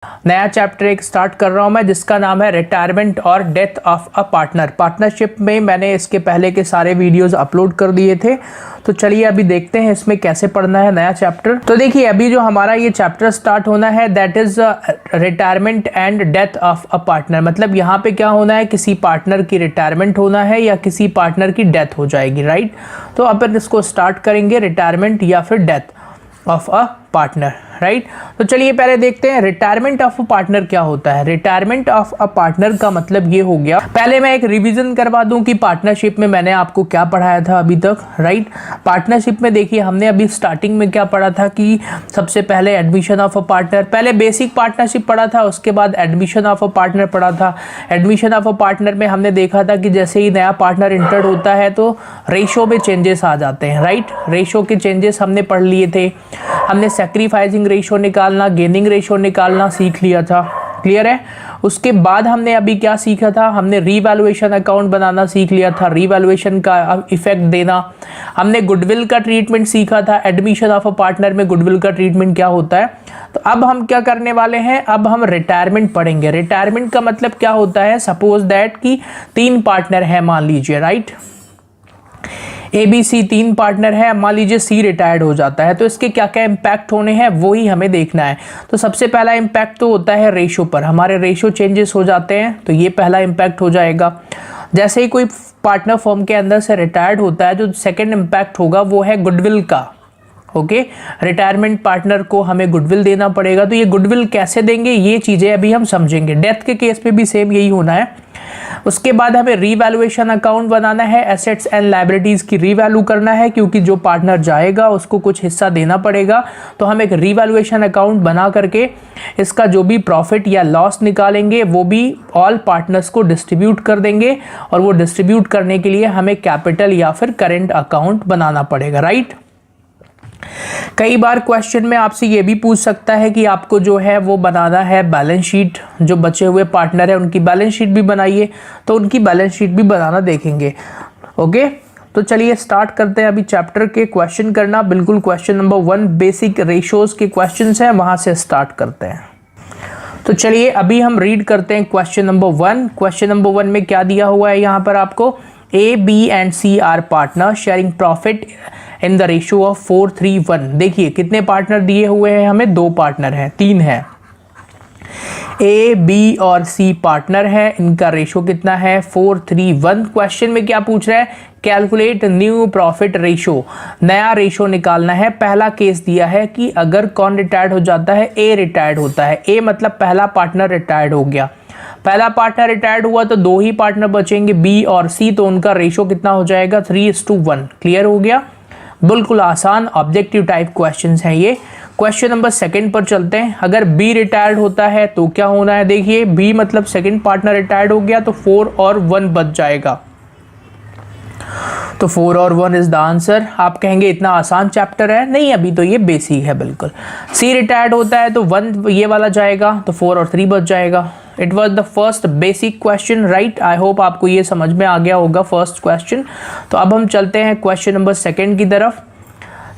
नया चैप्टर एक स्टार्ट कर रहा हूं मैं, जिसका नाम है रिटायरमेंट और death of a partner. Partnership में मैंने इसके पहले के सारे वीडियोस अपलोड कर दिए थे, तो चलिए अभी देखते हैं इसमें कैसे पढ़ना है नया चैप्टर। तो देखिए अभी जो हमारा ये चैप्टर स्टार्ट होना है that is retirement and death of a partner. मतलब यहाँ पे क्या होना है, किसी पार्टनर की रिटायरमेंट होना है या किसी पार्टनर की डेथ हो जाएगी, राइट। तो अपन इसको स्टार्ट करेंगे रिटायरमेंट या फिर death of a partner, right. तो चलिए पहले देखते हैं रिटायरमेंट ऑफ अ पार्टनर क्या होता है। रिटायरमेंट ऑफ अ पार्टनर का मतलब ये हो गया, पहले मैं एक रिवीजन करवा दूं कि पार्टनरशिप में मैंने आपको क्या पढ़ाया था अभी तक, राइट। पार्टनरशिप में देखिए हमने अभी स्टार्टिंग में क्या पढ़ा था कि सबसे पहले एडमिशन ऑफ अ पार्टनर, पहले बेसिक पार्टनरशिप पढ़ा था, उसके बाद एडमिशन ऑफ अ पार्टनर पढ़ा था। एडमिशन ऑफ अ पार्टनर में हमने देखा था कि जैसे ही नया पार्टनर इंटर होता है तो रेशो में चेंजेस आ जाते हैं, राइट। रेशो के चेंजेस हमने पढ़ लिए थे, हमने सैक्रिफाइसिंग रेशो निकालना, गेनिंग रेशो निकालना सीख लिया था, क्लियर है। उसके बाद हमने अभी क्या सीखा था, हमने रीवैल्यूएशन अकाउंट बनाना सीख लिया था, रीवैल्यूएशन का इफेक्ट देना। हमने गुडविल का ट्रीटमेंट सीखा था, एडमिशन ऑफ अ पार्टनर में गुडविल का ट्रीटमेंट क्या होता है। तो अब हम क्या करने वाले हैं, अब हम रिटायरमेंट पढ़ेंगे। रिटायरमेंट का मतलब क्या होता है, सपोज दैट कि 3 पार्टनर है मान लीजिए, राइट। ABC 3 पार्टनर है, मान लीजिए C रिटायर्ड हो जाता है, तो इसके क्या क्या इम्पैक्ट होने हैं वो ही हमें देखना है। तो सबसे पहला इम्पैक्ट तो होता है रेशो पर, हमारे रेशो चेंजेस हो जाते हैं, तो ये पहला इम्पैक्ट हो जाएगा। जैसे ही कोई पार्टनर फर्म के अंदर से रिटायर्ड होता है, जो सेकेंड इम्पैक्ट होगा वो है गुडविल का, ओके। रिटायरमेंट पार्टनर को हमें गुडविल देना पड़ेगा, तो ये गुडविल कैसे देंगे ये चीज़ें अभी हम समझेंगे। डेथ के केस पे भी सेम यही होना है। उसके बाद हमें रीवैल्यूएशन अकाउंट बनाना है, एसेट्स एंड लायबिलिटीज की रीवैल्यू करना है, क्योंकि जो पार्टनर जाएगा उसको कुछ हिस्सा देना पड़ेगा। तो हम एक रीवैल्यूएशन अकाउंट बना करके इसका जो भी प्रॉफिट या लॉस निकालेंगे वो भी ऑल पार्टनर्स को डिस्ट्रीब्यूट कर देंगे, और वो डिस्ट्रीब्यूट करने के लिए हमें कैपिटल या फिर करेंट अकाउंट बनाना पड़ेगा, राइट। कई बार क्वेश्चन में आपसे ये भी पूछ सकता है कि आपको जो है वो बनाना है बैलेंस शीट, जो बचे हुए पार्टनर है उनकी बैलेंस शीट भी बनाइए, तो उनकी बैलेंस शीट भी बनाना देखेंगे, ओके। तो चलिए स्टार्ट करते हैं अभी चैप्टर के क्वेश्चन करना। बिल्कुल क्वेश्चन नंबर 1 बेसिक रेशोज के क्वेश्चंस हैं, वहां से स्टार्ट करते हैं। तो चलिए अभी हम रीड करते हैं क्वेश्चन नंबर 1। क्वेश्चन नंबर 1 में क्या दिया हुआ है यहाँ पर आपको, A, B and C are partner sharing profit in the ratio of 4:3:1। देखिए कितने पार्टनर दिए हुए हैं हमें, 2 पार्टनर हैं, 3 है। A, B और C पार्टनर है, इनका रेशो कितना है 4:3:1। क्वेश्चन में क्या पूछ रहा है, कैलकुलेट न्यू प्रॉफिट रेशो, नया रेशो निकालना है। पहला केस दिया है कि अगर कौन रिटायर्ड हो जाता है, A रिटायर्ड होता है। A मतलब पहला पार्टनर रिटायर्ड हो गया, पहला पार्टनर रिटायर्ड हुआ तो 2 ही पार्टनर बचेंगे B और C, तो उनका रेशो कितना हो जाएगा 3:1। क्लियर हो गया, बिल्कुल आसान ऑब्जेक्टिव टाइप क्वेश्चंस हैं ये। क्वेश्चन नंबर 2 पर चलते हैं। अगर B रिटायर्ड होता है तो क्या होना है, देखिए B मतलब सेकंड पार्टनर रिटायर्ड हो गया तो 4 और 1 बच जाएगा, तो 4 और 1 इज द आंसर। आप कहेंगे इतना आसान चैप्टर है, नहीं अभी तो ये बेसिक है बिल्कुल। C रिटायर्ड होता है तो 1 ये वाला जाएगा, तो 4 और 3 बच जाएगा। It was the first basic question, right. I hope आपको ये समझ में आ गया होगा फर्स्ट क्वेश्चन। तो अब हम चलते हैं क्वेश्चन नंबर 2 की तरफ।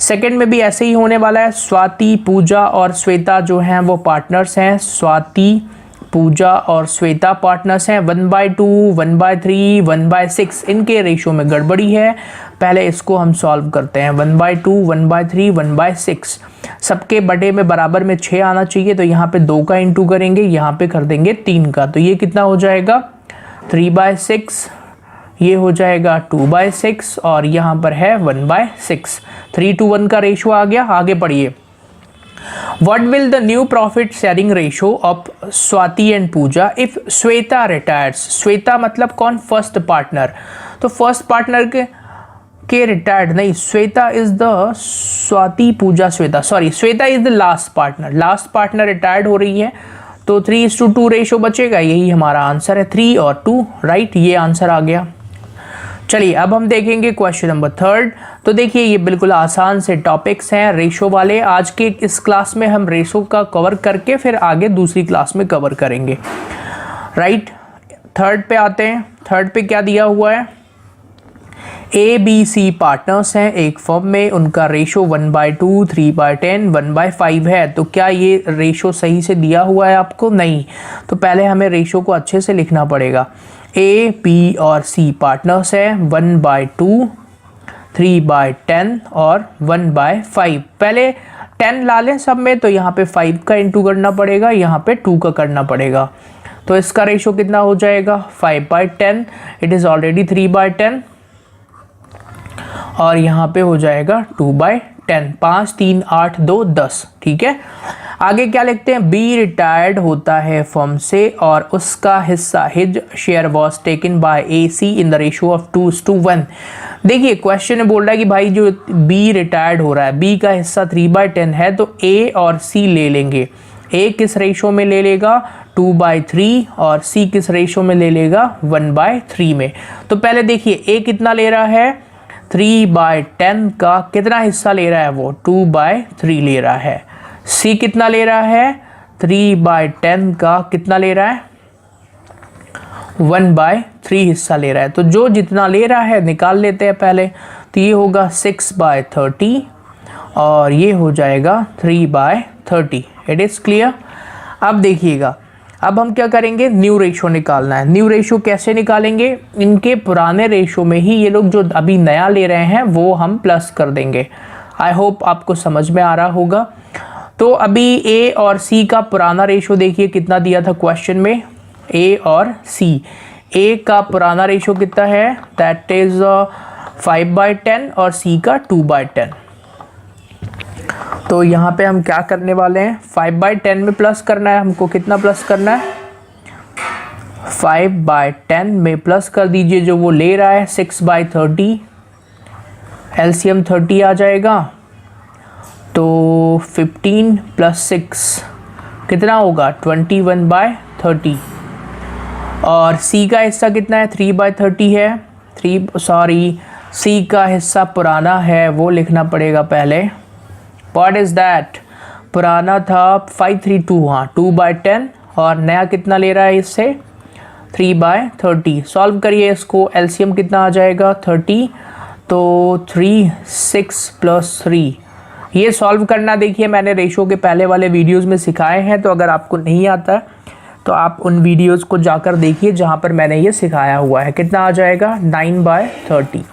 सेकंड में भी ऐसे ही होने वाला है। स्वाति, पूजा और श्वेता जो हैं वो पार्टनर्स हैं। स्वाति, पूजा और श्वेता पार्टनर्स हैं। 1/2, 1/3, 1/6 इनके रेशो में गड़बड़ी है, पहले इसको हम सॉल्व करते हैं। 1/2, 1/3, 1/6 सबके बटे में बराबर में 6 आना चाहिए, तो यहाँ पे 2 का इंटू करेंगे, यहाँ पे कर देंगे 3 का, तो ये कितना हो जाएगा 3/6, ये हो जाएगा 2/6 और यहाँ पर है 1/6। 3:1 का रेशो आ गया। आगे पढ़िए। What will the new profit sharing ratio of Swati and Pooja if Sweta retires? Shweta मतलब कौन, फर्स्ट पार्टनर, तो फर्स्ट पार्टनर के रिटायर्ड नहीं, Shweta is the Swati, Pooja, Shweta, sorry Shweta is the last partner. Last partner retired हो रही है तो 3:2 रेशो बचेगा, यही हमारा आंसर है 3 और 2, राइट। ये आंसर आ गया। चलिए अब हम देखेंगे क्वेश्चन नंबर 3। तो देखिए ये बिल्कुल आसान से टॉपिक्स हैं रेशो वाले। आज के इस क्लास में हम रेशो का कवर करके फिर आगे दूसरी क्लास में कवर करेंगे, राइट। 3rd पे आते हैं। 3rd पे क्या दिया हुआ है, ए बी सी पार्टनर्स हैं एक फर्म में, उनका रेशो 1/2, 3/10, 1/5 है। तो क्या ये रेशो सही से दिया हुआ है आपको? नहीं। तो पहले हमें रेशो को अच्छे से लिखना पड़ेगा। ए बी और सी पार्टनर्स है 1/2, 3/10 और 1/5। पहले 10 ला लें सब में, तो यहाँ पे 5 का इंटू करना पड़ेगा, यहाँ पे 2 का करना पड़ेगा। तो इसका रेशो कितना हो जाएगा? 5/10, इट इज़ ऑलरेडी 3/10 और यहाँ पे हो जाएगा 2/10। 5, 3, 8, 2, 10। ठीक है, आगे क्या लिखते हैं? बी रिटायर्ड होता है फर्म से और उसका हिस्सा his share was taken by A C in the ratio of 2:1। देखिए क्वेश्चन में बोल रहा है कि भाई जो बी रिटायर्ड हो रहा है, बी का हिस्सा 3/10 है, तो ए और सी ले लेंगे। ए किस रेशो में ले लेगा? 2/3 और सी किस रेशो में ले लेगा? 1/3 में। तो पहले देखिए ए कितना ले रहा है? 3/10 का कितना हिस्सा ले रहा है? वो 2/3 ले रहा है। सी कितना ले रहा है? 3/10 का कितना ले रहा है? 1/3 हिस्सा ले रहा है। तो जो जितना ले रहा है निकाल लेते हैं पहले। तो ये होगा 6/30 और ये हो जाएगा 3/30। It is clear. अब देखिएगा, अब हम क्या करेंगे? न्यू रेशो निकालना है। न्यू रेशो कैसे निकालेंगे? इनके पुराने रेशो में ही ये लोग जो अभी नया ले रहे हैं वो हम प्लस कर देंगे। आई होप आपको समझ में आ रहा होगा। तो अभी ए और सी का पुराना रेशो देखिए कितना दिया था क्वेश्चन में, ए और सी। ए का पुराना रेशो कितना है? दैट इज 5/10 और सी का 2/10। तो यहाँ पे हम क्या करने वाले हैं? 5/10 में प्लस करना है हमको। कितना प्लस करना है? 5/10 में प्लस कर दीजिए जो वो ले रहा है 6/30। एलसीएम 30 आ जाएगा, तो 15 + 6 कितना होगा? 21/30। और सी का हिस्सा कितना है? 3/30 है। सी का हिस्सा पुराना है, वो लिखना पड़ेगा पहले। What is that? पुराना था 532, हाँ 2/10 और नया कितना ले रहा है इससे? 3/30। सॉल्व करिए इसको, एलसीएम कितना आ जाएगा? 30। तो 3, 6 + 3। ये सॉल्व करना देखिए मैंने रेशो के पहले वाले वीडियोस में सिखाए हैं, तो अगर आपको नहीं आता तो आप उन वीडियोस को जाकर देखिए जहाँ पर मैंने ये सिखाया हुआ है। कितना आ जाएगा? 9/30।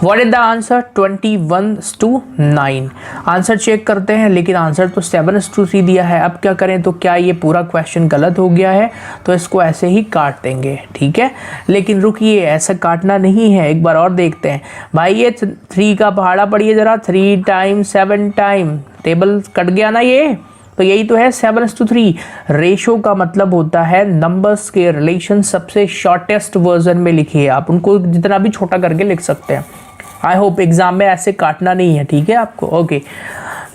What is the answer? 21:9। Answer check करते हैं, लेकिन आंसर तो 7:3 दिया है। अब क्या करें? तो क्या ये पूरा क्वेश्चन गलत हो गया है? तो इसको ऐसे ही काट देंगे, ठीक है। लेकिन रुकिए, ऐसा काटना नहीं है, एक बार और देखते हैं। भाई ये 3 का पहाड़ा पढ़िए ज़रा। 3 टाइम 7 टाइम टेबल कट गया ना ये, तो यही तो है 7:3। रेशो का मतलब होता है नंबर्स के रिलेशन सबसे शॉर्टेस्ट वर्जन में लिखिए। आप उनको जितना भी छोटा करके लिख सकते हैं। आई होप एग्जाम में ऐसे काटना नहीं है, ठीक है आपको। ओके,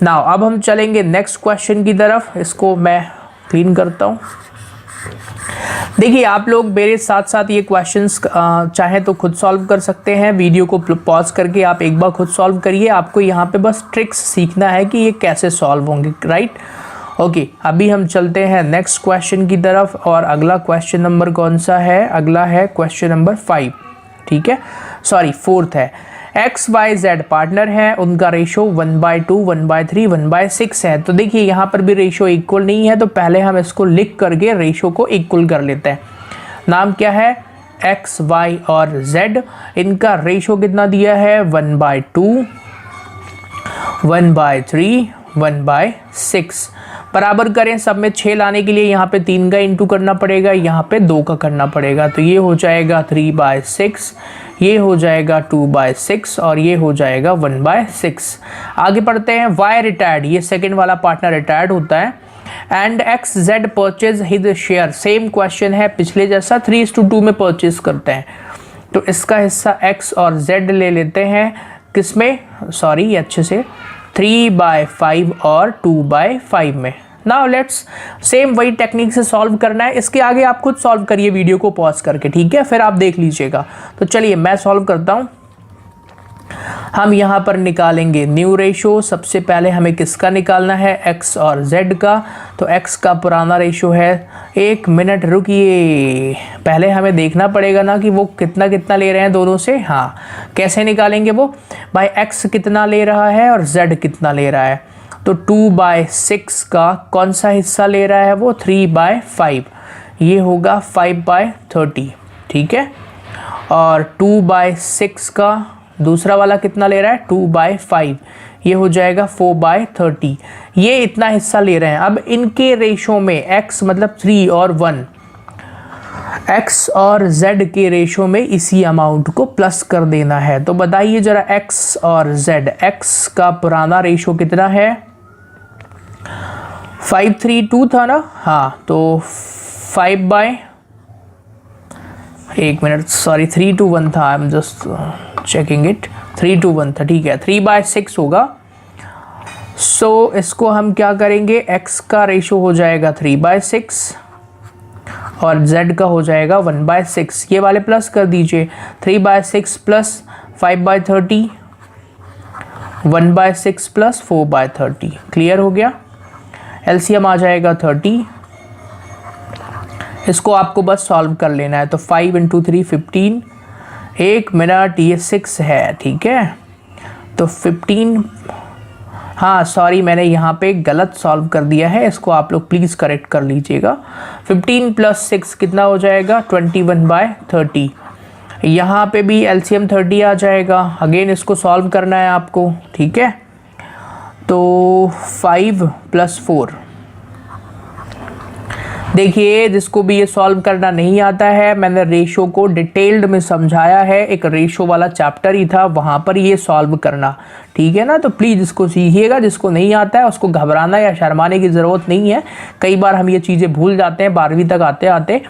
नाउ अब हम चलेंगे नेक्स्ट क्वेश्चन की तरफ। इसको मैं क्लीन करता हूँ। देखिए आप लोग मेरे साथ साथ ये क्वेश्चंस चाहे तो खुद सॉल्व कर सकते हैं। वीडियो को पॉज करके आप एक बार खुद सॉल्व करिए। आपको यहाँ पे बस ट्रिक्स सीखना है कि ये कैसे सॉल्व होंगे, राइट। ओके, अभी हम चलते हैं नेक्स्ट क्वेश्चन की तरफ। और अगला क्वेश्चन नंबर कौन सा है? अगला है क्वेश्चन नंबर 5, ठीक है, सॉरी 4th है। XYZ पार्टनर है, उनका रेशो 1/2, 1/3, 1/6 है। तो देखिए यहाँ पर भी रेशो इक्वल नहीं है, तो पहले हम इसको लिख करके रेशो को इक्वल कर लेते हैं। नाम क्या है? X, Y और Z। इनका रेशो कितना दिया है? 1/2, 1/3, 1/6। बराबर करें, सब में 6 लाने के लिए यहाँ पे 3 का इंटू करना पड़ेगा, यहाँ पे 2 का करना पड़ेगा। तो ये हो जाएगा 3/6, ये हो जाएगा 2/6 और ये हो जाएगा 1/6। आगे पढ़ते हैं। Y रिटायर्ड, ये सेकंड वाला पार्टनर रिटायर्ड होता है। And XZ purchase his share, same question है पिछले जैसा, 3:2 में परचेज करते हैं। तो इसका हिस्सा X और Z ले लेते हैं। किसमें? सॉरी, अच्छे से 3/5 और 2/5 में। नाउ लेट्स सेम वही टेक्निक से सॉल्व करना है। इसके आगे आप खुद सॉल्व करिए वीडियो को पॉज करके, ठीक है, फिर आप देख लीजिएगा। तो चलिए मैं सॉल्व करता हूँ। हम यहाँ पर निकालेंगे न्यू रेशो। सबसे पहले हमें किसका निकालना है, x और z का। तो x का पुराना रेशो है, 1 मिनट रुकिए, पहले हमें देखना पड़ेगा ना कि वो कितना कितना ले रहे हैं दोनों से। हाँ, कैसे निकालेंगे वो भाई, x कितना ले रहा है और z कितना ले रहा है। तो 2/6 का कौन सा हिस्सा ले रहा है वो, 3/5, ये होगा 5/30, ठीक है। और 2/6 का दूसरा वाला कितना ले रहा है, 2/5, ये हो जाएगा 4/30। ये इतना हिस्सा ले रहे हैं। अब इनके रेशो में x मतलब 3 और 1, x और z के रेशो में इसी अमाउंट को प्लस कर देना है। तो बताइए जरा x और z, x का पुराना रेशो कितना है, 5:3:2 था ना। हाँ, तो 3:1 था, I am just checking it, 3:1 था, ठीक है, 3/6 होगा। सो इसको हम क्या करेंगे, x का रेशो हो जाएगा 3/6 और z का हो जाएगा 1/6। ये वाले प्लस कर दीजिए, 3/6 प्लस 5/30, 1/6 प्लस 4/30, क्लियर हो गया। एलसीएम आ जाएगा 30। इसको आपको बस सॉल्व कर लेना है। तो 5 × 3 15, 1 मिनट, ये 6 है, ठीक है। तो 15, हाँ सॉरी, मैंने यहाँ पे गलत सॉल्व कर दिया है, इसको आप लोग प्लीज़ करेक्ट कर लीजिएगा। 15 + 6 कितना हो जाएगा, 21/30। यहाँ पे भी एलसीएम 30 आ जाएगा। अगेन इसको सॉल्व करना है आपको, ठीक है। तो 5 + 4, देखिए जिसको भी ये सॉल्व करना नहीं आता है, मैंने रेशो को डिटेल्ड में समझाया है, एक रेशो वाला चैप्टर ही था, वहाँ पर ये सॉल्व करना, ठीक है ना। तो प्लीज़ इसको सीखिएगा, जिसको नहीं आता है उसको घबराना या शर्माने की ज़रूरत नहीं है। कई बार हम ये चीज़ें भूल जाते हैं 12वीं तक आते आते,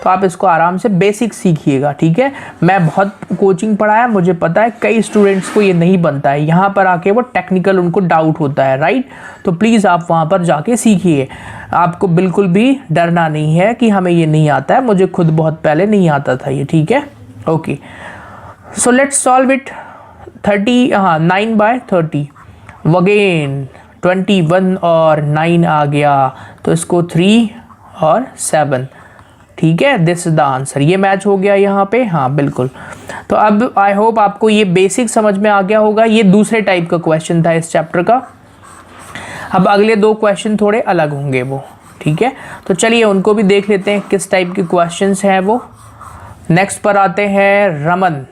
तो आप इसको आराम से बेसिक सीखिएगा, ठीक है। मैं बहुत कोचिंग पढ़ाया, मुझे पता है कई स्टूडेंट्स को ये नहीं बनता है, यहाँ पर आके वो टेक्निकल उनको डाउट होता है, राइट। तो प्लीज़ आप वहाँ पर जाके सीखिए, आपको बिल्कुल भी डरना नहीं है कि हमें ये नहीं आता है, मुझे खुद बहुत पहले नहीं आता था ये, ठीक है। Okay, so let's solve it. 9/30, again 21 और 9 आ गया, तो इसको 3 और 7, ठीक है, दिस इज द आंसर। ये मैच हो गया यहाँ पे, हाँ बिल्कुल। तो अब आई होप आपको ये बेसिक समझ में आ गया होगा। ये दूसरे टाइप का क्वेश्चन था इस चैप्टर का। अब अगले 2 क्वेश्चन थोड़े अलग होंगे वो, ठीक है। तो चलिए उनको भी देख लेते हैं किस टाइप के क्वेश्चंस हैं वो। नेक्स्ट पर आते हैं रमन।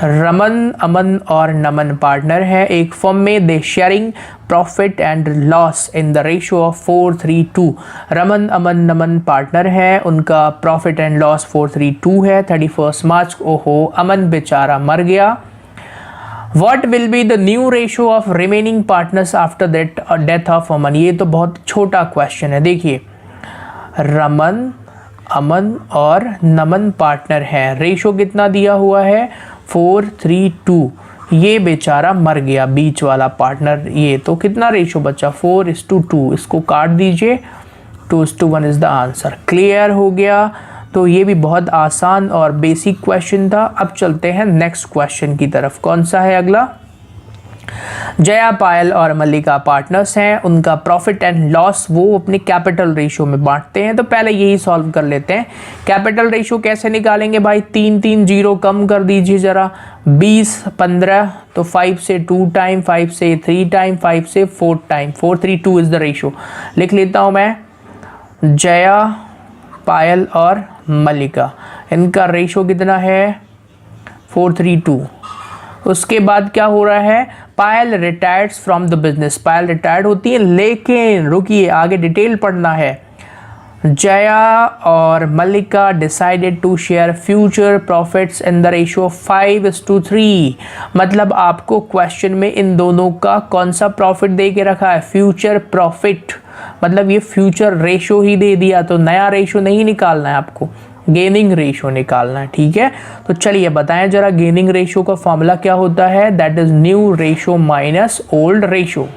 रमन, अमन और नमन पार्टनर है एक फर्म में। They sharing profit and loss in the ratio of 4:3:2। Raman, Aman, Naman partner है, उनका प्रॉफिट एंड लॉस 4:3:2 है। 31 मार्च, ओहो अमन बेचारा मर गया। What will be the new ratio of remaining partners after that death of अमन? ये तो बहुत छोटा क्वेश्चन है। देखिए रमन, अमन और नमन पार्टनर है, रेशो कितना दिया हुआ है 4:3:2। ये बेचारा मर गया बीच वाला पार्टनर, ये तो कितना रेशो बचा 4:2, इसको काट दीजिए, 2:1 इज द आंसर। क्लियर हो गया। तो ये भी बहुत आसान और बेसिक क्वेश्चन था। अब चलते हैं नेक्स्ट क्वेश्चन की तरफ। कौन सा है अगला? जया, पायल और मल्लिका पार्टनर्स हैं, उनका प्रॉफिट एंड लॉस वो अपने कैपिटल रेशियो में बांटते हैं। तो पहले यही सॉल्व कर लेते हैं। कैपिटल रेशियो कैसे निकालेंगे भाई? 3 0 कम कर दीजिए जरा, 20 15, तो 5 से 2 टाइम, 5 से 3 टाइम, 5 से 4 टाइम, 4:3:2 इज द रेशियो। लिख लेता हूँ मैं, जया, पायल और मल्लिका, इनका रेशो कितना है 4:3:2। उसके बाद क्या हो रहा है? Payal retires from the business, Payal retired होती है, लेकिन रुकिए आगे डिटेल पढ़ना है। जया और Mallika decided to share future profits in the ratio 5:3। मतलब आपको क्वेश्चन में इन दोनों का कौन सा प्रॉफिट दे के रखा है? फ्यूचर प्रॉफिट, मतलब ये फ्यूचर रेशो ही दे दिया, तो नया रेशो नहीं निकालना है आपको, गेनिंग रेशो निकालना है, ठीक है। तो चलिए बताएं जरा, गेनिंग रेशो का फॉर्मूला क्या होता है? That is new ratio minus old ratio.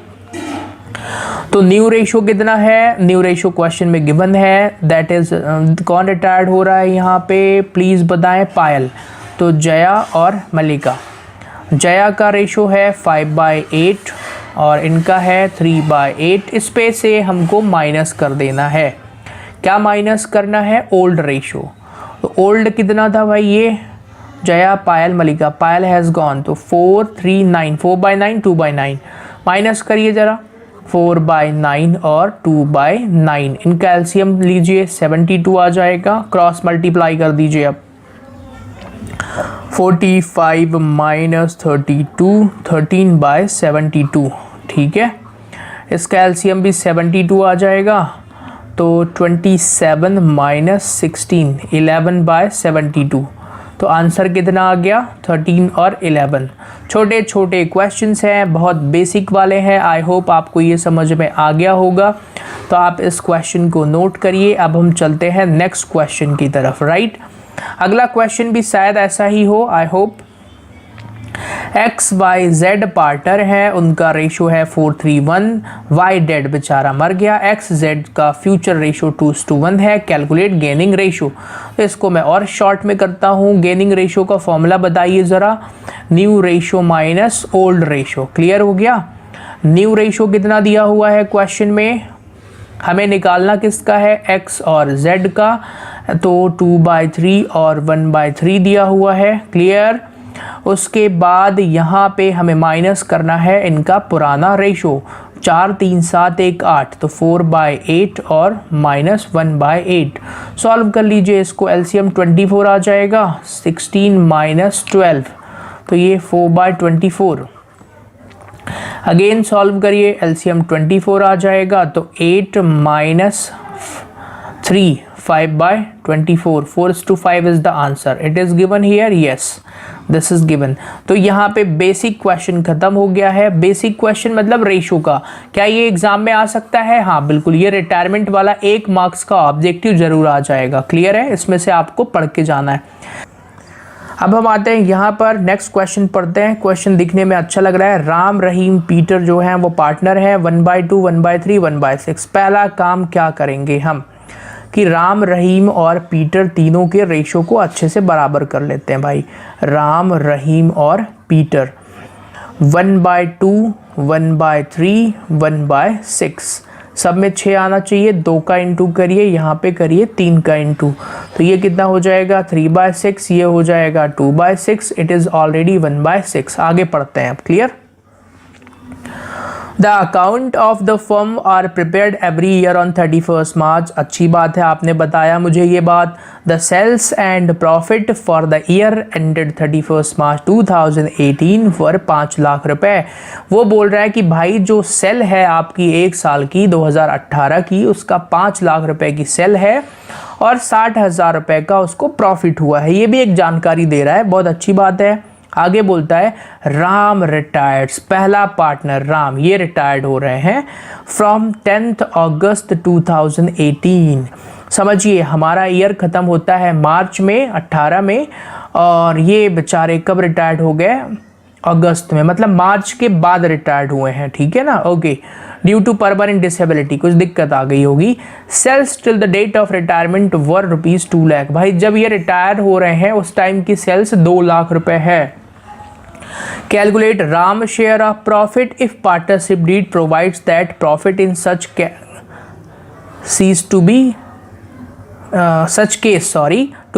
तो न्यू रेशो कितना है? न्यू रेशो क्वेश्चन में गिवन है, दैट इज कौन रिटायर्ड हो रहा है यहाँ पे प्लीज बताएं? पायल। तो जया और मल्लिका। जया का रेशो है 5/8 और इनका है 3/8। इस पे से हमको माइनस कर देना है। क्या माइनस करना है? Old ratio. तो ओल्ड कितना था भाई? ये जया, पायल, मलिका। पायल हैज़ गॉन, तो 4, 3, 9, 4/9, 2/9 माइनस करिए ज़रा। 4/9 और 2/9, इनका एलसीएम लीजिए, 72 आ जाएगा। क्रॉस मल्टीप्लाई कर दीजिए अब। 45 - 32, 13/72, ठीक है। इसका एलसीएम भी 72 आ जाएगा, तो 27 - 16, 11/72। तो आंसर कितना आ गया? 13 और 11। छोटे छोटे क्वेश्चंस हैं, बहुत बेसिक वाले हैं। आई होप आपको ये समझ में आ गया होगा। तो आप इस क्वेश्चन को नोट करिए। अब हम चलते हैं नेक्स्ट क्वेश्चन की तरफ, राइट। अगला क्वेश्चन भी शायद ऐसा ही हो, I hope. X Y Z partner है, उनका रेशो है 4:3:1। वाई डेड, बेचारा मर गया। एक्स जेड का फ्यूचर रेशो 2:1 है। Calculate gaining ratio. तो इसको मैं और शॉर्ट में करता हूँ। गेनिंग रेशो का फॉर्मूला बताइए ज़रा। New ratio minus old ratio. Clear हो गया? न्यू रेशो कितना दिया हुआ है क्वेश्चन में? हमें निकालना किसका है? एक्स और जेड का। तो 2/3 और 1/3 दिया हुआ है। क्लियर? उसके बाद यहाँ पे हमें माइनस करना है इनका पुराना रेशो। 4, 3, 7, 1, 8, तो 4/8 और -1/8। सॉल्व कर लीजिए इसको। एलसीएम 24 आ जाएगा। 16 - 12, तो ये 4/24। अगेन सॉल्व करिए, एलसीएम 24 आ जाएगा, तो 8 - 3, 5/24। 4:5 is the answer. It is given here, yes this is given. तो यहाँ पे बेसिक क्वेश्चन खत्म हो गया है। बेसिक क्वेश्चन मतलब रेशो का। क्या ये एग्जाम में आ सकता है? हाँ बिल्कुल, ये रिटायरमेंट वाला 1 मार्क्स का ऑब्जेक्टिव जरूर आ जाएगा। क्लियर है? इसमें से आपको पढ़ के जाना है। अब हम आते हैं यहाँ पर, नेक्स्ट क्वेश्चन पढ़ते हैं। क्वेश्चन दिखने में अच्छा लग रहा है। राम, रहीम, पीटर जो है वो पार्टनर है। 1/2, 1/3, 1/6। पहला काम क्या करेंगे हम कि राम, रहीम और पीटर तीनों के रेशो को अच्छे से बराबर कर लेते हैं भाई। राम, रहीम और पीटर 1/2, 1/3, 1/6। सब में 6 आना चाहिए। 2 का इंटू करिए, यहाँ पे करिए 3 का इंटू, तो ये कितना हो जाएगा? 3/6। ये हो जाएगा 2/6। It is already 1/6। आगे पढ़ते हैं अब। Clear? The account of the firm are prepared every year on 31 March. अच्छी बात है, आपने बताया मुझे ये बात। The sales and profit for the year ended 31 March 2018 were 5 lakh रुपए। वो बोल रहा है कि भाई जो सेल है आपकी 1 साल की 2018 की, उसका 5 लाख रुपए की सेल है और 60,000 रुपए का उसको प्रॉफिट हुआ है। ये भी एक जानकारी दे रहा है, बहुत अच्छी बात है। आगे बोलता है राम रिटायर्ड्स। पहला पार्टनर राम, ये रिटायर्ड हो रहे हैं फ्रॉम 10 अगस्त 2018। समझिए हमारा ईयर ख़त्म होता है मार्च में 18 में, और ये बेचारे कब रिटायर्ड हो गए? अगस्त में, मतलब मार्च के बाद रिटायर्ड हुए हैं। ठीक है ना? Okay. Due to permanent disability, कुछ दिक्कत आ गई होगी। Sales till the date of retirement were ₹2 lakh. भाई जब ये रिटायर हो रहे हैं उस टाइम की सेल्स 2 लाख रुपए है। Calculate Ram share of profit if partnership deed provides that profit in such case to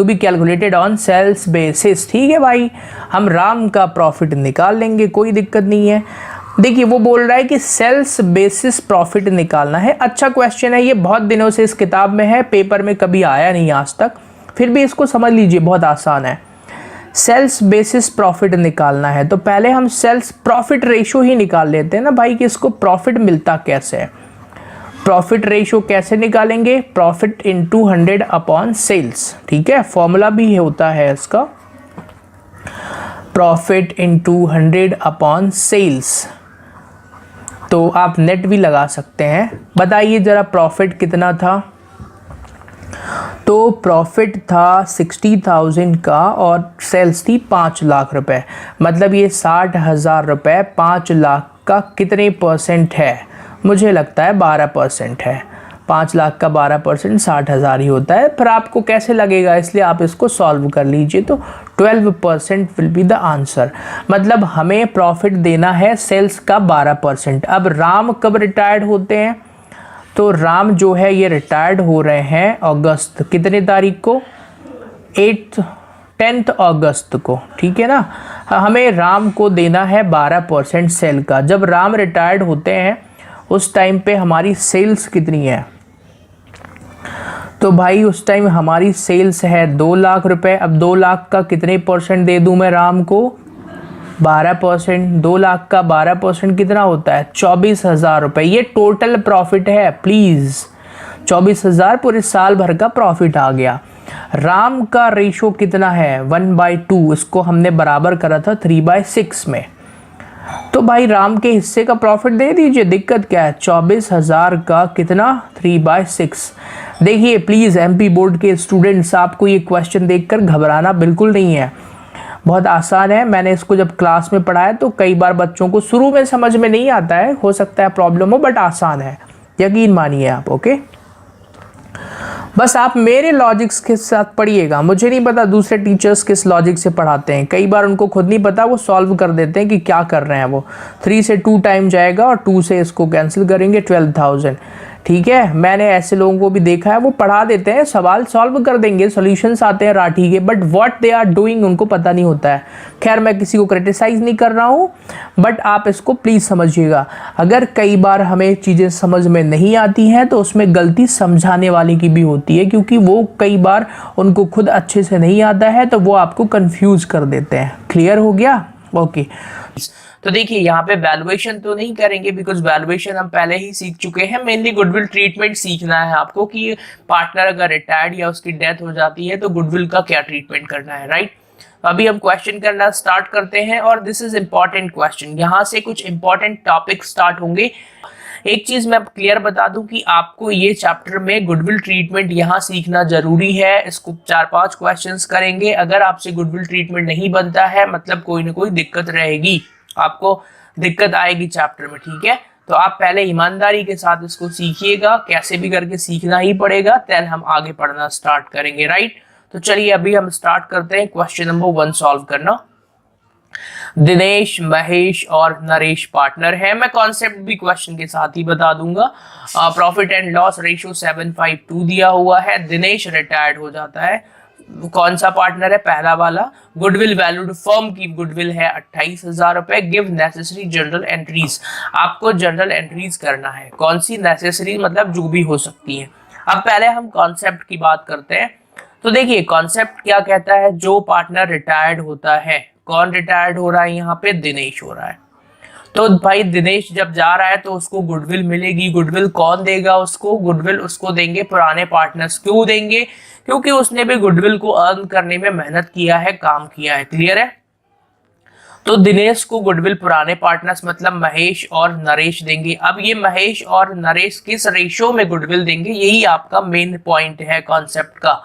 be calculated on sales basis. ठीक है भाई, हम राम का प्रॉफिट निकाल लेंगे, कोई दिक्कत नहीं है। देखिए वो बोल रहा है कि सेल्स बेसिस प्रॉफिट निकालना है। अच्छा क्वेश्चन है, ये बहुत दिनों से इस किताब में है, पेपर में कभी आया नहीं आज तक, फिर भी इसको समझ लीजिए, बहुत आसान है। सेल्स बेसिस प्रॉफिट निकालना है तो पहले हम सेल्स प्रॉफिट रेशो ही निकाल लेते हैं ना भाई, कि इसको प्रॉफिट मिलता कैसे है। प्रॉफिट रेशो कैसे निकालेंगे? Profit into 100 upon sales. ठीक है, फॉर्मूला भी होता है इसका, प्रॉफिट इनटू 100 अपॉन सेल्स। तो आप नेट भी लगा सकते हैं। बताइए जरा प्रॉफिट कितना था? तो प्रॉफिट था 60,000 का और सेल्स थी 5 लाख रुपए, मतलब ये 60,000 रुपए 5 लाख का कितने परसेंट है? मुझे लगता है 12% है। 5 लाख का 12% 60,000 ही होता है। फिर आपको कैसे लगेगा, इसलिए आप इसको सॉल्व कर लीजिए। तो 12% विल बी द आंसर। मतलब हमें प्रॉफिट देना है सेल्स का 12%। अब राम कब रिटायर्ड होते हैं, तो राम जो है ये रिटायर्ड हो रहे हैं अगस्त, कितने तारीख को, 10 अगस्त को, ठीक है ना। हमें राम को देना है 12% सेल का। जब राम रिटायर्ड होते हैं उस टाइम पे हमारी सेल्स कितनी है, तो भाई उस टाइम हमारी सेल्स है 2 लाख रुपए। अब 2 लाख का कितने परसेंट दे दूं मैं राम को, 12%। 2 लाख का 12% कितना होता है, 24,000 रुपये। ये टोटल प्रॉफिट है प्लीज़, 24,000 पूरे साल भर का प्रॉफिट आ गया। राम का रेशो कितना है, 1/2। इसको हमने बराबर करा था 3/6 में। तो भाई राम के हिस्से का प्रॉफिट दे दीजिए, दिक्कत क्या है। 24,000 का कितना, 3/6। देखिए प्लीज़ एमपी बोर्ड के स्टूडेंट्स, आपको ये क्वेश्चन देखकर घबराना बिल्कुल नहीं है, बहुत आसान है। मैंने इसको जब क्लास में पढ़ाया तो कई बार बच्चों को शुरू में समझ में नहीं आता है, हो सकता है प्रॉब्लम हो, बट आसान है, यकीन मानिए आप। ओके, बस आप मेरे लॉजिक्स के साथ पढ़िएगा। मुझे नहीं पता दूसरे टीचर्स किस लॉजिक से पढ़ाते हैं, कई बार उनको खुद नहीं पता, वो सॉल्व कर देते हैं कि क्या कर रहे हैं। वो 3 से 2 टाइम जाएगा और 2 से इसको कैंसिल करेंगे, 12,000। ठीक है, मैंने ऐसे लोगों को भी देखा है, वो पढ़ा देते हैं, सवाल सॉल्व कर देंगे, सॉल्यूशंस आते हैं राठी के, but what they are doing उनको पता नहीं होता है। खैर मैं किसी को क्रिटिसाइज नहीं कर रहा हूँ, बट आप इसको प्लीज़ समझिएगा। अगर कई बार हमें चीज़ें समझ में नहीं आती हैं तो उसमें गलती समझाने वाले की भी होती है, क्योंकि वो कई बार उनको खुद अच्छे से नहीं आता है तो वो आपको कंफ्यूज कर देते हैं। क्लियर हो गया? ओके, तो देखिए यहाँ पे वैल्यूएशन तो नहीं करेंगे, बिकॉज वैल्यूएशन हम पहले ही सीख चुके हैं। मेनली गुडविल ट्रीटमेंट सीखना है आपको कि पार्टनर अगर रिटायर्ड या उसकी डेथ हो जाती है तो गुडविल का क्या ट्रीटमेंट करना है, राइट। अभी हम क्वेश्चन करना स्टार्ट करते हैं, और दिस इज इंपॉर्टेंट क्वेश्चन। यहाँ से कुछ इंपॉर्टेंट टॉपिक स्टार्ट होंगे। एक चीज मैं क्लियर बता दूं कि आपको ये चैप्टर में गुडविल ट्रीटमेंट यहाँ सीखना जरूरी है। इसको 4-5 क्वेश्चंस करेंगे। अगर आपसे गुडविल ट्रीटमेंट नहीं बनता है मतलब कोई ना कोई दिक्कत रहेगी, आपको दिक्कत आएगी चैप्टर में, ठीक है। तो आप पहले ईमानदारी के साथ इसको सीखिएगा, कैसे भी करके सीखना ही पड़ेगा, देन हम आगे पढ़ना स्टार्ट करेंगे, राइट। तो चलिए अभी हम स्टार्ट करते हैं क्वेश्चन नंबर 1 सॉल्व करना। दिनेश, महेश और नरेश पार्टनर है। मैं कॉन्सेप्ट भी क्वेश्चन के साथ ही बता दूंगा। प्रॉफिट एंड लॉस रेशियो 7/2 दिया हुआ है। दिनेश रिटायर्ड हो जाता है। कौन सा पार्टनर है, पहला वाला। गुडविल वैल्यूड, फर्म की गुडविल है 28,000 रुपए। गिव नेसेसरी जनरल एंट्रीज, आपको जनरल एंट्रीज करना है। कौन सी नेसेसरी, मतलब जो भी हो सकती है। अब पहले हम कॉन्सेप्ट की बात करते हैं। तो देखिए कॉन्सेप्ट क्या कहता है, जो पार्टनर रिटायर्ड होता है, कौन रिटायर्ड हो रहा है यहाँ पे, दिनेश हो रहा है। तो भाई दिनेश जब जा रहा है तो उसको गुडविल मिलेगी। गुडविल कौन देगा उसको, गुडविल उसको देंगे पुराने पार्टनर्स। क्यों देंगे, क्योंकि उसने भी गुडविल को अर्न करने में मेहनत किया है, काम किया है। क्लियर है। तो दिनेश को गुडविल पुराने पार्टनर्स मतलब महेश और नरेश देंगे। अब ये महेश और नरेश किस रेशो में गुडविल देंगे, यही आपका मेन पॉइंट है कॉन्सेप्ट का।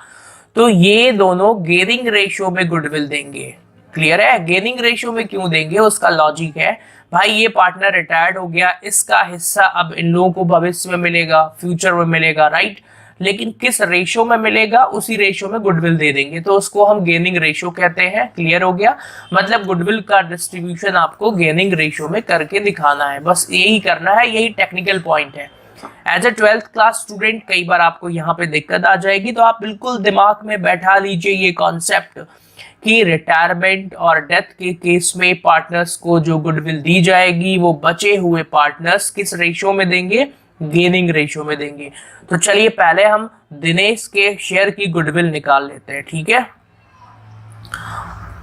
तो ये दोनों गेनिंग रेशो में गुडविल देंगे। क्लियर है। गेनिंग रेशो में क्यों देंगे, उसका लॉजिक है, भाई ये पार्टनर रिटायर्ड हो गया, इसका हिस्सा अब इन लोगों को भविष्य में मिलेगा, फ्यूचर में मिलेगा, राइट। लेकिन किस रेशो में मिलेगा, उसी रेशो में गुडविल दे देंगे, तो उसको हम गेनिंग रेशो कहते हैं। क्लियर हो गया। मतलब गुडविल का डिस्ट्रीब्यूशन आपको गेनिंग रेशो में करके दिखाना है, बस यही करना है, यही टेक्निकल पॉइंट है। As a 12th class student कई बार आपको यहाँ पे दिक्कत आ जाएगी, तो आप बिल्कुल दिमाग में बैठा लीजिए ये कॉन्सेप्ट कि रिटायरमेंट और डेथ के केस में पार्टनर्स को जो गुडविल दी जाएगी वो बचे हुए पार्टनर्स किस रेशो में देंगे, गेनिंग रेशो में देंगे। तो चलिए पहले हम दिनेश के शेयर की गुडविल निकाल लेते हैं, ठीक है।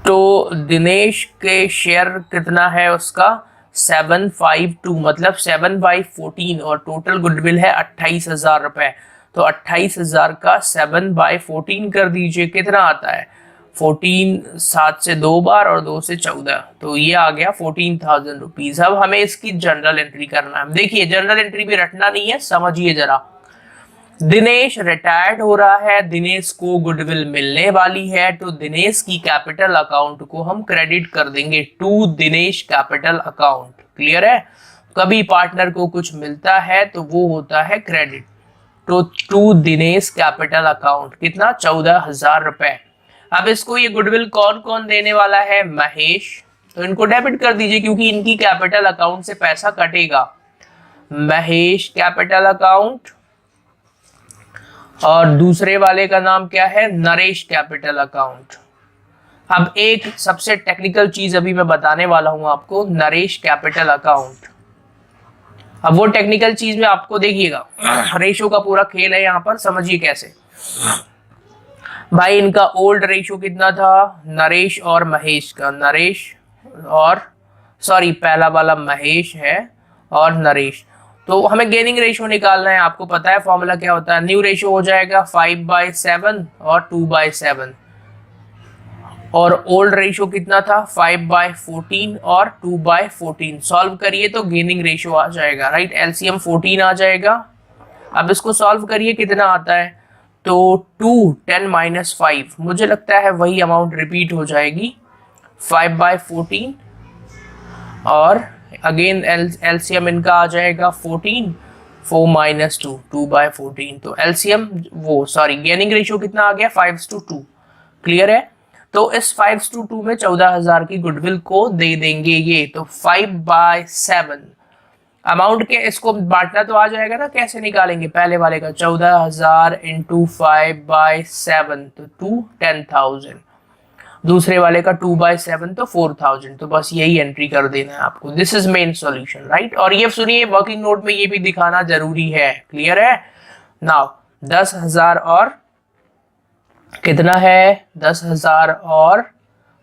तो दिनेश के शेयर कितना है उसका, 752, मतलब 7/14, और टोटल गुडविल है 28,000 रुपए। तो 28,000 का 7/14 कर दीजिए, कितना आता है, 14, 7 से 2 बार और 2 से 14, तो ये आ गया 14,000 रुपीज। अब हमें इसकी जनरल एंट्री करना है। देखिए जनरल एंट्री भी रटना नहीं है, समझिए जरा। दिनेश रिटायर्ड हो रहा है, दिनेश को गुडविल मिलने वाली है, तो दिनेश की कैपिटल अकाउंट को हम क्रेडिट कर देंगे to Dinesh capital account. Clear है। कभी पार्टनर को कुछ मिलता है तो वो होता है credit. To Dinesh capital account, कितना 14,000 रुपए। अब इसको ये गुडविल कौन कौन देने वाला है, महेश, तो इनको डेबिट कर दीजिए क्योंकि इनकी कैपिटल अकाउंट से पैसा कटेगा। महेश कैपिटल अकाउंट, और दूसरे वाले का नाम क्या है, नरेश कैपिटल अकाउंट। अब एक सबसे टेक्निकल चीज अभी मैं बताने वाला हूं आपको, नरेश कैपिटल अकाउंट। अब वो टेक्निकल चीज में आपको देखिएगा, रेशो का पूरा खेल है यहाँ पर, समझिए कैसे। भाई इनका ओल्ड रेशो कितना था, नरेश और महेश का, नरेश और सॉरी पहला वाला महेश है और नरेश, तो हमें गेनिंग रेशो निकालना है। आपको पता है फॉर्मूला क्या होता है, न्यू रेशो हो जाएगा 5/7 और 2/7, और ओल्ड रेशो कितना था 5/14 और 2/14। सॉल्व करिए तो गेनिंग रेशो आ जाएगा, राइट, एलसीएम 14 आ जाएगा। अब इसको सॉल्व करिए, कितना आता है, तो 2 10 - 5, मुझे लगता है वही अमाउंट रिपीट हो जाएगी, 5/14 और अगेन एलसीएम इनका आ जाएगा 14, 4 - 2, 2/14, तो एलसीएम वो सॉरी गेनिंग रेशियो कितना आ गया 5:2। क्लियर है, तो इस 5:2 में 14,000 की गुडविल को दे देंगे ये, तो 5/7 अमाउंट के, इसको बांटना तो आ जाएगा ना, कैसे निकालेंगे, पहले वाले का 14,000 × 5/7 तो 10,000, दूसरे वाले का 2/7 तो 4,000, तो बस यही एंट्री कर देना है आपको। This is main solution, right. और ये सुनिए वर्किंग नोट में ये भी दिखाना जरूरी है, क्लियर है। नाउ 10,000 और कितना है, 10,000 और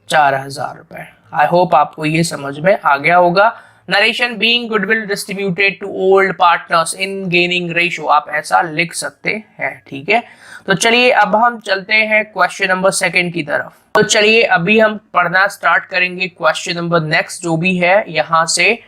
4,000 रुपए। आई होप आपको ये समझ में आ गया होगा। Narration being goodwill distributed to old partners in gaining ratio, आप ऐसा लिख सकते हैं, ठीक है। तो चलिए अब हम चलते हैं क्वेश्चन नंबर 2 की तरफ। तो चलिए अभी हम पढ़ना स्टार्ट करेंगे क्वेश्चन नंबर नेक्स्ट जो भी है यहाँ से,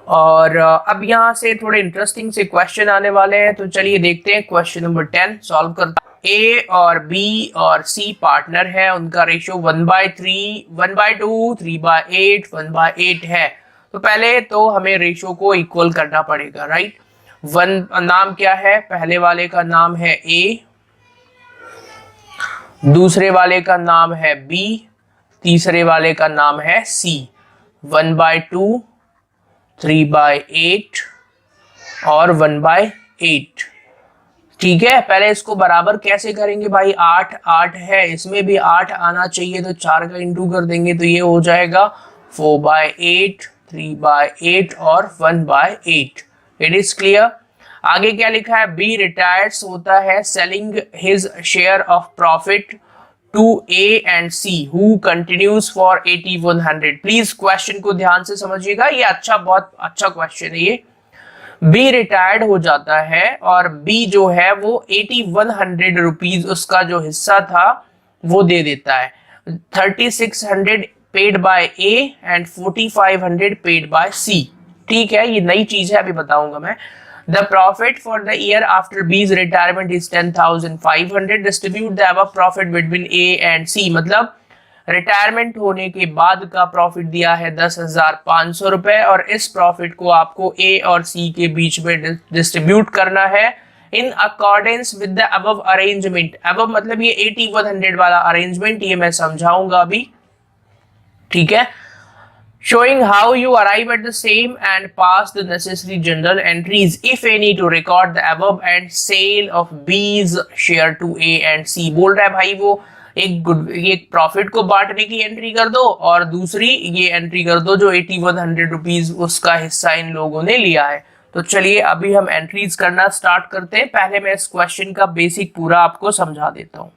और अब यहाँ से थोड़े इंटरेस्टिंग से क्वेश्चन आने वाले हैं। तो चलिए देखते हैं क्वेश्चन नंबर 10 सॉल्व करते हैं। ए और बी और सी पार्टनर है, उनका रेशियो 1/3, 1/2, 3/8, 1/8 है। तो पहले तो हमें रेशियो को इक्वल करना पड़ेगा, राइट। नाम क्या है, पहले वाले का नाम है ए, दूसरे वाले का नाम है बी, तीसरे वाले का नाम है सी। 1/2, 3/8 और 1/8, ठीक है। पहले इसको बराबर कैसे करेंगे भाई, 8 है, इसमें भी 8 आना चाहिए, तो 4 का इंटू कर देंगे तो ये हो जाएगा 4/8, 3/8 और 1/8। It is clear. आगे क्या लिखा है, बी रिटायर्स होता है selling his share of profit to A and C who continues for 8100। Please question को ध्यान से समझिएगा, ये बहुत अच्छा क्वेश्चन है ये। बी रिटायर्ड हो जाता है और बी जो है वो 8100 रुपीज उसका जो हिस्सा था वो दे देता है। 3600 paid by A and 4500 paid by C, ठीक है। ये नई चीज है, अभी बताऊंगा मैं। The profit for the year after B's retirement is 10,500. Distribute the above profit between A and C. मतलब रिटायरमेंट होने के बाद का प्रॉफिट दिया है 10,500 रुपए, और इस प्रॉफिट को आपको ए और सी के बीच में डिस्ट्रीब्यूट करना है in accordance with the above arrangement. Above मतलब ये 8100 वाला अरेंजमेंट, ये मैं समझाऊंगा अभी, ठीक है। Showing how you arrive at the same and pass the necessary journal entries, if any, to record the above and sale of B's share to A and C। बोल रहा है भाई वो एक प्रॉफिट को बांटने की एंट्री कर दो, और दूसरी ये एंट्री कर दो जो 8100 रुपीज उसका हिस्सा इन लोगों ने लिया है। तो चलिए अभी हम एंट्रीज करना स्टार्ट करते हैं। पहले मैं इस क्वेश्चन का बेसिक पूरा आपको समझा देता हूँ।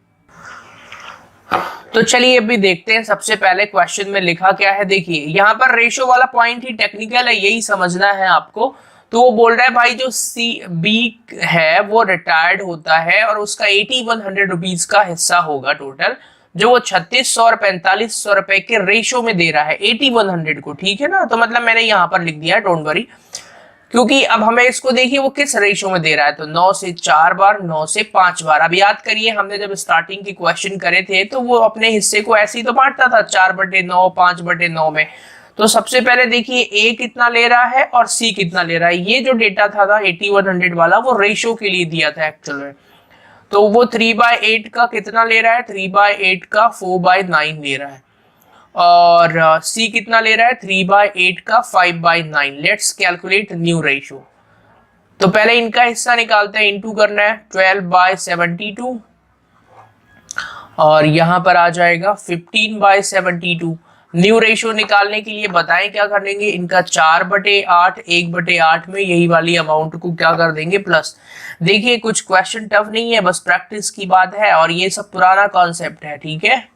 तो चलिए अभी देखते हैं। सबसे पहले क्वेश्चन में लिखा क्या है, देखिए यहाँ पर रेशो वाला पॉइंट ही टेक्निकल है, यही समझना है आपको। तो वो बोल रहा है भाई जो सी बी है वो रिटायर्ड होता है और उसका 8100 रुपीज का हिस्सा होगा टोटल, जो वो 3600 और 4500 रुपए के रेशो में दे रहा है 8100 को, ठीक है ना। तो मतलब मैंने यहाँ पर लिख दिया, डोंट वरी, क्योंकि अब हमें इसको देखिए वो किस रेशो में दे रहा है, तो 9 से 4 बार, 9 से 5 बार। अब याद करिए हमने जब स्टार्टिंग के क्वेश्चन करे थे तो वो अपने हिस्से को ऐसे ही तो बांटता था 4/9, 5/9 में। तो सबसे पहले देखिए ए कितना ले रहा है और सी कितना ले रहा है। ये जो डेटा था 8100 वाला वो रेशो के लिए दिया था एक्चुअल में। तो वो 3/8 का कितना ले रहा है, 3/8 का 4/9 ले रहा है। और सी कितना ले रहा है, 3/8 का 5/9। Let's calculate new ratio. तो पहले इनका हिस्सा निकालते हैं, इनटू करना है 12/72 और यहां पर आ जाएगा 15/72। न्यू रेशियो निकालने के लिए बताएं क्या कर देंगे, इनका 4/8 1/8 में यही वाली अमाउंट को क्या कर देंगे प्लस। देखिए कुछ क्वेश्चन टफ नहीं है, बस प्रैक्टिस की बात है और ये सब पुराना कॉन्सेप्ट है, ठीक है।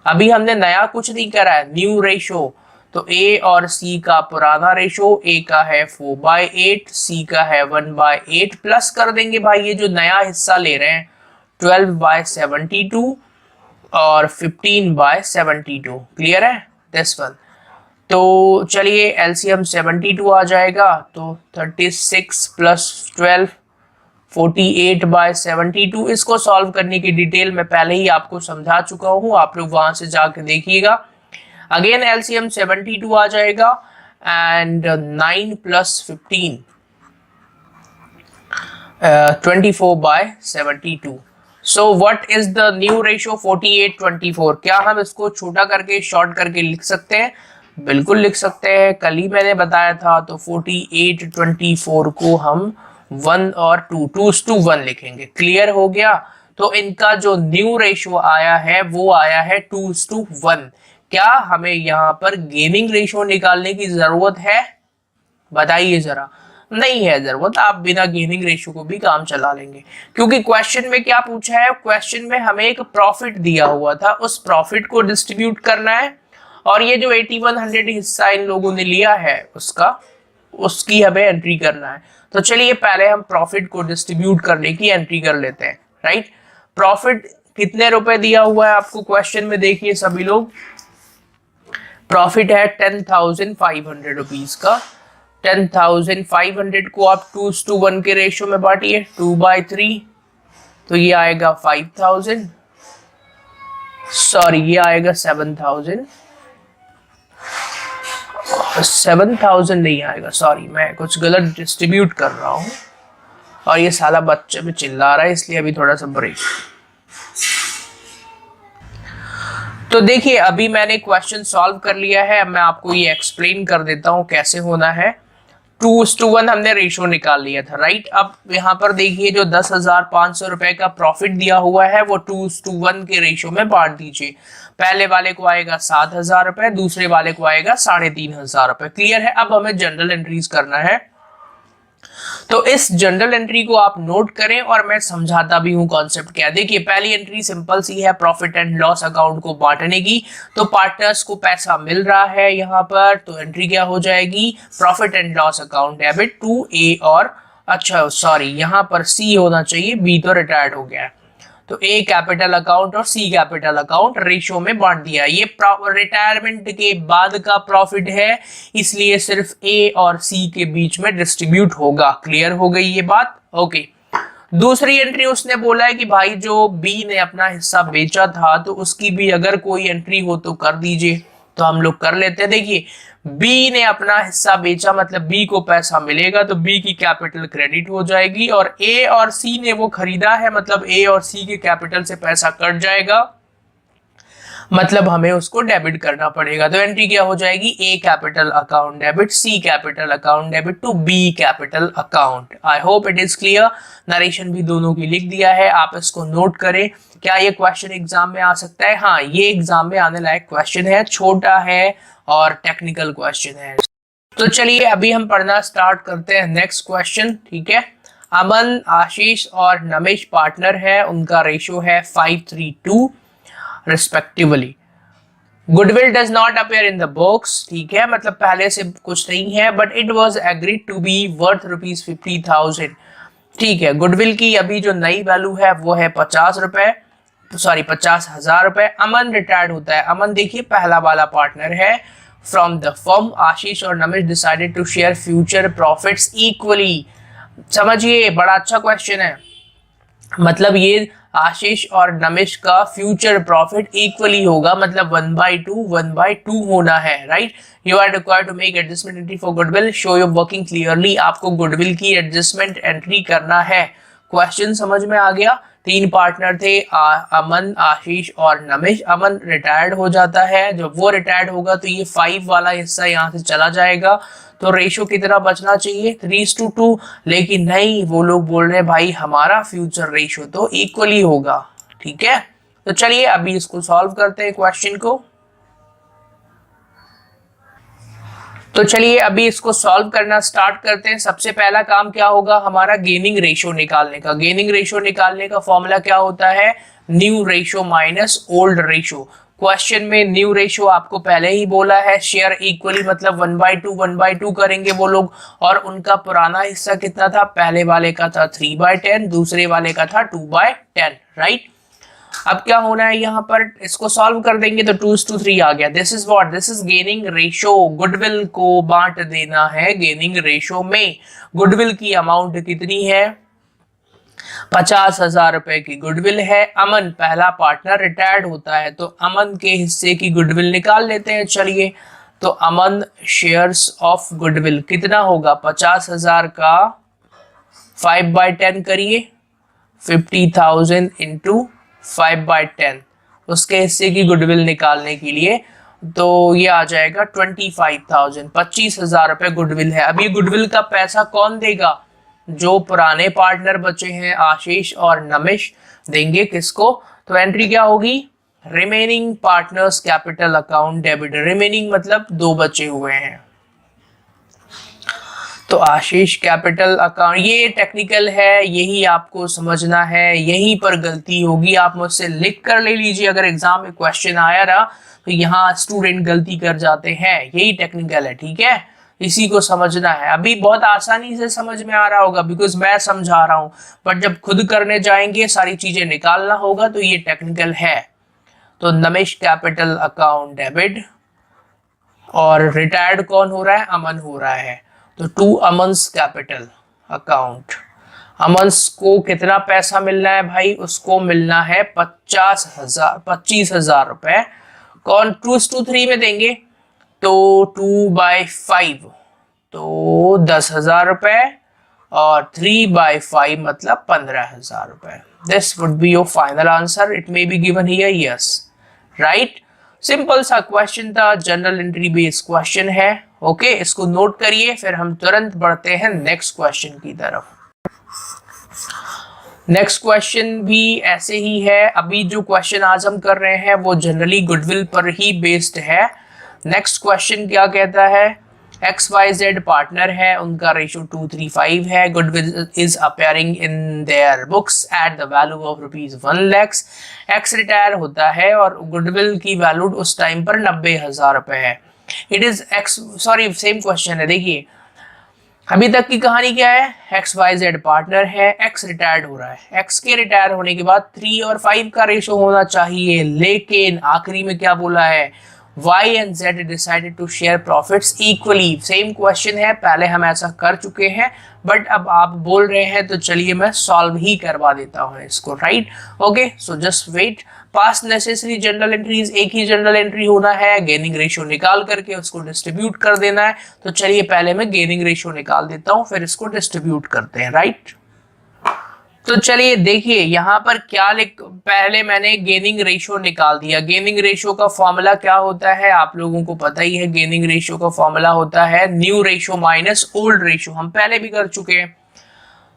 अभी हमने नया कुछ नहीं करा है। न्यू रेशियो तो ए और सी का पुराना रेशो, ए का है 4/8, सी का है 1/8 प्लस कर देंगे भाई ये जो नया हिस्सा ले रहे हैं 12/72 और 15/72। क्लियर है दिस वन। तो चलिए एलसीएम 72 आ जाएगा, तो 36 प्लस 12 48/72। इसको सॉल्व करने की डिटेल मैं पहले ही आपको समझा चुका हूं, आप लोग वहां से जाके देखिएगा। अगेन एलसीएम 72 आ जाएगा and 9 plus 15 24/72। So what is the new ratio 48/24। क्या हम इसको छोटा करके शॉर्ट करके लिख सकते हैं? बिल्कुल लिख सकते हैं, कल ही मैंने बताया था। तो 48/24 को हम 1 और 2:1 लिखेंगे। क्लियर हो गया। तो इनका जो न्यू रेशियो आया है वो आया है 2:1। क्या हमें यहाँ पर गेमिंग रेशियो निकालने की जरूरत है? बताइए जरा। नहीं है जरूरत, आप बिना गेमिंग रेशियो को भी काम चला लेंगे, क्योंकि क्वेश्चन में क्या पूछा है, क्वेश्चन में हमें एक प्रॉफिट दिया हुआ था, उस प्रॉफिट को डिस्ट्रीब्यूट करना है और ये जो 8100 हिस्सा इन लोगों ने लिया है उसकी हमें एंट्री करना है। तो चलिए पहले हम प्रॉफिट को डिस्ट्रीब्यूट करने की एंट्री कर लेते हैं। राइट, प्रॉफिट कितने रुपए दिया हुआ है आपको क्वेश्चन में, देखिए सभी लोग। प्रॉफिट है 10,500 रुपीज का। 10,500 को आप 2:1 के रेशियो में बांटिए, 2/3, तो ये आएगा 5,000, सॉरी ये आएगा 7,000 नहीं आएगा, सॉरी मैं कुछ गलत डिस्ट्रीब्यूट कर रहा हूं और ये साला बच्चे में चिल्ला रहा है, इसलिए अभी थोड़ा सा ब्रेक। तो देखिए अभी मैंने क्वेश्चन सॉल्व कर लिया है, अब मैं आपको ये एक्सप्लेन कर देता हूं कैसे होना है। 2:1 हमने रेशियो निकाल लिया था। राइट, अब यहाँ पर देखिए जो 10,500 रुपए का प्रॉफिट दिया हुआ है वो 2:1 के रेशियो में बांट दीजिए। पहले वाले को आएगा 7,000 रुपए, दूसरे वाले को आएगा 3,500 रुपए। क्लियर है। अब हमें जनरल एंट्रीज करना है, तो इस जनरल एंट्री को आप नोट करें और मैं समझाता भी हूं कॉन्सेप्ट क्या। देखिए पहली एंट्री सिंपल सी है, प्रॉफिट एंड लॉस अकाउंट को बांटने की। तो पार्टनर्स को पैसा मिल रहा है यहाँ पर, तो एंट्री क्या हो जाएगी, profit and loss account debit to A और अच्छा सॉरी यहाँ पर सी होना चाहिए, बी तो रिटायर्ड हो गया है। तो ए कैपिटल अकाउंट और सी कैपिटल अकाउंट रेशियो में बांट दिया। ये रिटायरमेंट के बाद का प्रॉफिट है, इसलिए सिर्फ ए और सी के बीच में डिस्ट्रीब्यूट होगा। क्लियर हो गई ये बात? ओके। दूसरी एंट्री उसने बोला है कि भाई जो बी ने अपना हिस्सा बेचा था तो उसकी भी अगर कोई एंट्री हो तो कर दीजिए। तो हम लोग कर लेते हैं। देखिए बी ने अपना हिस्सा बेचा, मतलब बी को पैसा मिलेगा, तो बी की कैपिटल क्रेडिट हो जाएगी, और ए और सी ने वो खरीदा है, मतलब ए और सी के कैपिटल से पैसा कट जाएगा, मतलब हमें उसको डेबिट करना पड़ेगा। तो एंट्री क्या हो जाएगी, A capital account debit C capital account debit to B capital account. I hope it is clear. Narration भी दोनों की लिख दिया है, आप इसको नोट करें। क्या ये क्वेश्चन एग्जाम में आ सकता है? हाँ, ये एग्जाम में आने लायक क्वेश्चन है, छोटा है और टेक्निकल क्वेश्चन है। तो चलिए अभी हम पढ़ना स्टार्ट करते हैं नेक्स्ट क्वेश्चन। ठीक है, अमन, आशीष और नमेश पार्टनर है, उनका रेशियो है 5:3:2 respectively. Goodwill does not appear in the books. ठीक है, मतलब पहले से कुछ नहीं है, but it was agreed to be worth ₹50,000। ठीक है, गुडविल की अभी जो नई वैल्यू है वो है 50,000 रुपए। अमन रिटायर्ड होता है। अमन देखिए पहला वाला पार्टनर है। फ्रॉम द फर्म आशीष और Namesh decided to share future profits equally. समझिए, बड़ा अच्छा क्वेश्चन है। मतलब ये आशीष और नमिश का फ्यूचर प्रॉफिट इक्वली होगा, मतलब 1/2 होना है, right. You are required to make adjustment entry for goodwill, show your working clearly. आपको गुडविल की एडजस्टमेंट एंट्री करना है। क्वेश्चन समझ में आ गया। 3 पार्टनर थे, अमन, आशीष और नमिश। अमन रिटायर्ड हो जाता है, जब वो रिटायर्ड होगा तो ये 5 वाला हिस्सा यहाँ से चला जाएगा। तो रेशो कितना बचना चाहिए, 3:2। लेकिन नहीं, वो लोग बोल रहे हैं भाई हमारा फ्यूचर रेशो तो इक्वली होगा, ठीक है। तो चलिए अभी इसको सॉल्व करते हैं क्वेश्चन को। तो चलिए अभी इसको सॉल्व करना स्टार्ट करते हैं। सबसे पहला काम क्या होगा हमारा, गेनिंग रेशो निकालने का। गेनिंग रेशो निकालने का फॉर्मूला क्या होता है, new ratio minus old ratio. Question में न्यू रेशो आपको पहले ही बोला है, शेयर इक्वली मतलब 1/2 करेंगे वो लोग। और उनका पुराना हिस्सा कितना था, पहले वाले का था 3/10, दूसरे वाले का था 2/10, राइट। अब क्या होना है यहाँ पर, इसको सॉल्व कर देंगे तो 2:3 आ गया। This is what, this is gaining ratio. Goodwill को बांट देना है गेनिंग रेशो में। गुडविल की अमाउंट कितनी है, 50,000 रुपए की गुडविल है। अमन पहला पार्टनर रिटायर्ड होता है तो अमन के हिस्से की गुडविल निकाल लेते हैं। चलिए, तो अमन शेयर्स ऑफ गुडविल कितना होगा, 50,000 का 5/10 करिए, 50,000 इंटू 5/10, उसके हिस्से की गुडविल निकालने के लिए। तो ये आ जाएगा 25,000, 25,000 रुपए गुडविल है। अभी गुडविल का पैसा कौन देगा, जो पुराने पार्टनर बचे हैं आशीष और नमिश देंगे किसको। तो एंट्री क्या होगी, remaining partners capital account debit. Remaining मतलब 2 बचे हुए हैं, तो आशीष कैपिटल अकाउंट। ये टेक्निकल है, यही आपको समझना है, यहीं पर गलती होगी। आप मुझसे लिख कर ले लीजिए, अगर एग्जाम में क्वेश्चन आया रहा तो यहाँ स्टूडेंट गलती कर जाते हैं, यही टेक्निकल है, ठीक है। इसी को समझना है। अभी बहुत आसानी से समझ में आ रहा होगा बिकॉज मैं समझा रहा हूँ, बट जब खुद करने जाएंगे सारी चीजें निकालना होगा, तो ये टेक्निकल है। तो नमिश कैपिटल अकाउंट डेबिट, और रिटायर्ड कौन हो रहा है, अमन हो रहा है। तो 2 अमन्स कैपिटल अकाउंट। अमन्स को कितना पैसा मिलना है भाई, उसको मिलना है 25,000 रुपए। कौन 2:3 में देंगे, तो 2/5 तो 10,000 रुपए, और 3/5 मतलब 15,000 रुपए। This would be your final answer. It may be given here, yes, right. Simple सा क्वेश्चन था, जनरल एंट्री बेस्ड क्वेश्चन है। ओके, इसको नोट करिए, फिर हम तुरंत बढ़ते हैं नेक्स्ट क्वेश्चन की तरफ। नेक्स्ट क्वेश्चन भी ऐसे ही है। अभी जो क्वेश्चन आज हम कर रहे हैं वो जनरली गुडविल पर ही बेस्ड है। नेक्स्ट क्वेश्चन क्या कहता है, XYZ पार्टनर है, उनका रेशो 2:3:5 है। Goodwill is appearing in their books at the value of ₹1 lakh. X retire होता है और गुडविल की वैल्यू उस टाइम पर 90,000 रुपए है। It is x, sorry same question है। देखिए अभी तक की कहानी क्या है, XYZ पार्टनर है, एक्स रिटायर्ड हो रहा है। एक्स के रिटायर होने के बाद 3 और 5 का रेशो होना चाहिए, लेकिन आखिरी में क्या बोला है, Y and Z decided to share profits equally। Same question है, पहले हम ऐसा कर चुके हैं, बट अब आप बोल रहे हैं तो चलिए मैं सॉल्व ही करवा देता हूँ इसको, right. Okay, so just wait. Past necessary journal entries, एक ही जनरल एंट्री होना है, गेनिंग रेशियो निकाल करके उसको डिस्ट्रीब्यूट कर देना है। तो चलिए पहले मैं गेनिंग रेशियो निकाल देता हूँ, फिर इसको डिस्ट्रीब्यूट करते हैं, राइट। तो चलिए देखिए यहाँ पर क्या लिख, पहले मैंने गेनिंग रेशियो निकाल दिया। गेनिंग रेशियो का फॉर्मूला क्या होता है, आप लोगों को पता ही है। गेनिंग रेशियो का फॉर्मूला होता है new ratio minus old ratio, हम पहले भी कर चुके हैं।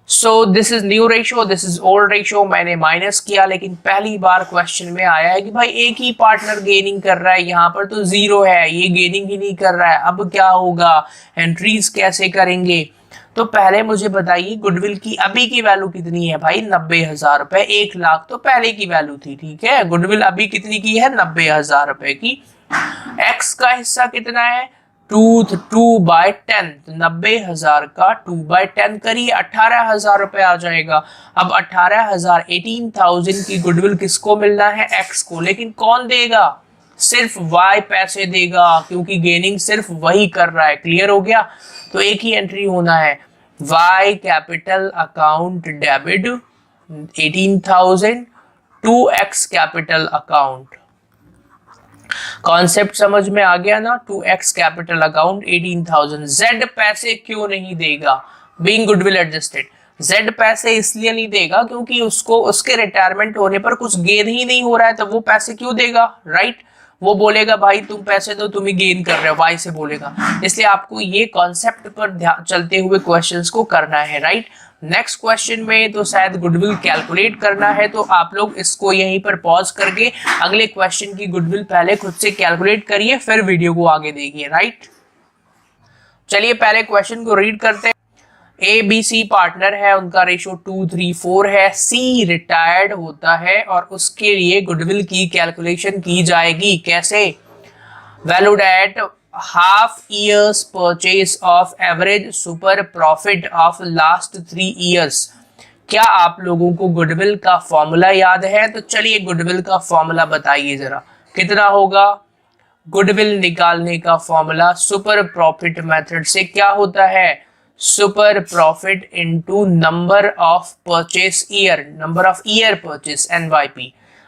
So this is new ratio, this is old ratio. मैंने माइनस किया, लेकिन पहली बार क्वेश्चन में आया है कि भाई एक ही पार्टनर गेनिंग कर रहा है, यहाँ पर तो 0 है, ये गेनिंग ही नहीं कर रहा है। अब क्या होगा, एंट्रीज कैसे करेंगे। तो पहले मुझे बताइए गुडविल की अभी की वैल्यू कितनी है भाई, 90,000 रुपए। 1 लाख तो पहले की वैल्यू थी, ठीक है। गुडविल अभी कितनी की है, 90,000 रुपए की। एक्स का हिस्सा कितना है, 2/10, तो 90,000 का 2/10 करिए, 18,000 रुपए आ जाएगा। अब 18,000, 18,000 की गुडविल किसको मिलना है, एक्स को। लेकिन कौन देगा, सिर्फ वाई पैसे देगा, क्योंकि गेनिंग सिर्फ वही कर रहा है। क्लियर हो गया। तो एक ही एंट्री होना है, Y capital account debit, 18,000 2x capital account. Concept समझ में आ गया ना? 2x capital account 18,000। Z पैसे क्यों नहीं देगा? बीइंग गुडविल एडजस्टेड, Z पैसे इसलिए नहीं देगा क्योंकि उसको उसके रिटायरमेंट होने पर कुछ गेन ही नहीं हो रहा है, तो वो पैसे क्यों देगा, राइट? वो बोलेगा भाई तुम पैसे दो, तुम ही गेन कर रहे हो, वाई से बोलेगा। इसलिए आपको ये कॉन्सेप्ट पर ध्यान चलते हुए क्वेश्चंस को करना है, राइट? नेक्स्ट क्वेश्चन में तो शायद गुडविल कैलकुलेट करना है, तो आप लोग इसको यहीं पर पॉज करके अगले क्वेश्चन की गुडविल पहले खुद से कैलकुलेट करिए, फिर वीडियो को आगे देखिए, राइट? चलिए पहले क्वेश्चन को रीड करते हैं। ए बी सी पार्टनर है, उनका रेशो 2:3:4 है। सी रिटायर्ड होता है और उसके लिए गुडविल की कैलकुलेशन की जाएगी। कैसे? Valued at half years purchase of average super profit of last 3 years. क्या आप लोगों को गुडविल का फॉर्मूला याद है? तो चलिए गुडविल का फॉर्मूला बताइए जरा, कितना होगा? गुडविल निकालने का फॉर्मूला सुपर प्रॉफिट मेथड से क्या होता है? Super profit into number of purchase year, number of year purchase, NYP।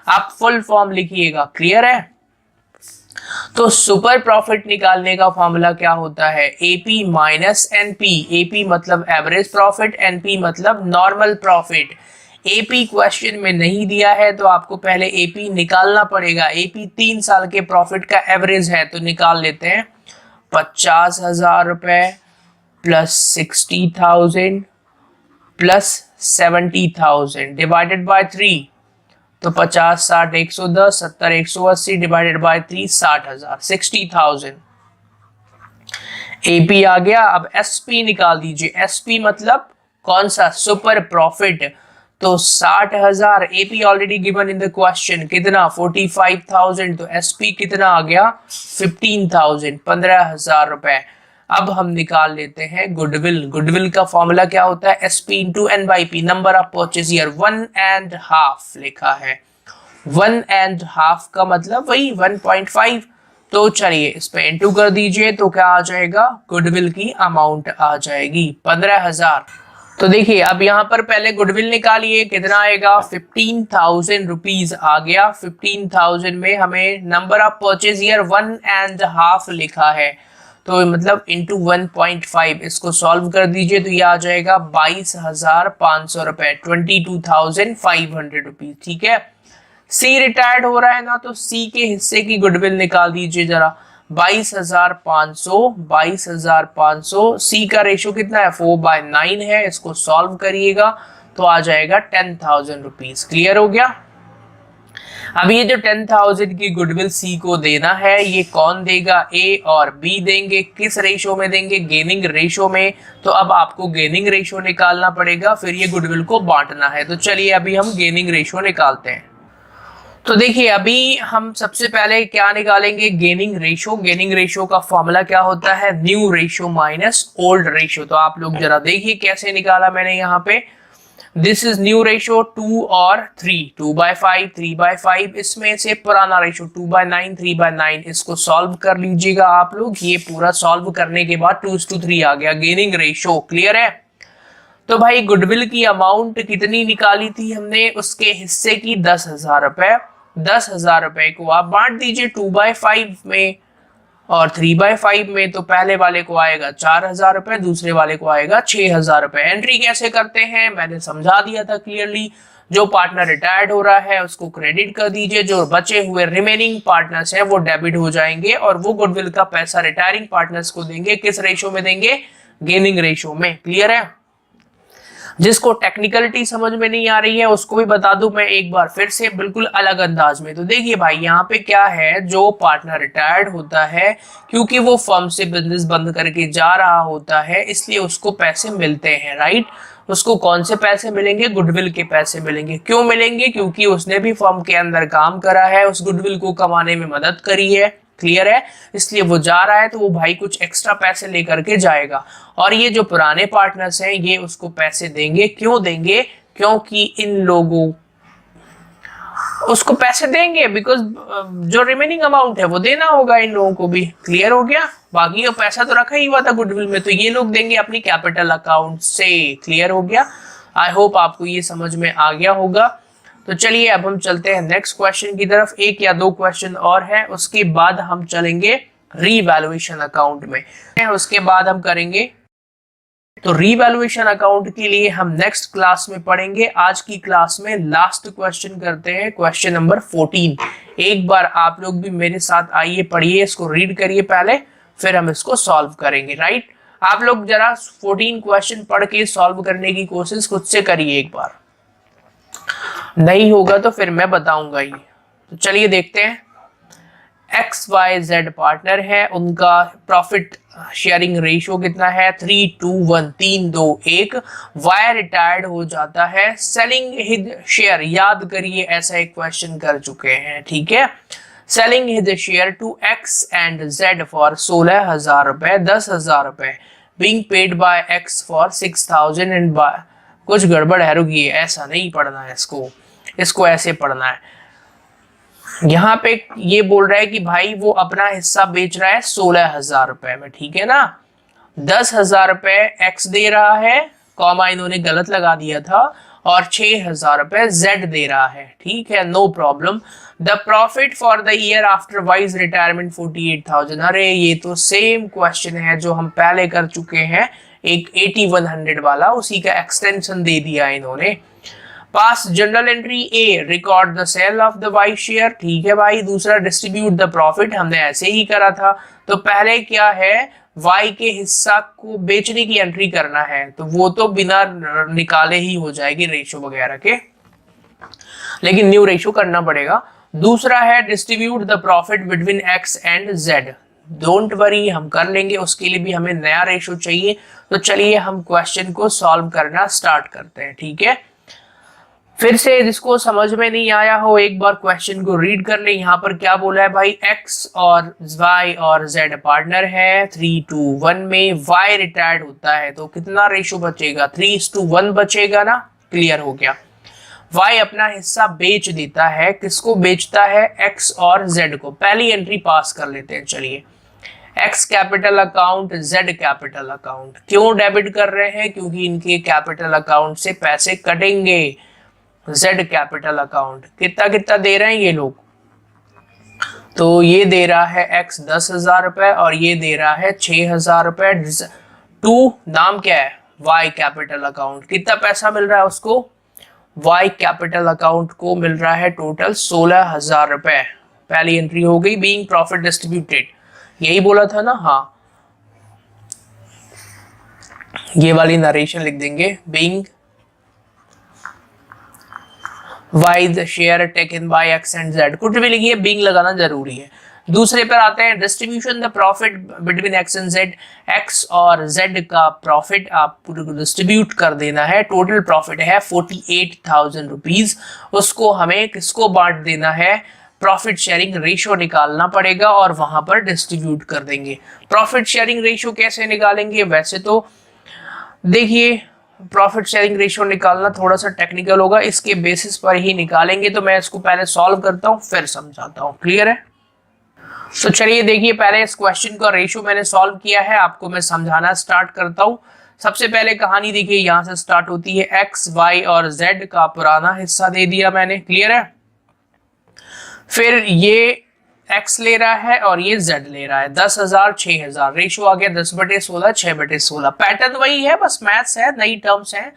आप फुल फॉर्म लिखिएगा, क्लियर है? तो सुपर प्रॉफिट निकालने का फॉर्मूला क्या होता है? AP minus NP। AP मतलब एवरेज प्रॉफिट, NP मतलब नॉर्मल प्रॉफिट। AP क्वेश्चन में नहीं दिया है तो आपको पहले AP निकालना पड़ेगा। AP 3 साल के प्रॉफिट का एवरेज है, तो निकाल लेते हैं। 50,000 रुपए प्लस 60,000 प्लस 70,000 डिवाइडेड बाय 3, तो 50, 60, 110, 70, 180 डिवाइडेड बाय 3, 60,000, 60,000। AP आ गया। अब SP निकाल दीजिए। SP मतलब कौन सा? Super profit. तो 60,000, AP already given in the question, कितना? 45,000। तो SP कितना आ गया? 15,000, 15,000 रुपए। अब हम निकाल लेते हैं गुडविल। गुडविल का फॉर्मूला क्या होता है? SP into NYP, number of purchase year. 1.5 लिखा है। 1.5 का मतलब वही 1.5। तो चलिए इस पे इंटू कर दीजिए, तो क्या आ जाएगा? गुडविल की अमाउंट आ जाएगी 15,000। तो देखिए अब यहाँ पर पहले गुडविल निकालिए, कितना आएगा? 15,000 रुपीज आ गया। 15,000 में हमें नंबर ऑफ परचेज ईयर 1.5 लिखा है, तो मतलब इंटू 1.5, इसको सॉल्व कर दीजिए तो ये आ जाएगा 22,500 रुपए, 22,500 रुपीज। ठीक है, सी रिटायर्ड हो रहा है ना, तो सी के हिस्से की गुडविल निकाल दीजिए जरा। 22,500, 22,500। सी का रेशो कितना है? 4/9 है। इसको सॉल्व करिएगा तो आ जाएगा 10,000 रुपीज। क्लियर हो गया? अब ये जो 10,000 की गुडविल सी को देना है, ये कौन देगा? ए और बी देंगे। किस रेशो में देंगे? गेनिंग रेशो में। तो अब आपको गेनिंग रेशो निकालना पड़ेगा, फिर ये गुडविल को बांटना है। तो चलिए अभी हम गेनिंग रेशो निकालते हैं। तो देखिए अभी हम सबसे पहले क्या निकालेंगे? Gaining ratio. गेनिंग रेशो का फॉर्मूला क्या होता है? New ratio minus old ratio. तो आप लोग जरा देखिए कैसे निकाला मैंने यहाँ पे। दिस इज न्यू रेशो 2 और 3, 2/5, 3/5। इसमें से पुराना रेशो 2/9, 3/9। इसको सॉल्व कर लीजिएगा आप लोग। ये पूरा सॉल्व करने के बाद 2:3 आ गया गेनिंग रेशो। क्लियर है? तो भाई गुडविल की अमाउंट कितनी निकाली थी हमने? उसके हिस्से की 10,000 रुपए। 10,000 रुपए को आप बांट दीजिए 2/5 में और 3/5 में। तो पहले वाले को आएगा 4,000 रुपए, दूसरे वाले को आएगा 6,000 रुपए। एंट्री कैसे करते हैं मैंने समझा दिया था क्लियरली। जो पार्टनर रिटायर्ड हो रहा है उसको क्रेडिट कर दीजिए, जो बचे हुए रिमेनिंग पार्टनर्स हैं वो डेबिट हो जाएंगे, और वो गुडविल का पैसा रिटायरिंग पार्टनर्स को देंगे। किस रेशो में देंगे? गेनिंग रेशो में। क्लियर है? जिसको टेक्निकलिटी समझ में नहीं आ रही है उसको भी बता दूं मैं एक बार फिर से बिल्कुल अलग अंदाज में। तो देखिए भाई यहाँ पे क्या है, जो पार्टनर रिटायर्ड होता है क्योंकि वो फर्म से बिजनेस बंद करके जा रहा होता है, इसलिए उसको पैसे मिलते हैं, राइट? उसको कौन से पैसे मिलेंगे? गुडविल के पैसे मिलेंगे। क्यों मिलेंगे? क्योंकि उसने भी फर्म के अंदर काम करा है, उस गुडविल को कमाने में मदद करी है। क्लियर है? इसलिए वो जा रहा है तो वो भाई कुछ एक्स्ट्रा पैसे लेकर के जाएगा, और ये जो पुराने पार्टनर्स हैं ये उसको पैसे देंगे। क्यों देंगे? क्योंकि इन लोगों उसको पैसे देंगे बिकॉज जो रिमेनिंग अमाउंट है वो देना होगा इन लोगों को भी। क्लियर हो गया? बाकी पैसा तो रखा ही हुआ था गुडविल में, तो ये लोग देंगे अपनी कैपिटल अकाउंट से। क्लियर हो गया? आई होप आपको ये समझ में आ गया होगा। तो चलिए अब हम चलते हैं नेक्स्ट क्वेश्चन की तरफ। एक या दो क्वेश्चन और है, उसके बाद हम चलेंगे रीवैल्यूएशन अकाउंट में, उसके बाद हम करेंगे। तो रीवैल्यूएशन अकाउंट के लिए हम नेक्स्ट क्लास में पढ़ेंगे। आज की क्लास में लास्ट क्वेश्चन करते हैं, क्वेश्चन नंबर 14। एक बार आप लोग भी मेरे साथ आइए, पढ़िए, इसको रीड करिए पहले, फिर हम इसको सॉल्व करेंगे। राइट, आप लोग जरा 14 क्वेश्चन पढ़ के सॉल्व करने की कोशिश खुद से करिए एक बार, नहीं होगा तो फिर मैं बताऊंगा ही। तो चलिए देखते हैं। XYZ पार्टनर है, उनका प्रॉफिट शेयरिंग रेशियो कितना है? 3:1, 3:2, वाई रिटायर्ड हो जाता है, सेलिंग हिज शेयर, याद करिए ऐसा एक क्वेश्चन कर चुके हैं, ठीक है। Selling his share to X and Z for 16,000 रुपए, 10,000 रुपए, being paid by X for 6,000 and by, कुछ गड़बड़ है, रुकिए, ऐसा नहीं पढ़ना है इसको ऐसे पढ़ना है। यहाँ पे ये बोल रहा है कि भाई वो अपना हिस्सा बेच रहा है 16,000 रुपए में, ठीक है ना। 10,000 रुपए एक्स दे रहा है, कॉमा इन्होंने गलत लगा दिया था, और 6,000 रुपए जेड दे रहा है, ठीक है, no problem. The profit for the year after Y's retirement 48,000। अरे ये तो सेम क्वेश्चन है जो हम पहले कर चुके हैं, एक 8100 वाला, उसी का एक्सटेंशन दे दिया इन्होंने। Pass general entry A, record the sale of the Y share, ठीक है भाई। दूसरा डिस्ट्रीब्यूट द प्रॉफिट, हमने ऐसे ही करा था। तो पहले क्या है, वाई के हिस्सा को बेचने की एंट्री करना है, तो वो तो बिना निकाले ही हो जाएगी रेशो वगैरह के, लेकिन न्यू रेशो करना पड़ेगा। दूसरा है distribute the profit between x and Z, don't worry, हम कर लेंगे, उसके लिए भी हमें नया रेशो चाहिए। तो चलिए हम क्वेश्चन को सॉल्व करना स्टार्ट करते हैं, ठीक है। फिर से जिसको समझ में नहीं आया हो एक बार क्वेश्चन को रीड कर ले। यहाँ पर क्या बोला है भाई, एक्स और वाई और जेड पार्टनर है, 3:1 में वाई रिटायर्ड होता है, तो कितना रेशो बचेगा? 3:1 बचेगा ना, क्लियर हो गया। वाई अपना हिस्सा बेच देता है, किसको बेचता है? एक्स और जेड को। पहली एंट्री पास कर लेते हैं, चलिए। X capital account, Z capital account. क्यों डेबिट कर रहे हैं? क्योंकि इनके कैपिटल अकाउंट से पैसे कटेंगे। जेड कैपिटल अकाउंट कितना कितना दे रहे हैं ये लोग? तो ये दे रहा है एक्स 10,000 रुपए और ये दे रहा है 6,000 रुपए। टू नाम क्या है? Y capital account. कितना पैसा मिल रहा है उसको? वाई कैपिटल अकाउंट को मिल रहा है टोटल 16,000 रुपए। पहली एंट्री हो गई। बीइंग प्रॉफिट डिस्ट्रीब्यूटेड, यही बोला था ना, हाँ, ये वाली नरेशन लिख देंगे। Being why the share taken by x and Z, कुछ भी लिखिए, बीइंग लगाना जरूरी है। दूसरे पर आते हैं, distribution the profit between x and Z. X और जेड का प्रॉफिट आपको डिस्ट्रीब्यूट कर देना है। टोटल प्रॉफिट है 48,000 रुपीज, उसको हमें किसको बांट देना है? प्रॉफिट शेयरिंग रेशियो निकालना पड़ेगा और वहां पर डिस्ट्रीब्यूट कर देंगे। प्रॉफिट शेयरिंग रेशियो कैसे निकालेंगे? वैसे तो देखिए, प्रॉफिट शेयरिंग रेशियो निकालना थोड़ा सा टेक्निकल होगा, इसके बेसिस पर ही निकालेंगे। तो मैं इसको पहले सॉल्व करता हूं, फिर समझाता हूं, क्लियर है? तो चलिए देखिए, पहले इस क्वेश्चन का रेशियो मैंने सॉल्व किया है, आपको मैं समझाना स्टार्ट करता हूं। सबसे पहले कहानी देखिए, यहां से स्टार्ट होती है। एक्स, वाई और जेड का पुराना हिस्सा दे दिया मैंने, क्लियर है? फिर ये एक्स ले रहा है और ये जेड ले रहा है। 10,000 6,000, रेशियो आ गया 10/16, 6/16। पैटर्न वही है, बस मैथ्स है, नई टर्म्स हैं।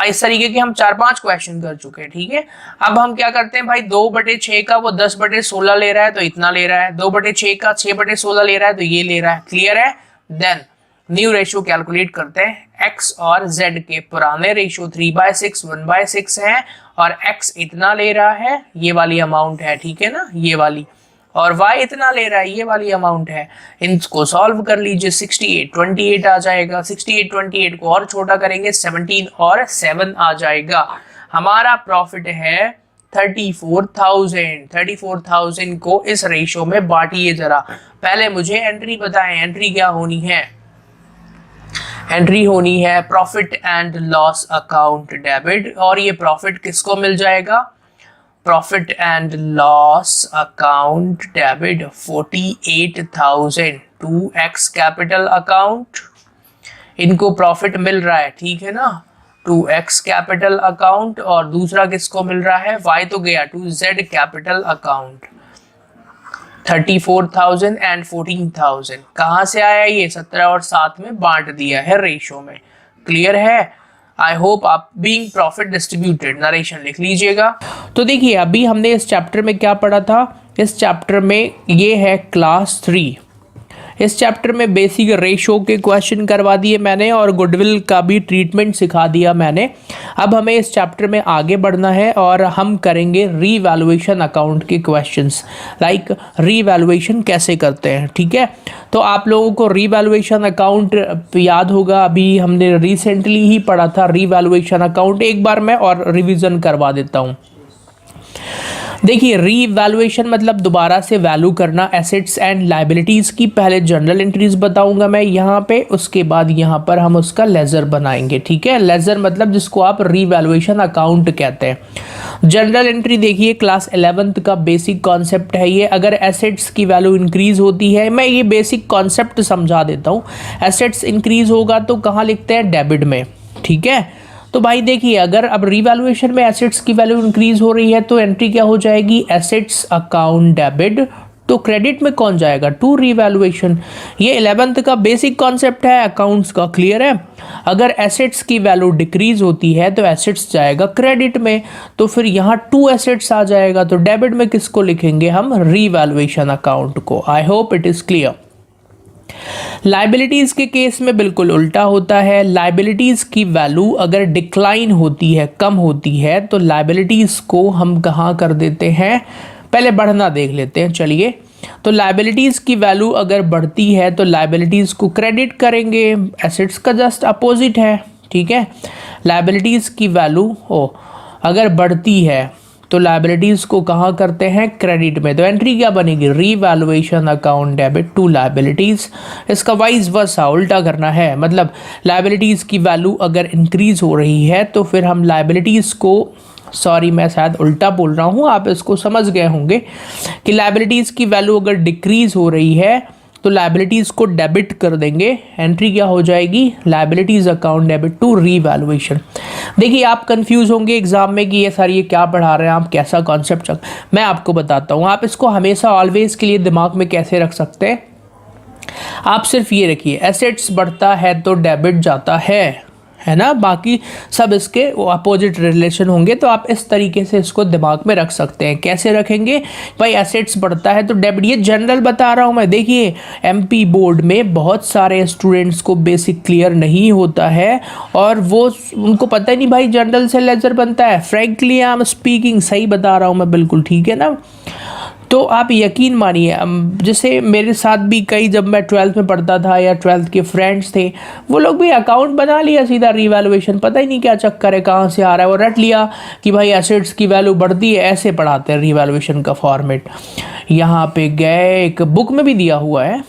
इस तरीके के हम 4-5 क्वेश्चन कर चुके हैं, ठीक है। अब हम क्या करते हैं भाई, 2/6 का वो 10/16 ले रहा है, तो इतना ले रहा है। 2/6 का 6/16 ले रहा है, तो ये ले रहा है, क्लियर है। देन न्यू रेशियो कैलकुलेट करते हैं। एक्स और जेड के पुराने रेशियो 3/6 1/6 है, और एक्स इतना ले रहा है, ये वाली अमाउंट है, ठीक है ना, ये वाली, और y इतना ले रहा है, ये वाली अमाउंट है। इनको सॉल्व कर लीजिए, 68 28 आ जाएगा। 68 28 को और छोटा करेंगे, 17 और 7 आ जाएगा। हमारा प्रॉफिट है 34,000। 34,000 को इस रेशियो में बांटिए जरा। पहले मुझे एंट्री बताएं, एंट्री क्या होनी है? एंट्री होनी है profit and loss account debit, और ये प्रॉफिट किसको मिल जाएगा? Profit and loss account debit 48,000 to X capital account. इनको प्रॉफिट मिल रहा है, ठीक है ना। टू एक्स कैपिटल अकाउंट और दूसरा किसको मिल रहा है, y तो गया to Z capital account. 34,000 and 14,000 कहाँ से आया, ये 17 और 7 में बांट दिया है रेशो में। क्लियर है? आई होप आप बीइंग प्रॉफिट डिस्ट्रीब्यूटेड नरेशन लिख लीजिएगा। तो देखिए अभी हमने इस चैप्टर में क्या पढ़ा था, इस चैप्टर में ये है क्लास 3। इस चैप्टर में बेसिक रेशो के क्वेश्चन करवा दिए मैंने और गुडविल का भी ट्रीटमेंट सिखा दिया मैंने। अब हमें इस चैप्टर में आगे बढ़ना है और हम करेंगे रीवैल्यूएशन अकाउंट के क्वेश्चंस, लाइक रीवैल्यूएशन कैसे करते हैं। ठीक है, तो आप लोगों को रीवैल्यूएशन अकाउंट याद होगा, अभी हमने रिसेंटली ही पढ़ा था रीवैल्यूएशन अकाउंट। एक बार मैं और रिविजन करवा देता हूँ। देखिए रीवैल्यूएशन मतलब दोबारा से वैल्यू करना एसेट्स एंड लायबिलिटीज़ की। पहले जनरल एंट्रीज बताऊंगा मैं यहाँ पे, उसके बाद यहाँ पर हम उसका लेजर बनाएंगे। ठीक है, लेजर मतलब जिसको आप रीवैल्यूएशन अकाउंट कहते हैं। जनरल एंट्री देखिए क्लास 11th का बेसिक कॉन्सेप्ट है ये। अगर एसेट्स की वैल्यू इंक्रीज होती है, मैं ये बेसिक कॉन्सेप्ट समझा देता हूँ। एसेट्स इंक्रीज होगा तो कहाँ लिखते हैं, डेबिट में। ठीक है, तो भाई देखिए अगर अब रीवैल्यूएशन में एसेट्स की वैल्यू इंक्रीज हो रही है तो एंट्री क्या हो जाएगी, एसेट्स अकाउंट डेबिट। तो क्रेडिट में कौन जाएगा, टू रीवैल्यूएशन। ये 11th का बेसिक कॉन्सेप्ट है अकाउंट्स का। क्लियर है? अगर एसेट्स की वैल्यू डिक्रीज होती है तो एसेट्स जाएगा क्रेडिट में, तो फिर यहाँ टू एसेट्स आ जाएगा, तो डेबिट में किसको लिखेंगे हम, रीवैल्यूएशन अकाउंट को। आई hope it is clear. Liabilities के केस में बिल्कुल उल्टा होता है। लाइबिलिटीज की वैल्यू अगर डिक्लाइन होती है, कम होती है, तो लाइबिलिटीज को हम कहाँ कर देते हैं, पहले बढ़ना देख लेते हैं। चलिए, तो लाइबिलिटीज की वैल्यू अगर बढ़ती है तो लाइबिलिटीज को क्रेडिट करेंगे, एसेट्स का जस्ट अपोजिट है। ठीक है, लाइबिलिटीज की वैल्यू अगर बढ़ती है तो लायबिलिटीज़ को कहाँ करते हैं, क्रेडिट में। तो एंट्री क्या बनेगी, revaluation account debit to liabilities. इसका वाइज वर्सा उल्टा करना है, मतलब लायबिलिटीज़ की वैल्यू अगर इंक्रीज हो रही है तो फिर हम लायबिलिटीज़ को, सॉरी मैं शायद उल्टा बोल रहा हूँ, आप इसको समझ गए होंगे कि लायबिलिटीज़ की वैल्यू अगर डिक्रीज हो रही है तो लायबिलिटीज़ को डेबिट कर देंगे। एंट्री क्या हो जाएगी, liabilities account debit to revaluation. देखिए आप कंफ्यूज होंगे एग्जाम में कि ये सर ये क्या पढ़ा रहे हैं आप, कैसा कॉन्सेप्ट। मैं आपको बताता हूँ, आप इसको हमेशा ऑलवेज के लिए दिमाग में कैसे रख सकते हैं। आप सिर्फ ये रखिए, एसेट्स बढ़ता है तो डेबिट जाता है ना, बाकी सब इसके अपोजिट रिलेशन होंगे। तो आप इस तरीके से इसको दिमाग में रख सकते हैं। कैसे रखेंगे भाई, एसेट्स बढ़ता है तो डेबिट। ये जनरल बता रहा हूँ मैं। देखिए एमपी बोर्ड में बहुत सारे स्टूडेंट्स को बेसिक क्लियर नहीं होता है और वो उनको पता ही नहीं भाई जनरल से लेजर बनता है। फ्रैंकली आई एम स्पीकिंग, सही बता रहा हूँ मैं बिल्कुल। ठीक है ना, तो आप यकीन मानिए, जैसे मेरे साथ भी कई, जब मैं 12th में पढ़ता था या 12th के फ्रेंड्स थे, वो लोग भी अकाउंट बना लिया सीधा रीवैल्यूएशन, पता ही नहीं क्या चक्कर है, कहाँ से आ रहा है। वो रट लिया कि भाई एसेट्स की वैल्यू बढ़ती है, ऐसे पढ़ाते हैं रीवैल्यूएशन का फॉर्मेट। यहाँ पे गए, एक बुक में भी दिया हुआ है,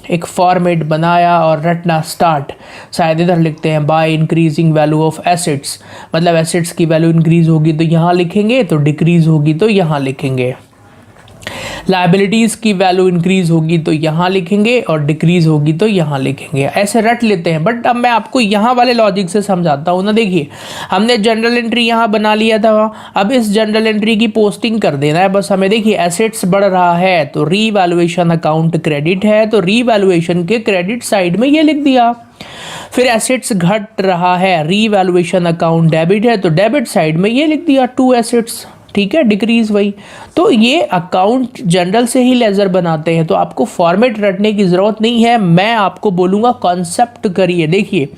एक फॉर्मेट बनाया और रटना स्टार्ट। शायद इधर लिखते हैं by increasing value of assets, मतलब एसेट्स की वैल्यू इंक्रीज होगी तो यहाँ लिखेंगे, तो डिक्रीज होगी तो यहाँ लिखेंगे। लायबिलिटीज़ की वैल्यू इंक्रीज होगी तो यहाँ लिखेंगे और डिक्रीज होगी तो यहाँ लिखेंगे। ऐसे रट लेते हैं, बट अब मैं आपको यहाँ वाले लॉजिक से समझाता हूँ ना। देखिए हमने जनरल एंट्री यहाँ बना लिया था, अब इस जनरल एंट्री की पोस्टिंग कर देना है बस हमें। देखिए एसेट्स बढ़ रहा है तो रीवैल्यूएशन अकाउंट क्रेडिट है, तो रीवैल्यूएशन के क्रेडिट साइड में ये लिख दिया। फिर एसेट्स घट रहा है, रीवैल्यूएशन अकाउंट डेबिट है, तो डेबिट साइड में ये लिख दिया टू एसेट्स। ठीक है, डिक्रीज वही। तो ये अकाउंट जनरल से ही लेजर बनाते हैं, तो आपको फॉर्मेट रटने की ज़रूरत नहीं है। मैं आपको बोलूँगा कॉन्सेप्ट करिए। देखिए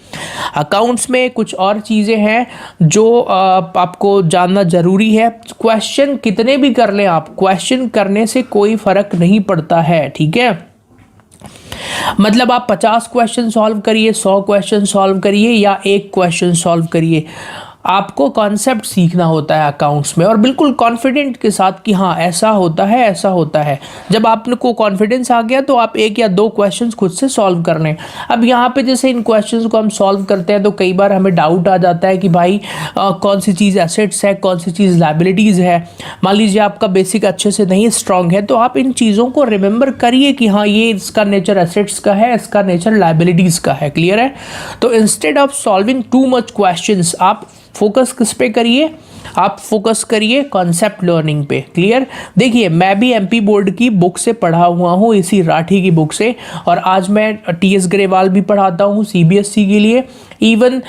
अकाउंट्स में कुछ और चीज़ें हैं जो आपको जानना ज़रूरी है। क्वेश्चन कितने भी कर लें आप, क्वेश्चन करने से कोई फ़र्क नहीं पड़ता है। ठीक है, मतलब आप 50 क्वेश्चन सॉल्व करिए, 100 क्वेश्चन सॉल्व करिए या एक क्वेश्चन सॉल्व करिए, आपको कॉन्सेप्ट सीखना होता है अकाउंट्स में, और बिल्कुल कॉन्फिडेंट के साथ कि हाँ ऐसा होता है ऐसा होता है। जब आपको कॉन्फिडेंस आ गया तो आप एक या दो क्वेश्चंस खुद से सॉल्व कर लें। अब यहाँ पे जैसे इन क्वेश्चंस को हम सॉल्व करते हैं तो कई बार हमें डाउट आ जाता है कि भाई कौन सी चीज़ एसेट्स है, कौन सी चीज़ लाइबिलिटीज़ है। मान लीजिए आपका बेसिक अच्छे से नहीं स्ट्रांग है, तो आप इन चीज़ों को रिमेंबर करिए कि हाँ ये इसका नेचर एसेट्स का है, इसका नेचर लाइबिलिटीज़ का है। क्लियर है? तो instead of solving too much questions आप फोकस किस पे करिए, आप फोकस करिए कॉन्सेप्ट लर्निंग पे। क्लियर? देखिए मैं भी एमपी बोर्ड की बुक से पढ़ा हुआ हूँ, इसी राठी की बुक से, और आज मैं टीएस ग्रेवाल भी पढ़ाता हूँ सीबीएसई के लिए। इवन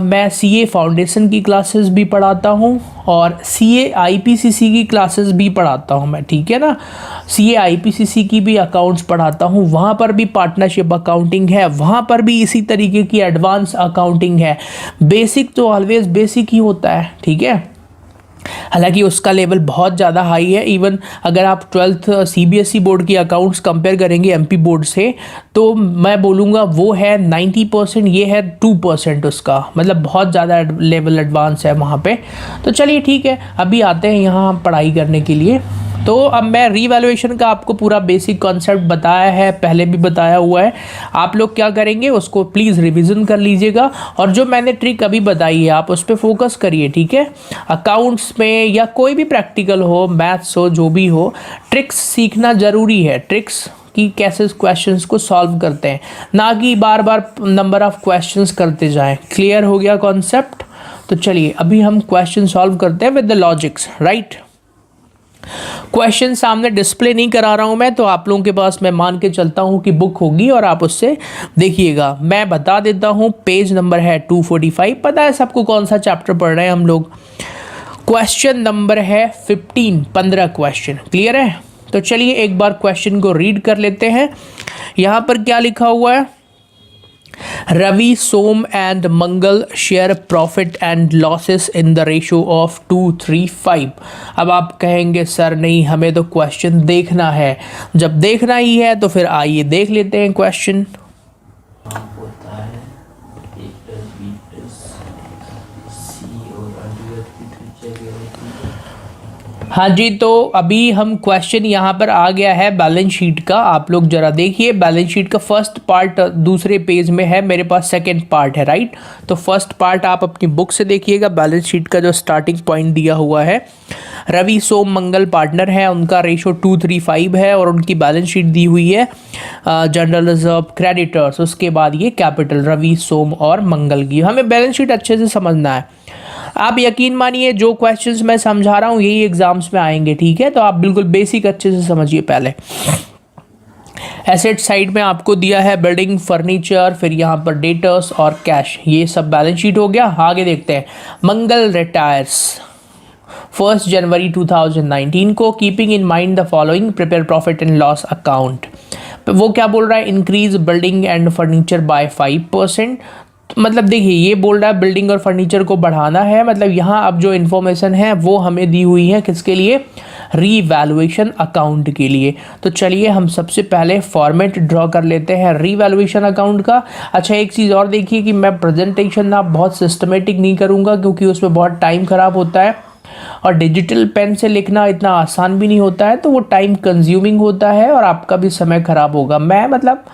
मैं सीए फाउंडेशन की क्लासेस भी पढ़ाता हूँ और सीए आईपीसीसी की क्लासेस भी पढ़ाता हूँ मैं, ठीक है ना। सीए आईपीसीसी की भी अकाउंट्स पढ़ाता हूँ, वहाँ पर भी पार्टनरशिप अकाउंटिंग है, वहाँ पर भी इसी तरीके की एडवांस अकाउंटिंग है। बेसिक तो ऑलवेज बेसिक ही होता है, ठीक है। हालांकि उसका लेवल बहुत ज़्यादा हाई है। इवन अगर आप 12th सीबीएसई बोर्ड की अकाउंट्स कंपेयर करेंगे एमपी बोर्ड से, तो मैं बोलूँगा वो है 90%, ये है 2% उसका, मतलब बहुत ज़्यादा लेवल एडवांस है वहाँ पे। तो चलिए ठीक है, अभी आते हैं यहाँ पढ़ाई करने के लिए। तो अब मैं रीवैल्यूएशन का आपको पूरा बेसिक कॉन्सेप्ट बताया है, पहले भी बताया हुआ है। आप लोग क्या करेंगे उसको प्लीज़ रिवीजन कर लीजिएगा, और जो मैंने ट्रिक अभी बताई है आप उस पर फोकस करिए, ठीक है। अकाउंट्स में या कोई भी प्रैक्टिकल हो, मैथ्स हो, जो भी हो, ट्रिक्स सीखना ज़रूरी है। ट्रिक्स कि कैसे क्वेश्चंस को सॉल्व करते हैं, ना कि बार बार नंबर ऑफ क्वेश्चंस करते जाएं। क्लियर हो गया कॉन्सेप्ट? तो चलिए अभी हम क्वेश्चन सॉल्व करते हैं with the logics, right. Question सामने डिस्प्ले नहीं करा रहा हूं मैं, तो आप लोगों के पास मैं मान के चलता हूं कि बुक होगी और आप उससे देखिएगा। मैं बता देता हूं, पेज नंबर है 245। पता है सबको कौन सा चैप्टर पढ़ रहे हैं हम लोग। क्वेश्चन नंबर है 15 क्वेश्चन। क्लियर है? तो चलिए एक बार क्वेश्चन को रीड कर लेते हैं। यहां पर क्या लिखा हुआ है? Ravi, Som and Mangal share profit and losses in the ratio of 2:3:5। अब आप कहेंगे सर नहीं, हमें तो क्वेश्चन देखना है। जब देखना ही है तो फिर आइए देख लेते हैं क्वेश्चन। हाँ जी, तो अभी हम क्वेश्चन यहाँ पर आ गया है बैलेंस शीट का। आप लोग जरा देखिए, बैलेंस शीट का फर्स्ट पार्ट दूसरे पेज में है, मेरे पास सेकंड पार्ट है, राइट। तो फर्स्ट पार्ट आप अपनी बुक से देखिएगा। बैलेंस शीट का जो स्टार्टिंग पॉइंट दिया हुआ है, रवि, सोम, मंगल पार्टनर है, उनका रेशो 2:3:5 है, और उनकी बैलेंस शीट दी हुई है जनरल रिजर्व, क्रेडिटर्स, उसके बाद ये कैपिटल, रवि, सोम और मंगल की। हमें बैलेंस शीट अच्छे से समझना है। आप यकीन मानिए जो क्वेश्चंस मैं समझा रहा हूँ यही एग्जाम्स में आएंगे, ठीक है। तो आप बिल्कुल बेसिक अच्छे से समझिए। पहले एसेट साइड में आपको दिया है बिल्डिंग, फर्नीचर, फिर यहाँ पर डेटर्स और कैश, ये सब बैलेंस शीट हो गया। आगे देखते हैं। मंगल रिटायर्स 1 जनवरी 2019 को, keeping in mind the following, prepare profit and loss account. वो क्या बोल रहा है? Increase building and furniture bye 5%। मतलब देखिए ये बोल रहा है बिल्डिंग और फर्नीचर को बढ़ाना है। मतलब यहाँ अब जो इन्फॉर्मेशन है वो हमें दी हुई है किसके लिए? रीवैल्यूएशन अकाउंट के लिए। तो चलिए हम सबसे पहले फॉर्मेट ड्रॉ कर लेते हैं रीवैल्यूएशन अकाउंट का। अच्छा, एक चीज़ और देखिए कि मैं प्रेजेंटेशन ना बहुत सिस्टमेटिक नहीं करूँगा, क्योंकि उसमें बहुत टाइम ख़राब होता है, और डिजिटल पेन से लिखना इतना आसान भी नहीं होता है, तो वो टाइम कंज्यूमिंग होता है और आपका भी समय ख़राब होगा। मैं मतलब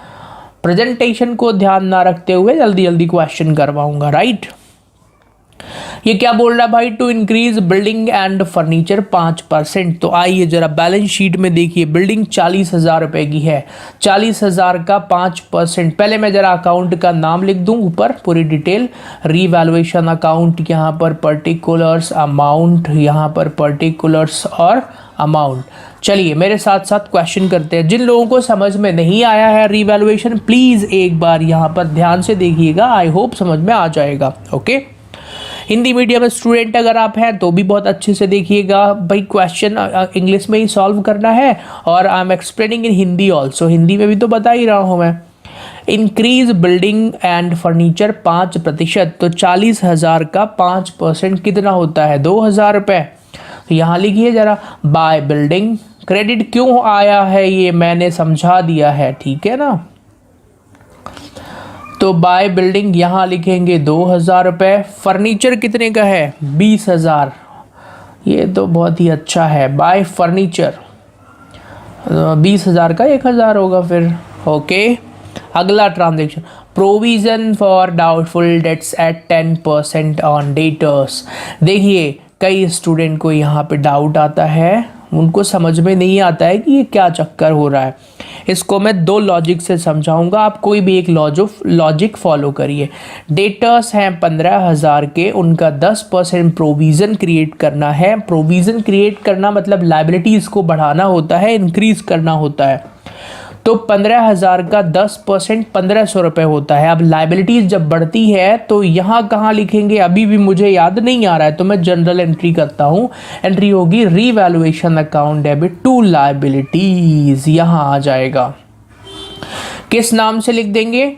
प्रेजेंटेशन को ध्यान ना रखते हुए जल्दी जल्दी क्वेश्चन करवाऊंगा, राइट। ये क्या बोल रहा है भाई? To increase building and furniture 5%। तो आइए जरा बैलेंस शीट में देखिए, बिल्डिंग 40,000 रुपए की है, 40,000 का 5%। पहले मैं जरा अकाउंट का नाम लिख दूं ऊपर, पूरी डिटेल, रीवैल्यूएशन अकाउंट, यहाँ पर पर्टिकुलर्स, अमाउंट, यहाँ पर पर्टिकुलर्स और अमाउंट। चलिए मेरे साथ साथ क्वेश्चन करते हैं। जिन लोगों को समझ में नहीं आया है रीवैल्यूएशन, प्लीज़ एक बार यहाँ पर ध्यान से देखिएगा, आई होप समझ में आ जाएगा। ओके, हिंदी मीडियम स्टूडेंट अगर आप हैं तो भी बहुत अच्छे से देखिएगा भाई। क्वेश्चन इंग्लिश में ही सॉल्व करना है, और I am explaining in Hindi also, Hindi में भी तो बता ही रहा हूँ मैं। Increase building and furniture 5%। तो 40,000 का 5% कितना होता है? 2,000 रुपये। तो यहाँ लिखिए जरा, बाय बिल्डिंग। क्रेडिट क्यों आया है ये मैंने समझा दिया है, ठीक है ना। तो बाय बिल्डिंग यहाँ लिखेंगे 2000 रुपये। फर्नीचर कितने का है? 20,000। ये तो बहुत ही अच्छा है। बाय फर्नीचर 20,000 का 1,000 होगा फिर। ओके, अगला transaction, provision for doubtful debts at 10% on debtors. देखिए कई स्टूडेंट को यहाँ पे डाउट आता है, उनको समझ में नहीं आता है कि ये क्या चक्कर हो रहा है। इसको मैं दो लॉजिक से समझाऊंगा, आप कोई भी एक लॉजिक फॉलो करिए। डेटर्स हैं 15,000 के, उनका 10% प्रोविज़न क्रिएट करना है। प्रोविज़न क्रिएट करना मतलब लाइबिलिटीज़ को बढ़ाना होता है, इंक्रीज़ करना होता है। तो 15,000 का 10% 1,500 रुपये होता है। अब लाइबिलिटीज़ जब बढ़ती है तो यहाँ कहाँ लिखेंगे, अभी भी मुझे याद नहीं आ रहा है, तो मैं जनरल एंट्री करता हूँ। एंट्री होगी revaluation account debit to liabilities, यहाँ आ जाएगा। किस नाम से लिख देंगे?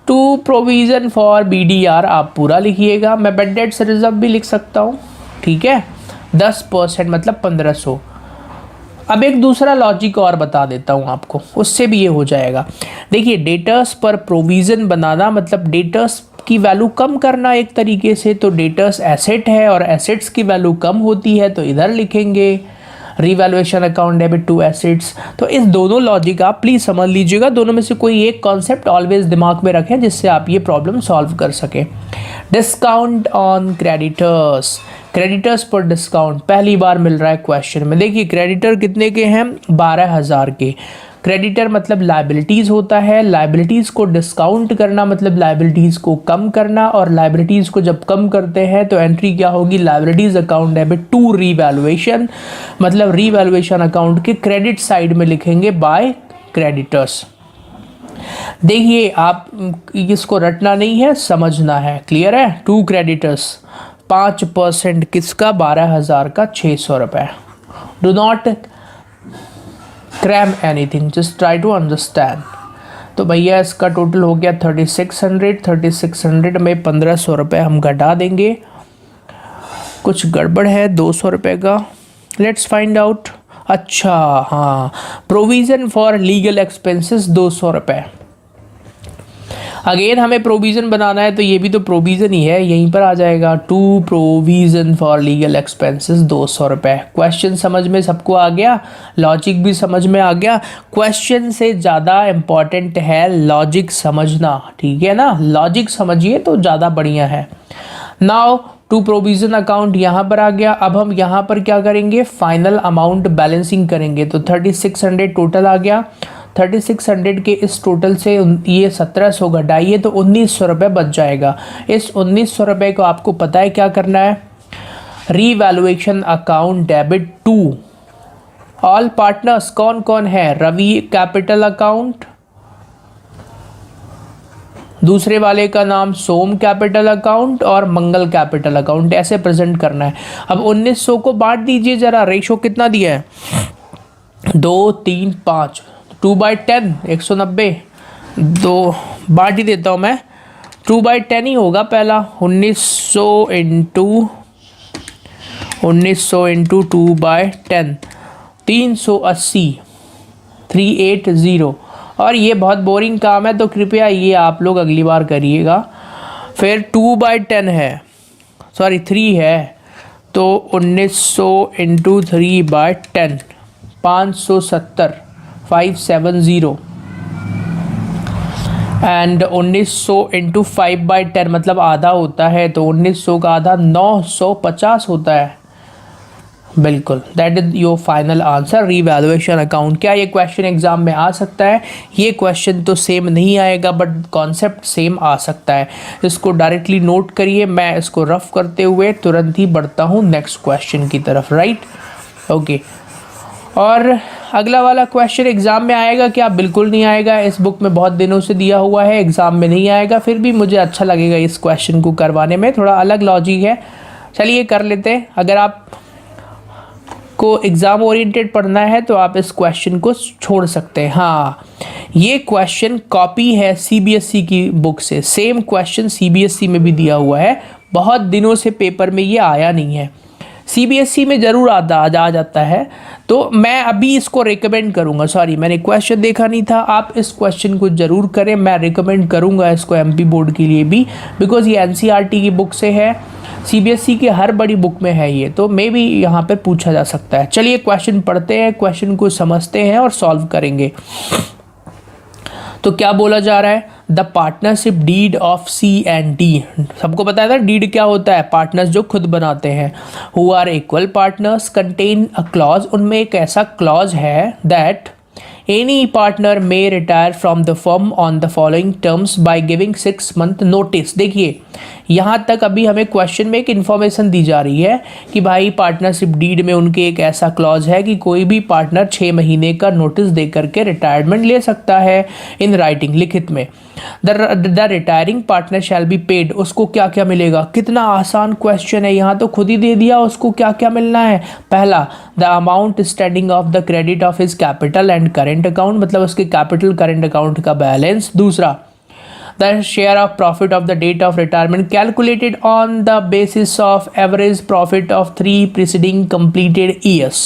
टू प्रोविज़न फॉर BDR आप पूरा लिखिएगा। मैं बैड डेट्स रिजर्व भी लिख सकता हूँ, ठीक है। 10% मतलब 1,500। अब एक दूसरा लॉजिक और बता देता हूँ आपको, उससे भी ये हो जाएगा। देखिए डेटर्स पर प्रोविज़न बनाना मतलब डेटर्स की वैल्यू कम करना एक तरीके से। तो डेटर्स एसेट है और एसेट्स की वैल्यू कम होती है, तो इधर लिखेंगे revaluation account debit to assets. तो इस दोनों लॉजिक आप प्लीज़ समझ लीजिएगा, दोनों में से कोई एक कॉन्सेप्ट ऑलवेज दिमाग में रखें जिससे आप ये प्रॉब्लम सॉल्व कर सकें। डिस्काउंट ऑन क्रेडिटर्स, क्रेडिटर्स पर डिस्काउंट पहली बार मिल रहा है क्वेश्चन में। देखिए क्रेडिटर कितने के हैं? 12,000 के। क्रेडिटर मतलब लाइबिलिटीज़ होता है, लाइबिलिटीज़ को डिस्काउंट करना मतलब लाइबिलिटीज़ को कम करना, और लाइबिलिटीज़ को जब कम करते हैं तो एंट्री क्या होगी? Liabilities account debit to revaluation, मतलब रीवैल्यूएशन अकाउंट के क्रेडिट साइड में लिखेंगे बाय क्रेडिटर्स। देखिए आप इसको रटना नहीं है, समझना है, क्लियर है। टू क्रेडिटर्स 5% किसका? 12,000 का 600 रुपये। Do not cram anything, just try to understand. तो भैया इसका टोटल हो गया 3600। 3600 में 1,500 रुपये हम घटा देंगे। कुछ गड़बड़ है 200 रुपये का, लेट्स फाइंड आउट। अच्छा हाँ, प्रोविज़न फॉर लीगल एक्सपेंसेस 200 रुपये। अगेन हमें प्रोविज़न बनाना है तो ये भी तो प्रोविज़न ही है, यहीं पर आ जाएगा। To provision for legal expenses 200 रुपये। क्वेश्चन समझ में सबको आ गया, लॉजिक भी समझ में आ गया। क्वेश्चन से ज़्यादा इम्पॉर्टेंट है लॉजिक समझना, ठीक है ना। लॉजिक समझिए तो ज़्यादा बढ़िया है। नाउ टू प्रोविज़न अकाउंट यहाँ पर आ गया। अब हम यहाँ पर क्या करेंगे? फाइनल अमाउंट बैलेंसिंग करेंगे। तो 3600 टोटल आ गया। 3600 के इस टोटल से ये 1700 घटाइए तो 1900 रुपये बच जाएगा। इस 1900 रुपये को आपको पता है क्या करना है? Revaluation account debit to all partners. कौन कौन है? रवि कैपिटल अकाउंट, दूसरे वाले का नाम सोम कैपिटल अकाउंट और मंगल कैपिटल अकाउंट, ऐसे प्रेजेंट करना है। अब 1900 को बांट दीजिए जरा, रेशो कितना दिया है? 2, 3, 5, 2/10 190। 2 बांट ही देता हूँ मैं, 2/10 ही होगा पहला। 1900 इंटू 2/10 380 380। और ये बहुत बोरिंग काम है तो कृपया ये आप लोग अगली बार करिएगा। फिर 2/10 है, सॉरी 3 है, तो 1900 इंटू 3/10 570 570। एंड 1900 इंटू 5/10 मतलब आधा होता है, तो 1900 का आधा 950 होता है। बिल्कुल, that is your final answer, revaluation account. क्या ये क्वेश्चन एग्जाम में आ सकता है? ये क्वेश्चन तो सेम नहीं आएगा बट कॉन्सेप्ट सेम आ सकता है। इसको डायरेक्टली नोट करिए। मैं इसको रफ करते हुए तुरंत ही बढ़ता हूँ नेक्स्ट क्वेश्चन की तरफ, राइट? ओके। और अगला वाला क्वेश्चन एग्ज़ाम में आएगा क्या? बिल्कुल नहीं आएगा। इस बुक में बहुत दिनों से दिया हुआ है, एग्ज़ाम में नहीं आएगा। फिर भी मुझे अच्छा लगेगा इस क्वेश्चन को करवाने में, थोड़ा अलग लॉजिक है। चलिए कर लेते हैं। अगर आप को एग्ज़ाम ओरिएंटेड पढ़ना है तो आप इस क्वेश्चन को छोड़ सकते हैं। हाँ, ये क्वेश्चन कॉपी है CBSE की बुक से। सेम क्वेश्चन CBSE में भी दिया हुआ है, बहुत दिनों से पेपर में ये आया नहीं है। सीबीएसई में ज़रूर आ जाता है। तो मैं अभी इसको रिकमेंड करूँगा, सॉरी मैंने क्वेश्चन देखा नहीं था, आप इस क्वेश्चन को ज़रूर करें, मैं रिकमेंड करूँगा इसको एमपी बोर्ड के लिए भी, बिकॉज ये एनसीईआरटी की बुक से है, सीबीएसई के हर बड़ी बुक में है ये, तो मे भी यहाँ पर पूछा जा सकता है। चलिए क्वेश्चन पढ़ते हैं, क्वेश्चन को समझते हैं और सॉल्व करेंगे। तो क्या बोला जा रहा है, the partnership deed of C and D, सबको पता है ना डीड क्या होता है, पार्टनर्स जो खुद बनाते हैं, who are equal partners contain a clause, उनमें एक ऐसा क्लॉज है that any partner may retire from the firm on the following terms by giving 6 month notice. देखिए यहाँ तक अभी हमें क्वेश्चन में एक इन्फॉर्मेशन दी जा रही है कि भाई पार्टनरशिप डीड में उनके एक ऐसा क्लॉज है कि कोई भी पार्टनर 6 महीने का नोटिस दे करके रिटायरमेंट ले सकता है इन राइटिंग, लिखित में। The retiring partner shall be paid, उसको क्या क्या मिलेगा, कितना आसान क्वेश्चन है, यहाँ तो खुद ही दे दिया उसको क्या क्या मिलना है। पहला, the amount standing of the credit of his capital and current account, मतलब उसके कैपिटल करेंट अकाउंट का बैलेंस। दूसरा, the share of profit of the date of retirement calculated on the basis of average profit of 3 preceding completed years।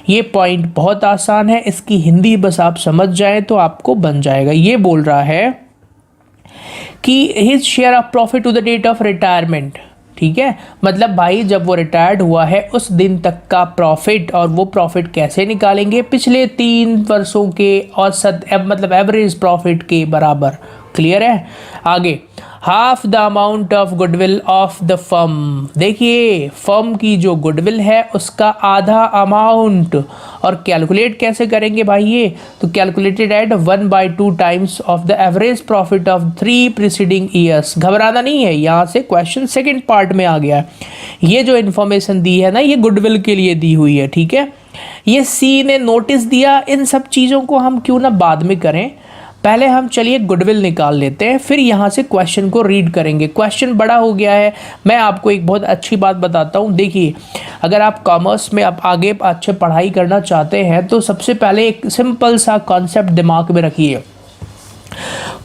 ये point बहुत आसान है, इसकी हिंदी बस आप समझ जाएं तो आपको बन जाएगा। ये बोल रहा है कि his share of profit to the date of retirement, ठीक है, मतलब भाई जब वो रिटायर्ड हुआ है उस दिन तक का प्रॉफिट, और वो प्रॉफिट कैसे निकालेंगे, पिछले 3 वर्षों के औसत मतलब एवरेज प्रॉफिट के बराबर। क्लियर है। आगे, half the amount of goodwill of the firm, देखिए फर्म की जो गुडविल है उसका आधा अमाउंट, और कैलकुलेट कैसे करेंगे भाई ये, तो calculated at 1/2 times of the average profit of 3 preceding years. घबराना नहीं है, यहाँ से क्वेश्चन सेकंड पार्ट में आ गया है। ये जो इन्फॉर्मेशन दी है ना, ये गुडविल के लिए दी हुई है, ठीक है। ये सी ने नोटिस दिया, इन सब चीज़ों को हम क्यों ना बाद में करें, पहले हम चलिए गुडविल निकाल लेते हैं, फिर यहाँ से क्वेश्चन को रीड करेंगे। क्वेश्चन बड़ा हो गया है। मैं आपको एक बहुत अच्छी बात बताता हूँ, देखिए अगर आप कॉमर्स में आप आगे अच्छे पढ़ाई करना चाहते हैं तो सबसे पहले एक सिंपल सा कॉन्सेप्ट दिमाग में रखिए।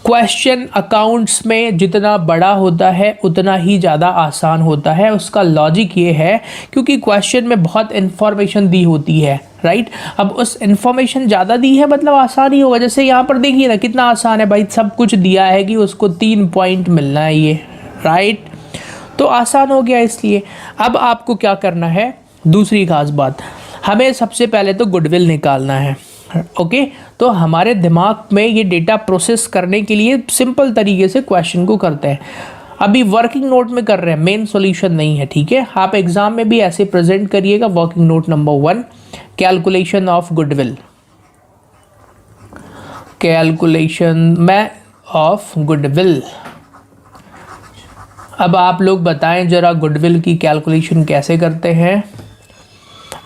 क्वेश्चन अकाउंट्स में जितना बड़ा होता है उतना ही ज़्यादा आसान होता है। उसका लॉजिक ये है क्योंकि क्वेश्चन में बहुत इन्फॉर्मेशन दी होती है, राइट। अब उस इन्फॉर्मेशन ज़्यादा दी है मतलब आसान ही होगा। जैसे यहाँ पर देखिए ना कितना आसान है भाई, सब कुछ दिया है कि उसको 3 पॉइंट मिलना है ये, राइट, तो आसान हो गया। इसलिए अब आपको क्या करना है, दूसरी खास बात, हमें सबसे पहले तो गुडविल निकालना है। ओके तो हमारे दिमाग में ये डेटा प्रोसेस करने के लिए सिंपल तरीके से क्वेश्चन को करते हैं। अभी वर्किंग नोट में कर रहे हैं, मेन सॉल्यूशन नहीं है, ठीक है। आप एग्जाम में भी ऐसे प्रेजेंट करिएगा। Working note number 1, calculation of goodwill, calculation में ऑफ गुडविल। अब आप लोग बताएं जरा गुडविल की कैलकुलेशन कैसे करते हैं।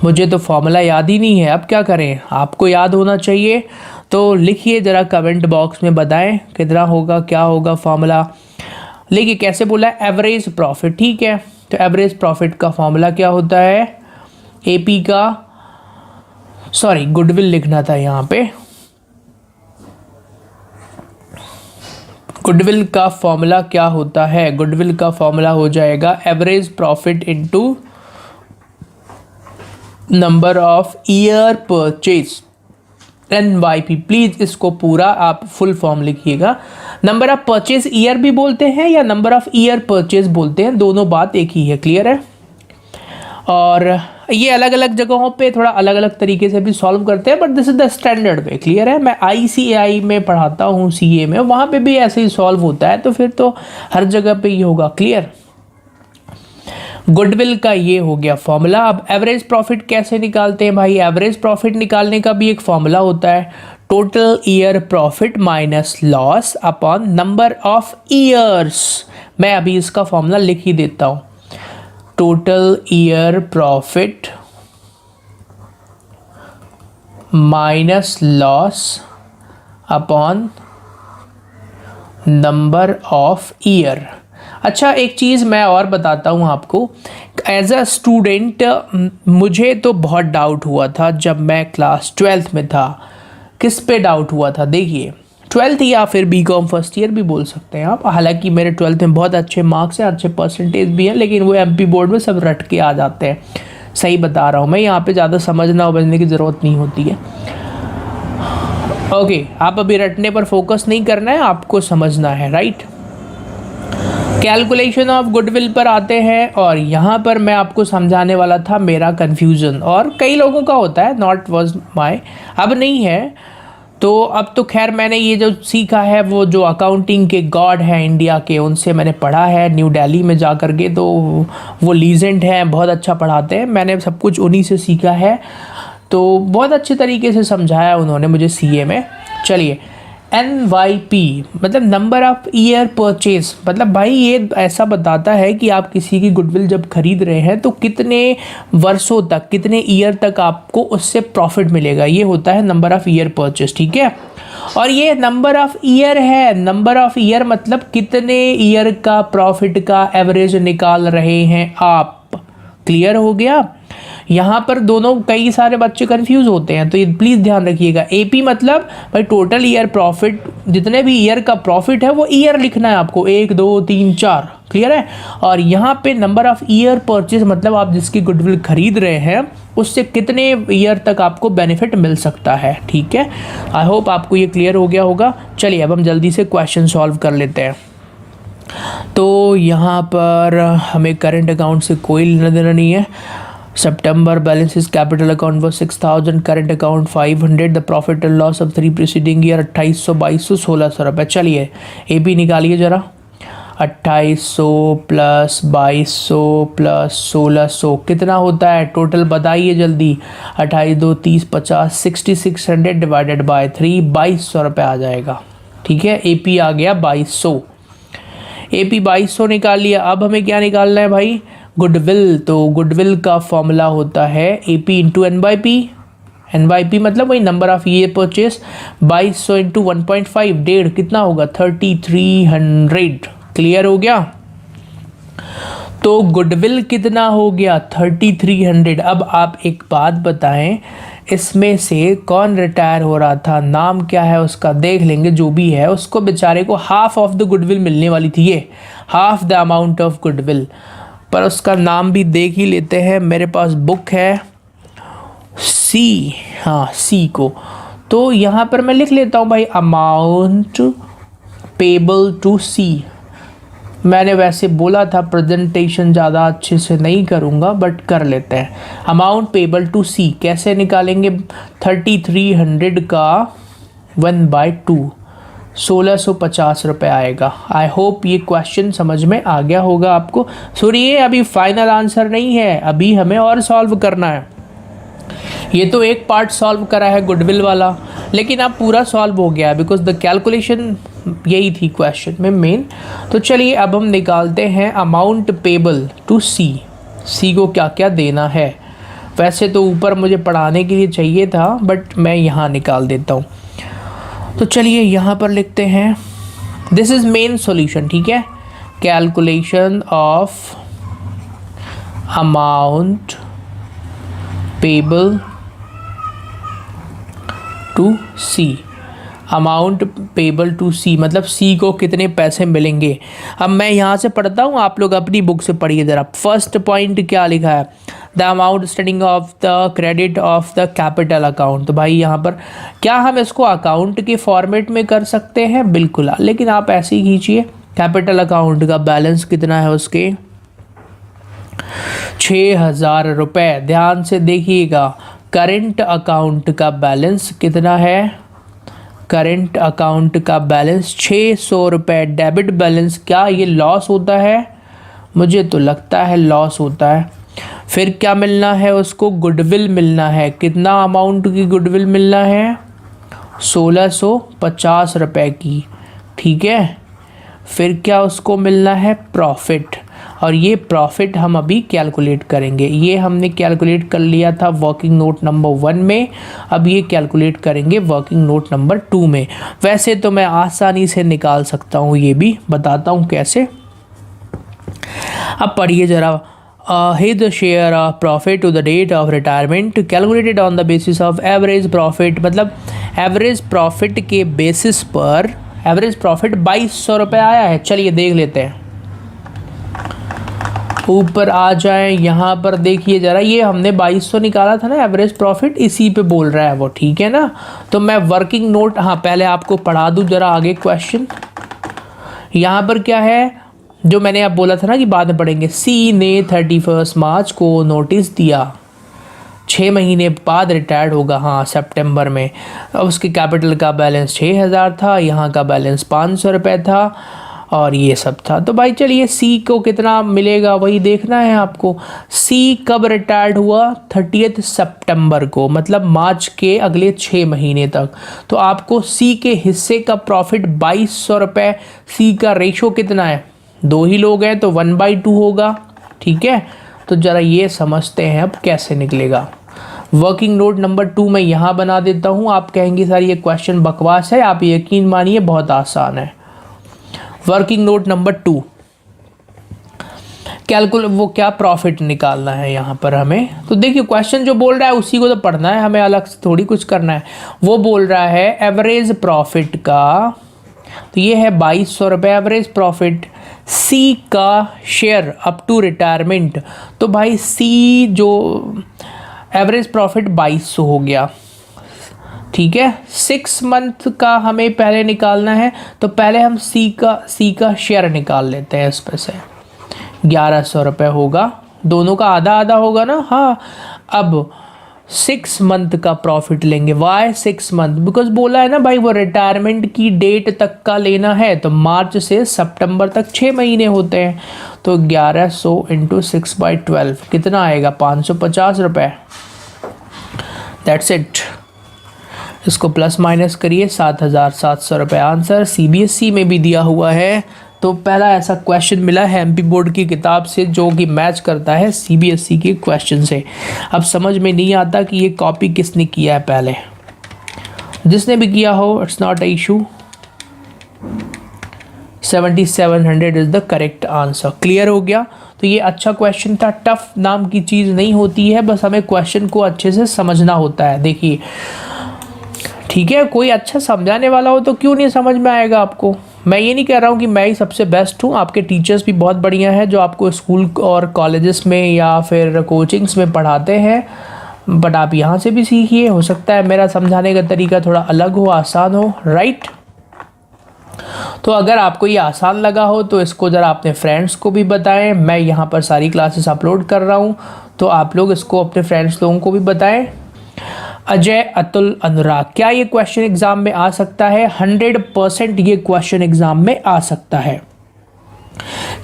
मुझे तो फॉर्मूला याद ही नहीं है, अब क्या करें, आपको याद होना चाहिए। तो लिखिए ज़रा कमेंट बॉक्स में, बताएं कितना होगा, क्या होगा फॉर्मूला। लेकिन कैसे बोला है, एवरेज प्रॉफिट, ठीक है। तो एवरेज प्रॉफिट का फॉर्मूला क्या होता है, एपी का, सॉरी गुडविल लिखना था यहाँ पे। गुडविल का फॉर्मूला क्या होता है, गुडविल का फॉर्मूला हो जाएगा average profit into number of year purchase, NYP। Please इसको पूरा आप फुल फॉर्म लिखिएगा। नंबर ऑफ परचेज ईयर भी बोलते हैं या नंबर ऑफ ईयर परचेज बोलते हैं, दोनों बात एक ही है। क्लियर है। और ये अलग अलग जगहों पे थोड़ा अलग अलग तरीके से भी सॉल्व करते हैं, but this is the standard way. Clear है। मैं ICAI में पढ़ाता हूँ, CA में, वहाँ पे भी ऐसे ही सॉल्व होता है, तो फिर तो हर जगह पे ही होगा। क्लियर। गुडविल का ये हो गया फॉर्मूला। अब एवरेज प्रॉफिट कैसे निकालते हैं भाई, एवरेज प्रॉफिट निकालने का भी एक फॉर्मूला होता है, total year profit minus loss upon number of years. मैं अभी इसका फॉर्मूला लिख ही देता हूँ, total year profit minus loss upon number of year. अच्छा एक चीज़ मैं और बताता हूँ आपको, एज अ स्टूडेंट मुझे तो बहुत डाउट हुआ था जब मैं क्लास 12th में था। किस पे डाउट हुआ था, देखिए 12th या फिर BCom फर्स्ट ईयर भी बोल सकते हैं आप। हालांकि मेरे 12th में बहुत अच्छे मार्क्स हैं, अच्छे परसेंटेज भी हैं, लेकिन वो MP बोर्ड में सब रट के आ जाते हैं। सही बता रहा हूँ मैं, यहाँ पे ज़्यादा समझना समझने की ज़रूरत नहीं होती है। ओके, आप अभी रटने पर फोकस नहीं करना है, आपको समझना है, राइट। कैलकुलेशन ऑफ गुडविल पर आते हैं, और यहाँ पर मैं आपको समझाने वाला था मेरा कन्फ्यूज़न, और कई लोगों का होता है, नॉट वॉज माई, अब नहीं है। तो अब तो खैर मैंने ये जो सीखा है वो जो अकाउंटिंग के गॉड हैं इंडिया के, उनसे मैंने पढ़ा है न्यू दिल्ली में जा कर के, तो वो लीजेंड हैं, बहुत अच्छा पढ़ाते हैं, मैंने सब कुछ उन्हीं से सीखा है, तो बहुत अच्छे तरीके से समझाया उन्होंने मुझे सीए में। चलिए, NYP मतलब नंबर ऑफ ईयर परचेज, मतलब भाई ये ऐसा बताता है कि आप किसी की गुडविल जब खरीद रहे हैं तो कितने वर्षों तक, कितने ईयर तक आपको उससे प्रॉफिट मिलेगा, ये होता है नंबर ऑफ ईयर परचेज, ठीक है। और ये नंबर ऑफ ईयर है, नंबर ऑफ ईयर मतलब कितने ईयर का प्रॉफिट का एवरेज निकाल रहे हैं आप। क्लियर हो गया। यहाँ पर दोनों कई सारे बच्चे कंफ्यूज होते हैं, तो ये प्लीज़ ध्यान रखिएगा। AP मतलब भाई टोटल ईयर प्रॉफिट, जितने भी ईयर का प्रॉफिट है वो ईयर लिखना है आपको, 1 2 3 4, क्लियर है। और यहाँ पे नंबर ऑफ ईयर परचेज मतलब आप जिसकी गुडविल खरीद रहे हैं उससे कितने ईयर तक आपको बेनिफिट मिल सकता है, ठीक है। आई होप आपको ये क्लियर हो गया होगा। चलिए अब हम जल्दी से क्वेश्चन सॉल्व कर लेते हैं। तो यहाँ पर हमें करंट अकाउंट से कोई लेना देना नहीं है। September balances capital account was 6,000, current account 500, the profit and loss of 3 preceding year 2800, 2200, 1600 रुपये। चलिए AP निकालिए ज़रा। 2800 प्लस 2200 प्लस 1600 कितना होता है टोटल, बताइए जल्दी। 28 2 30 50, 6600 डिवाइडेड बाय 3, 2200 रुपये आ जाएगा, ठीक है। AP आ गया 2200, AP 2200 निकाल लिया। अब हमें क्या निकालना है भाई, गुडविल। तो गुडविल का फॉर्मूला होता है AP इंटू NYP। NYP मतलब वही number of year purchase, 2200 into 1.5, 1.5 कितना होगा 3300। क्लियर हो गया। तो गुडविल कितना हो गया 3300। अब आप एक बात बताएं, इसमें से कौन रिटायर हो रहा था, नाम क्या है उसका, देख लेंगे। जो भी है उसको बेचारे को हाफ ऑफ द गुडविल मिलने वाली थी, ये half the amount of goodwill, पर उसका नाम भी देख ही लेते हैं। मेरे पास बुक है C, हाँ C को, तो यहाँ पर मैं लिख लेता हूँ भाई अमाउंट पेबल टू C। मैंने वैसे बोला था प्रेजेंटेशन ज़्यादा अच्छे से नहीं करूँगा, बट कर लेते हैं। अमाउंट पेबल टू C कैसे निकालेंगे, 3300 का 1/2, 1650 रुपये आएगा। आई होप ये क्वेश्चन समझ में आ गया होगा आपको। सुनिए, अभी फाइनल आंसर नहीं है, अभी हमें और सॉल्व करना है। ये तो एक पार्ट सॉल्व करा है गुडविल वाला, लेकिन अब पूरा सॉल्व हो गया बिकॉज द कैलकुलेशन यही थी क्वेश्चन में मेन। तो चलिए अब हम निकालते हैं अमाउंट पेबल टू C को क्या क्या देना है। वैसे तो ऊपर मुझे पढ़ाने के लिए चाहिए था, बट मैं यहाँ निकाल देता हूँ। तो चलिए यहाँ पर लिखते हैं, दिस इज़ मेन सॉल्यूशन, ठीक है। Calculation of amount payable to C, amount payable to C मतलब C को कितने पैसे मिलेंगे। अब मैं यहाँ से पढ़ता हूँ, आप लोग अपनी बुक से पढ़िए ज़रा। फर्स्ट पॉइंट क्या लिखा है, the amount standing of the credit of the capital account. तो भाई यहाँ पर क्या हम इसको अकाउंट के फॉर्मेट में कर सकते हैं, बिल्कुल, लेकिन आप ऐसे ही खींचिए। कैपिटल अकाउंट का बैलेंस कितना है उसके 6000 रुपये। ध्यान से देखिएगा, करेंट अकाउंट का बैलेंस कितना है, करेंट अकाउंट का बैलेंस 600 रुपये। डेबिट बैलेंस, क्या ये लॉस होता है, मुझे तो लगता है लॉस होता है। फिर क्या मिलना है उसको, गुडविल मिलना है। कितना अमाउंट की गुडविल मिलना है, 1650 रुपये की, ठीक है। फिर क्या उसको मिलना है, प्रॉफिट, और ये प्रॉफिट हम अभी कैलकुलेट करेंगे। ये हमने कैलकुलेट कर लिया था वर्किंग नोट नंबर 1 में, अब ये कैलकुलेट करेंगे वर्किंग नोट नंबर 2 में। वैसे तो मैं आसानी से निकाल सकता हूँ, ये भी बताता हूँ कैसे। अब पढ़िए ज़रा। His share of profit to the date of retirement calculated on the basis of average profit, मतलब एवरेज प्रॉफिट के बेसिस पर एवरेज प्रॉफिट 2200 रुपये आया है। चलिए देख लेते हैं। ऊपर आ जाए, यहाँ पर देखिए ज़रा, ये हमने 2200 निकाला था ना एवरेज प्रॉफिट, इसी पे बोल रहा है वो, ठीक है ना। तो मैं वर्किंग नोट, हाँ पहले आपको पढ़ा दूँ ज़रा आगे क्वेश्चन। यहाँ पर क्या है जो मैंने अब बोला था ना कि बाद में पढ़ेंगे। सी ने 31 मार्च को नोटिस दिया, 6 महीने बाद रिटायर्ड होगा, हाँ सितंबर में। अब उसके कैपिटल का बैलेंस 6000 था, यहाँ का बैलेंस 500 रुपये था, और ये सब था। तो भाई चलिए सी को कितना मिलेगा वही देखना है आपको। सी कब रिटायर्ड हुआ? 30 सितंबर को, मतलब मार्च के अगले 6 महीने तक। तो आपको सी के हिस्से का प्रॉफिट 2200 रुपये। सी का रेशो कितना है? 2 ही लोग हैं तो 1/2 होगा, ठीक है। तो ज़रा ये समझते हैं अब कैसे निकलेगा। वर्किंग नोट नंबर 2 मैं यहाँ बना देता हूँ। आप कहेंगे सर ये क्वेश्चन बकवास है, आप यकीन मानिए बहुत आसान है। वर्किंग नोट नंबर 2, कैलकुलेट, वो क्या प्रॉफिट निकालना है यहाँ पर हमें। तो देखिए क्वेश्चन जो बोल रहा है उसी को तो पढ़ना है, हमें अलग से थोड़ी कुछ करना है। वो बोल रहा है एवरेज प्रॉफिट का, तो ये है 2200 रुपये एवरेज प्रॉफिट। सी का शेयर अप टू रिटायरमेंट, तो भाई सी जो एवरेज प्रॉफिट 2200 हो गया, ठीक है। 6 मंथ का हमें पहले निकालना है, तो पहले हम सी का शेयर निकाल लेते हैं। इस पे से 1100 रुपये होगा, दोनों का आधा आधा होगा ना, हाँ। अब 6 मंथ का प्रॉफिट लेंगे। Y 6 month? बिकॉज बोला है ना भाई वो रिटायरमेंट की डेट तक का लेना है, तो मार्च से सितंबर तक 6 महीने होते हैं। तो 1100 इंटू 6/12 कितना आएगा? 550 रुपये। That's it. इसको प्लस माइनस करिए, 7700 रुपये आंसर। सीबीएसई में भी दिया हुआ है। तो पहला ऐसा क्वेश्चन मिला है एमपी बोर्ड की किताब से जो कि मैच करता है सीबीएसई के क्वेश्चन से। अब समझ में नहीं आता कि ये कॉपी किसने किया है पहले। जिसने भी किया हो it's not a issue. 7700 is the correct answer. Clear हो गया? तो ये अच्छा क्वेश्चन था। टफ नाम की चीज़ नहीं होती है, बस हमें क्वेश्चन को अच्छे से समझना होता है। देखिए ठीक है, कोई अच्छा समझाने वाला हो तो क्यों नहीं समझ में आएगा आपको। मैं ये नहीं कह रहा हूँ कि मैं ही सबसे बेस्ट हूँ, आपके टीचर्स भी बहुत बढ़िया हैं जो आपको स्कूल और कॉलेजेस में या फिर कोचिंग्स में पढ़ाते हैं, बट आप यहाँ से भी सीखिए। हो सकता है मेरा समझाने का तरीका थोड़ा अलग हो, आसान हो, राइट। तो अगर आपको ये आसान लगा हो तो इसको ज़रा अपने फ्रेंड्स को भी बताएं। मैं यहाँ पर सारी क्लासेस अपलोड कर रहा हूँ, तो आप लोग इसको अपने फ्रेंड्स लोगों को भी बताएं। अजय, अतुल, अनुराग, क्या ये क्वेश्चन एग्जाम में आ सकता है? 100% ये क्वेश्चन एग्जाम में आ सकता है।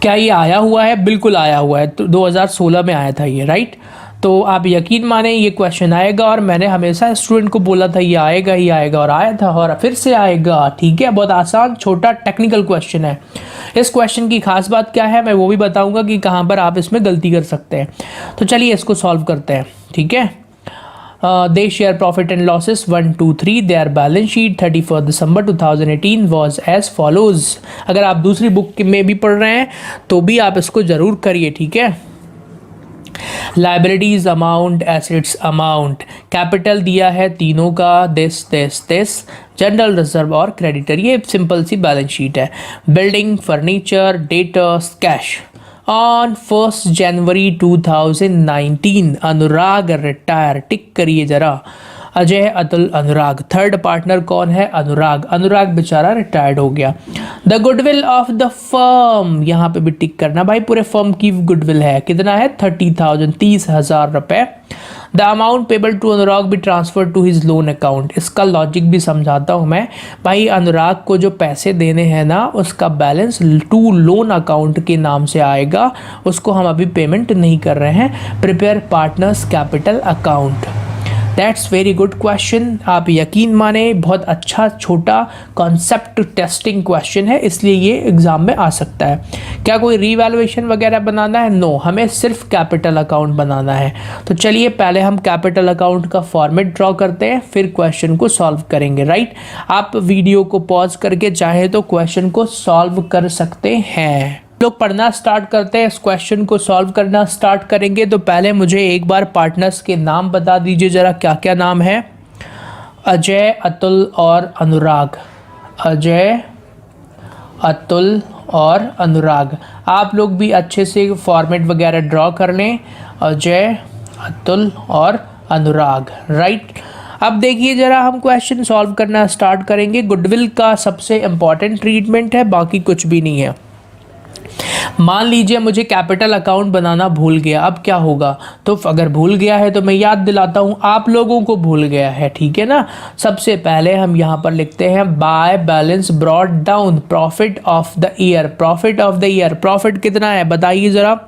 क्या ये आया हुआ है? बिल्कुल आया हुआ है। तो 2016 में आया था ये, राइट। तो आप यकीन माने ये क्वेश्चन आएगा, और मैंने हमेशा स्टूडेंट को बोला था ये आएगा ही आएगा, और आया था और फिर से आएगा, ठीक है। बहुत आसान छोटा टेक्निकल क्वेश्चन है। इस क्वेश्चन की खास बात क्या है मैं वो भी बताऊंगा कि कहाँ पर आप इसमें गलती कर सकते हैं। तो चलिए इसको सॉल्व करते हैं, ठीक है। They share profit and losses 1, 2, 3. Their balance sheet 31 December 2018 was as follows. अगर आप दूसरी बुक में भी पढ़ रहे हैं तो भी आप इसको ज़रूर करिए, ठीक है। Liabilities amount, assets amount, capital दिया है तीनों का, दिस, जनरल रिजर्व और क्रेडिटर। ये सिंपल सी बैलेंस शीट है। Building, furniture, debtors, cash. On 1 January 2019 Anurag retire. Tick करिए जरा। अजय, अतुल, अनुराग। थर्ड पार्टनर कौन है? अनुराग। अनुराग बेचारा रिटायर्ड हो गया। The goodwill of the firm, यहाँ पे भी टिक करना भाई, पूरे फर्म की गुडविल है। कितना है? 30,000, 30,000 रुपये। The amount payable to Anurag भी transfer to his loan account. इसका लॉजिक भी समझाता हूँ मैं भाई। अनुराग को जो पैसे देने हैं ना, उसका बैलेंस टू लोन अकाउंट के नाम से आएगा, उसको हम अभी पेमेंट नहीं कर रहे हैं। Prepare partners capital account. That's very good question. आप यकीन माने बहुत अच्छा छोटा कॉन्सेप्ट टेस्टिंग क्वेश्चन है, इसलिए ये एग्जाम में आ सकता है। क्या कोई रीवैल्यूएशन वगैरह बनाना है? नो, हमें सिर्फ कैपिटल अकाउंट बनाना है। तो चलिए पहले हम कैपिटल अकाउंट का फॉर्मेट ड्रॉ करते हैं, फिर क्वेश्चन को सॉल्व करेंगे, राइट। आप वीडियो को पॉज करके चाहे तो क्वेश्चन को सॉल्व कर सकते हैं। लोग पढ़ना स्टार्ट करते हैं, इस क्वेश्चन को सॉल्व करना स्टार्ट करेंगे। तो पहले मुझे एक बार पार्टनर्स के नाम बता दीजिए जरा, क्या क्या नाम है? अजय, अतुल और अनुराग। अजय, अतुल और अनुराग। आप लोग भी अच्छे से फॉर्मेट वगैरह ड्रॉ कर लें, अजय, अतुल और अनुराग, राइट। अब देखिए ज़रा हम क्वेश्चन सॉल्व करना स्टार्ट करेंगे। गुडविल का सबसे इम्पॉर्टेंट ट्रीटमेंट है, बाकी कुछ भी नहीं है। मान लीजिए मुझे कैपिटल अकाउंट बनाना भूल गया, अब क्या होगा? तो अगर भूल गया है तो मैं याद दिलाता हूँ, आप लोगों को भूल गया है, ठीक है ना। सबसे पहले हम यहाँ पर लिखते हैं by balance brought down, profit of the year. Profit of the year, profit कितना है बताइए ज़रा?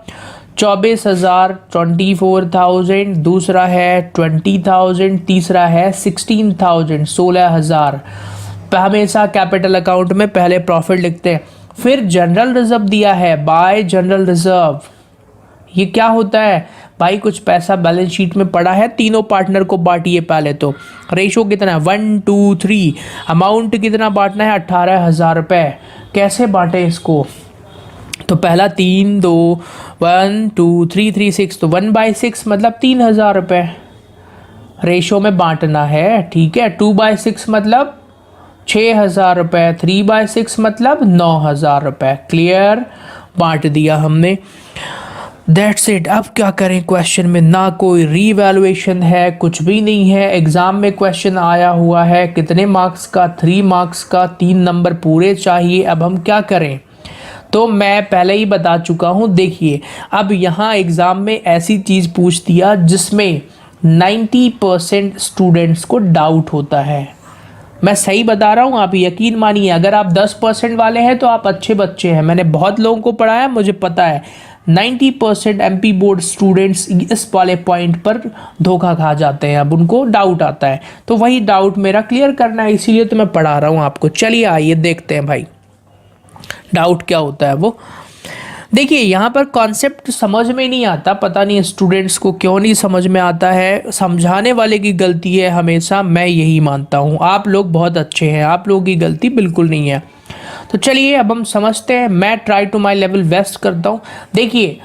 24,000, 24,000, दूसरा है 20,000, तीसरा है 16,000, 16,000। हमेशा कैपिटल अकाउंट में पहले प्रॉफिट लिखते हैं। फिर जनरल रिजर्व दिया है, बाय जनरल रिजर्व। ये क्या होता है भाई? कुछ पैसा बैलेंस शीट में पड़ा है, तीनों पार्टनर को बांटिए पहले तो। रेशो कितना है? 1 2 3। अमाउंट कितना बांटना है? 18,000 रुपये। कैसे बांटे इसको? तो पहला 3 2 1 2 3 3 6, तो 1/6 मतलब 3,000 रुपये रेशो में बांटना है, ठीक है। 2/6 मतलब 6,000 रुपये, 3/6 मतलब 9,000 रुपये। क्लियर? बांट दिया हमने, दैट्स इट। अब क्या करें? क्वेश्चन में ना कोई रीवैल्यूएशन है, कुछ भी नहीं है। एग्ज़ाम में क्वेश्चन आया हुआ है कितने मार्क्स का? 3 मार्क्स का, 3 नंबर पूरे चाहिए। अब हम क्या करें? तो मैं पहले ही बता चुका हूँ, देखिए अब यहाँ एग्ज़ाम में ऐसी चीज़ पूछ दिया जिसमें 90% स्टूडेंट्स को डाउट होता है। मैं सही बता रहा हूँ, आप यकीन मानिए। अगर आप 10% वाले हैं तो आप अच्छे बच्चे हैं, मैंने बहुत लोगों को पढ़ाया, मुझे पता है 90% एमपी बोर्ड स्टूडेंट्स इस वाले पॉइंट पर धोखा खा जाते हैं। अब उनको डाउट आता है, तो वही डाउट मेरा क्लियर करना है, इसीलिए तो मैं पढ़ा रहा हूँ आपको। चलिए आइए देखते हैं भाई डाउट क्या होता है वो। देखिए यहाँ पर कॉन्सेप्ट समझ में नहीं आता, पता नहीं स्टूडेंट्स को क्यों नहीं समझ में आता है। समझाने वाले की गलती है हमेशा, मैं यही मानता हूँ। आप लोग बहुत अच्छे हैं, आप लोगों की गलती बिल्कुल नहीं है। तो चलिए अब हम समझते हैं, मैं try to my level best करता हूँ। देखिए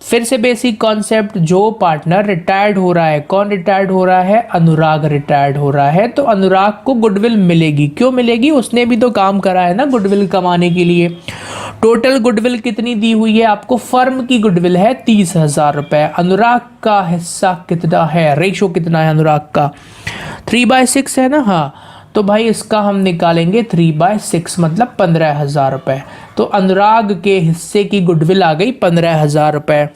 फिर से बेसिक कॉन्सेप्ट, जो पार्टनर रिटायर्ड हो रहा है, कौन रिटायर्ड हो रहा है? अनुराग रिटायर्ड हो रहा है, तो अनुराग को गुडविल मिलेगी। क्यों मिलेगी? उसने भी तो काम करा है ना गुडविल कमाने के लिए। टोटल गुडविल कितनी दी हुई है आपको? फर्म की गुडविल है 30,000 रुपये। अनुराग का हिस्सा कितना है? रेशो कितना है अनुराग का? 3/6 है ना। हाँ, तो भाई इसका हम निकालेंगे 3/6 मतलब 15,000 रुपये। तो अनुराग के हिस्से की गुडविल आ गई 15,000 रुपये।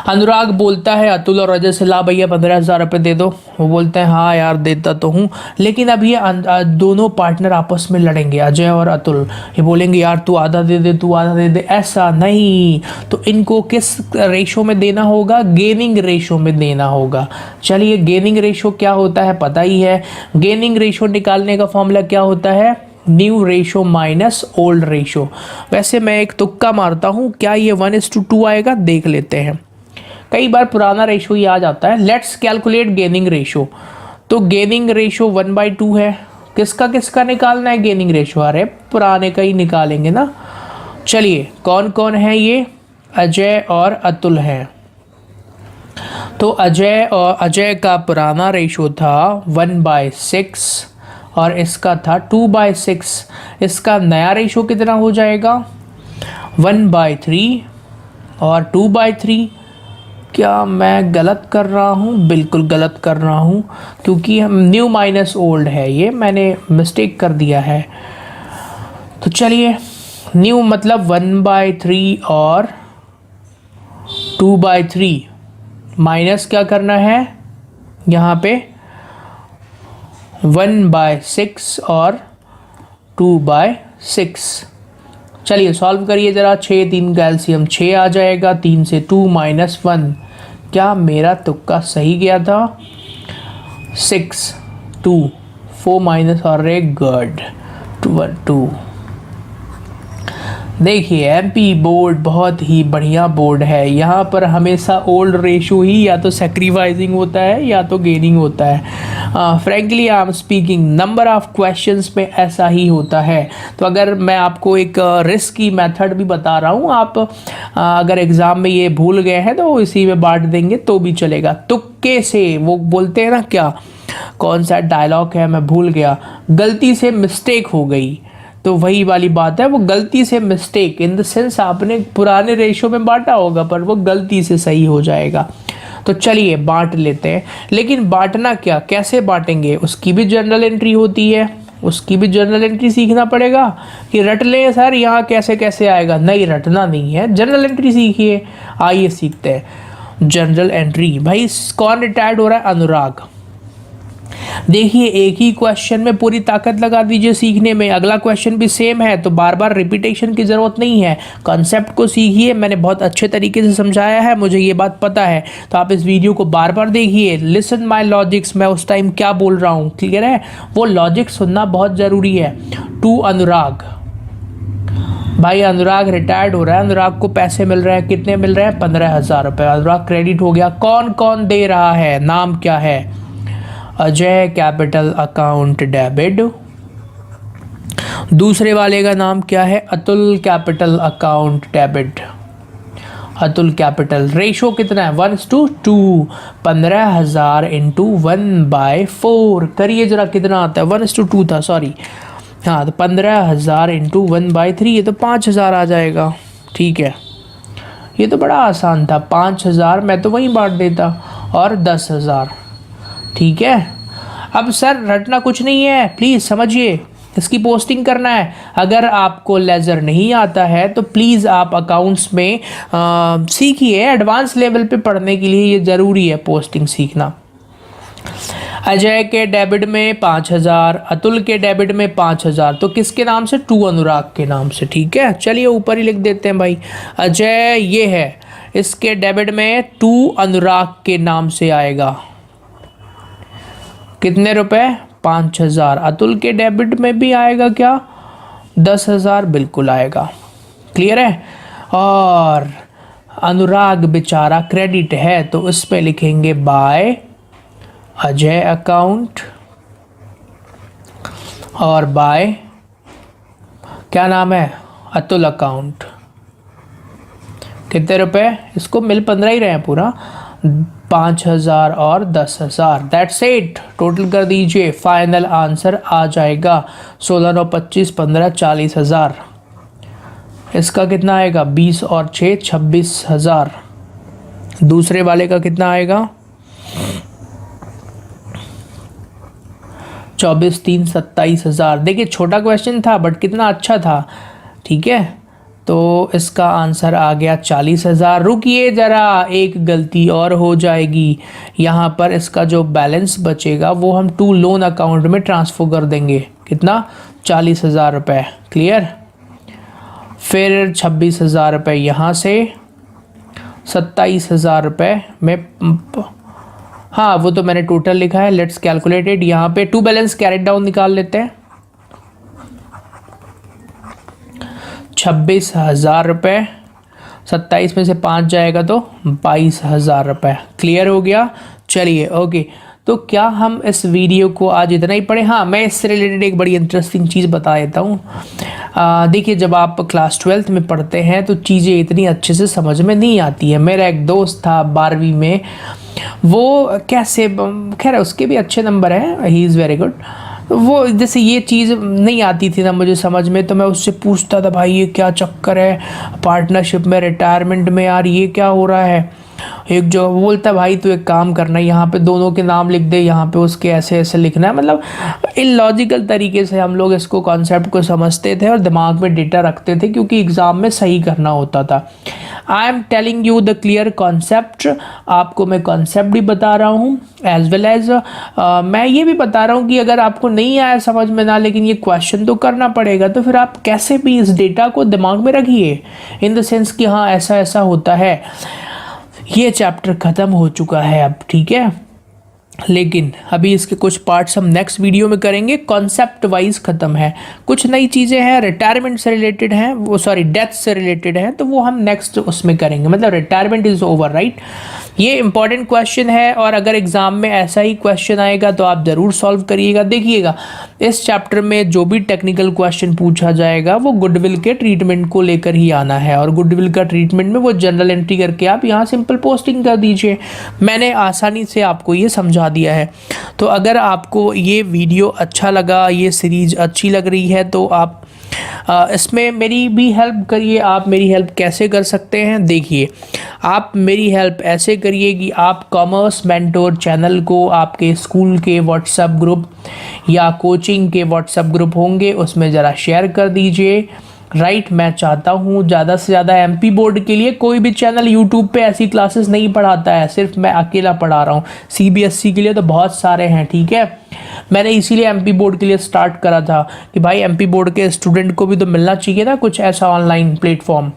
अनुराग बोलता है अतुल और अजय से, ला भैया 15,000 रुपये दे दो। वो बोलते हैं हाँ यार देता तो हूँ, लेकिन अब ये दोनों पार्टनर आपस में लड़ेंगे, अजय और अतुल। ये बोलेंगे यार तू आधा दे दे, तू आधा दे दे। ऐसा नहीं, तो इनको किस रेशो में देना होगा? गेनिंग रेशो में देना होगा। चलिए गेनिंग रेशो क्या होता है पता ही है। गेनिंग रेशो निकालने का फॉर्मूला क्या होता है? New ratio minus old ratio. वैसे मैं एक तुक्का मारता हूँ, क्या ये 1:2 आएगा? देख लेते हैं, कई बार पुराना रेशो ही आ जाता है। Let's calculate gaining ratio. तो गेनिंग रेशो 1/2 है। किसका किसका निकालना है गेनिंग रेशो? अरे पुराने का ही निकालेंगे ना। चलिए कौन कौन है ये? अजय और अतुल हैं। तो अजय का पुराना रेशो था 1/6 और इसका था 2/6। इसका नया रेशो कितना हो जाएगा? 1/3 और 2/3। क्या मैं गलत कर रहा हूँ? बिल्कुल गलत कर रहा हूँ, क्योंकि हम न्यू माइनस ओल्ड है, ये मैंने मिस्टेक कर दिया है। तो चलिए न्यू मतलब 1/3 और 2/3 माइनस क्या करना है यहाँ पे? 1/6 और 2/6। चलिए सॉल्व करिए ज़रा। 6 3 का एलसीएम 6 आ जाएगा। 3 से 2 माइनस 1। क्या मेरा तुक्का सही गया था? 6 2 4 माइनस और एक गुड 2। देखिए एमपी बोर्ड बहुत ही बढ़िया बोर्ड है। यहाँ पर हमेशा ओल्ड रेशो ही या तो सेक्रीफाइसिंग होता है या तो गेनिंग होता है। Frankly I am speaking, number of questions में ऐसा ही होता है। तो अगर मैं आपको एक रिस्की मेथड भी बता रहा हूँ, आप अगर एग्ज़ाम में ये भूल गए हैं तो इसी में बांट देंगे तो भी चलेगा। तुक्के से, वो बोलते हैं ना, क्या कौन सा डायलॉग है मैं भूल गया, गलती से मिस्टेक हो गई तो वही वाली बात है, वो गलती से मिस्टेक इन द सेंस आपने पुराने रेशो में बांटा होगा पर वो गलती से सही हो जाएगा। तो चलिए बांट लेते हैं, लेकिन बांटना क्या, कैसे बांटेंगे उसकी भी जर्नल एंट्री होती है, उसकी भी जर्नल एंट्री सीखना पड़ेगा। कि रट लें सर यहाँ कैसे कैसे आएगा, नहीं रटना नहीं है, जर्नल एंट्री सीखिए। आइए सीखते हैं जर्नल एंट्री। भाई कौन रिटायर्ड हो रहा है, अनुराग। देखिए एक ही क्वेश्चन में पूरी ताकत लगा दीजिए सीखने में, अगला क्वेश्चन भी सेम है तो बार बार रिपीटेशन की ज़रूरत नहीं है, कॉन्सेप्ट को सीखिए। मैंने बहुत अच्छे तरीके से समझाया है, मुझे ये बात पता है, तो आप इस वीडियो को बार बार देखिए। लिसन माय लॉजिक्स, मैं उस टाइम क्या बोल रहा हूँ, क्लियर है, वो लॉजिक सुनना बहुत ज़रूरी है। टू अनुराग, भाई अनुराग रिटायर्ड हो रहा है, अनुराग को पैसे मिल रहे हैं, कितने मिल रहे हैं, 15,000 रुपये। अनुराग क्रेडिट हो गया। कौन कौन दे रहा है, नाम क्या है, अजय कैपिटल अकाउंट डेबिट। दूसरे वाले का नाम क्या है, Atul capital account debit. Atul capital, ratio कितना है, 1:2, 15,000 इंटू 1/4। करिए जरा कितना आता है, 1:2 था सॉरी, हाँ तो 15,000 इंटू 1/3, ये तो 5,000 आ जाएगा। ठीक है, ये तो बड़ा आसान था, 5,000 मैं तो वहीं बांट देता, और 10,000। ठीक है, अब सर रटना कुछ नहीं है, प्लीज़ समझिए, इसकी पोस्टिंग करना है। अगर आपको लेजर नहीं आता है तो प्लीज़ आप अकाउंट्स में सीखिए, एडवांस लेवल पे पढ़ने के लिए ये ज़रूरी है पोस्टिंग सीखना। अजय के डेबिट में 5,000, अतुल के डेबिट में 5,000, तो किसके नाम से, टू अनुराग के नाम से। ठीक है, चलिए ऊपर ही लिख देते हैं भाई, अजय ये है, इसके डेबिट में टू अनुराग के नाम से आएगा, कितने रुपए, 5,000। अतुल के डेबिट में भी आएगा क्या, 10,000, बिल्कुल आएगा, क्लियर है। और अनुराग बेचारा क्रेडिट है तो उसमें लिखेंगे बाय अजय अकाउंट, और बाय क्या नाम है, अतुल अकाउंट। कितने रुपए, इसको मिल 15 ही रहे हैं पूरा, 5,000 और 10,000, दैट्स इट। टोटल कर दीजिए, फाइनल आंसर आ जाएगा 16 9 25 15 40,000। इसका कितना आएगा, 20 और 6 26,000। दूसरे वाले का कितना आएगा, 24 3 27,000। देखिए छोटा क्वेश्चन था बट कितना अच्छा था। ठीक है, तो इसका आंसर आ गया 40,000। रुकिए ज़रा, एक गलती और हो जाएगी, यहाँ पर इसका जो बैलेंस बचेगा वो हम टू लोन अकाउंट में ट्रांसफ़र कर देंगे, कितना, 40,000 रुपये, क्लियर। फिर 26,000 रुपये यहाँ से, 27,000 रुपये में, हाँ वो तो मैंने टोटल लिखा है, लेट्स कैलकुलेटेड। यहाँ पे टू बैलेंस कैरेट डाउन निकाल लेते हैं, 26,000 रुपये, 27 में से 5 जाएगा तो 22,000 रुपये, क्लियर हो गया। चलिए ओके, तो क्या हम इस वीडियो को आज इतना ही पढ़ें। हाँ, मैं इससे रिलेटेड एक बड़ी इंटरेस्टिंग चीज़ बता देता हूँ। देखिए जब आप क्लास 12th में पढ़ते हैं तो चीज़ें इतनी अच्छे से समझ में नहीं आती है। मेरा एक दोस्त था 12वीं में, वो कैसे, खैर उसके भी अच्छे नंबर हैं, ही इज़ वेरी गुड। वो जैसे ये चीज़ नहीं आती थी ना मुझे समझ में, तो मैं उससे पूछता था भाई ये क्या चक्कर है, पार्टनरशिप में, रिटायरमेंट में, यार ये क्या हो रहा है। एक जो बोलता भाई तू एक काम करना, यहाँ पे दोनों के नाम लिख दे, यहाँ पे उसके ऐसे ऐसे लिखना है। मतलब इलॉजिकल तरीके से हम लोग इसको कॉन्सेप्ट को समझते थे और दिमाग में डेटा रखते थे, क्योंकि एग्ज़ाम में सही करना होता था। I am telling you the clear concept, आपको मैं कॉन्सेप्ट भी बता रहा हूँ एज वेल एज मैं ये भी बता रहा हूँ कि अगर आपको नहीं आया समझ में ना, लेकिन ये क्वेश्चन तो करना पड़ेगा, तो फिर आप कैसे भी इस डेटा को दिमाग में रखिए, इन द सेंस कि हाँ ऐसा ऐसा होता है। ये चैप्टर ख़त्म हो चुका है अब, ठीक है, लेकिन अभी इसके कुछ पार्ट्स हम नेक्स्ट वीडियो में करेंगे। कॉन्सेप्ट वाइज ख़त्म है, कुछ नई चीज़ें हैं, रिटायरमेंट से रिलेटेड हैं, वो सॉरी डेथ से रिलेटेड हैं, तो वो हम नेक्स्ट उसमें करेंगे। मतलब रिटायरमेंट इज़ ओवर, राइट। ये इंपॉर्टेंट क्वेश्चन है और अगर एग्जाम में ऐसा ही क्वेश्चन आएगा तो आप ज़रूर सॉल्व करिएगा। देखिएगा इस चैप्टर में जो भी टेक्निकल क्वेश्चन पूछा जाएगा वो गुडविल के ट्रीटमेंट को लेकर ही आना है, और गुडविल का ट्रीटमेंट में वो जनरल एंट्री करके आप यहाँ सिंपल पोस्टिंग कर दीजिए। मैंने आसानी से आपको ये समझा दिया है। तो अगर आपको ये वीडियो अच्छा लगा, ये सीरीज़ अच्छी लग रही है, तो आप इसमें मेरी भी हेल्प करिए। आप मेरी हेल्प कैसे कर सकते हैं? देखिए, आप मेरी हेल्प ऐसे करिए कि आप कॉमर्स मेंटोर चैनल को आपके स्कूल के व्हाट्सएप ग्रुप या कोचिंग के व्हाट्सएप ग्रुप होंगे उसमें ज़रा शेयर कर दीजिए। राइट, मैं चाहता हूँ ज़्यादा से ज़्यादा एमपी बोर्ड के लिए कोई भी चैनल यूट्यूब पे ऐसी क्लासेस नहीं पढ़ाता है, सिर्फ मैं अकेला पढ़ा रहा हूँ। सीबीएसई के लिए तो बहुत सारे हैं, ठीक है। मैंने इसीलिए एमपी बोर्ड के लिए स्टार्ट करा था कि भाई एमपी बोर्ड के स्टूडेंट को भी तो मिलना चाहिए ना कुछ ऐसा ऑनलाइन प्लेटफॉर्म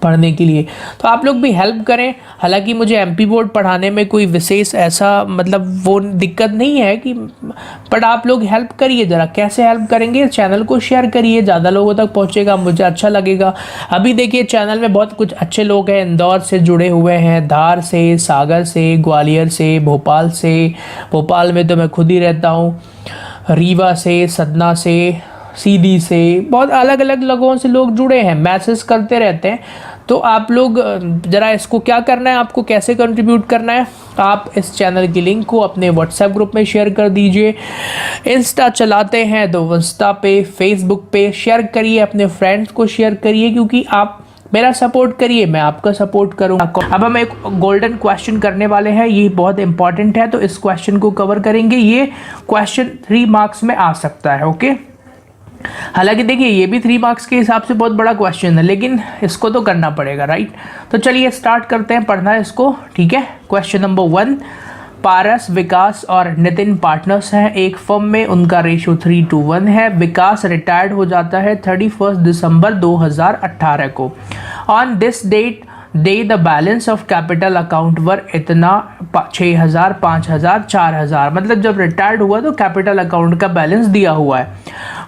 पढ़ने के लिए। तो आप लोग भी हेल्प करें। हालांकि मुझे एमपी बोर्ड पढ़ाने में कोई विशेष ऐसा मतलब वो दिक्कत नहीं है कि, बट आप लोग हेल्प करिए ज़रा। कैसे हेल्प करेंगे? चैनल को शेयर करिए, ज़्यादा लोगों तक पहुंचेगा, मुझे अच्छा लगेगा। अभी देखिए चैनल में बहुत कुछ अच्छे लोग हैं, इंदौर से जुड़े हुए हैं, धार से, सागर से, ग्वालियर से, भोपाल से। भोपाल में तो मैं खुद ही रहता हूँ, रीवा से, सतना से, सीधी से, बहुत अलग अलग लोगों से लोग जुड़े हैं, मैसेज करते रहते हैं। तो आप लोग ज़रा इसको क्या करना है, आपको कैसे कंट्रीब्यूट करना है, आप इस चैनल की लिंक को अपने व्हाट्सएप ग्रुप में शेयर कर दीजिए। इंस्टा चलाते हैं तो इंस्टा पे, फेसबुक पे शेयर करिए, अपने फ्रेंड्स को शेयर करिए, क्योंकि आप मेरा सपोर्ट करिए, मैं आपका सपोर्ट करूँगा। अब हम एक गोल्डन क्वेश्चन करने वाले हैं, ये बहुत इंपॉर्टेंट है, तो इस क्वेश्चन को कवर करेंगे। ये क्वेश्चन 3 मार्क्स में आ सकता है, ओके। हालांकि देखिए ये भी 3 मार्क्स के हिसाब से बहुत बड़ा क्वेश्चन है, लेकिन इसको तो करना पड़ेगा, राइट। तो चलिए स्टार्ट करते हैं पढ़ना इसको, ठीक है। क्वेश्चन नंबर 1, पारस, विकास और नितिन पार्टनर्स हैं एक फर्म में, उनका रेशियो 3:1 है। विकास रिटायर्ड हो जाता है 31 दिसंबर 2018 को। On this date they the balance of capital account वर इतना 6,000, 5,000, 4,000, मतलब जब रिटायर्ड हुआ तो कैपिटल अकाउंट का बैलेंस दिया हुआ है।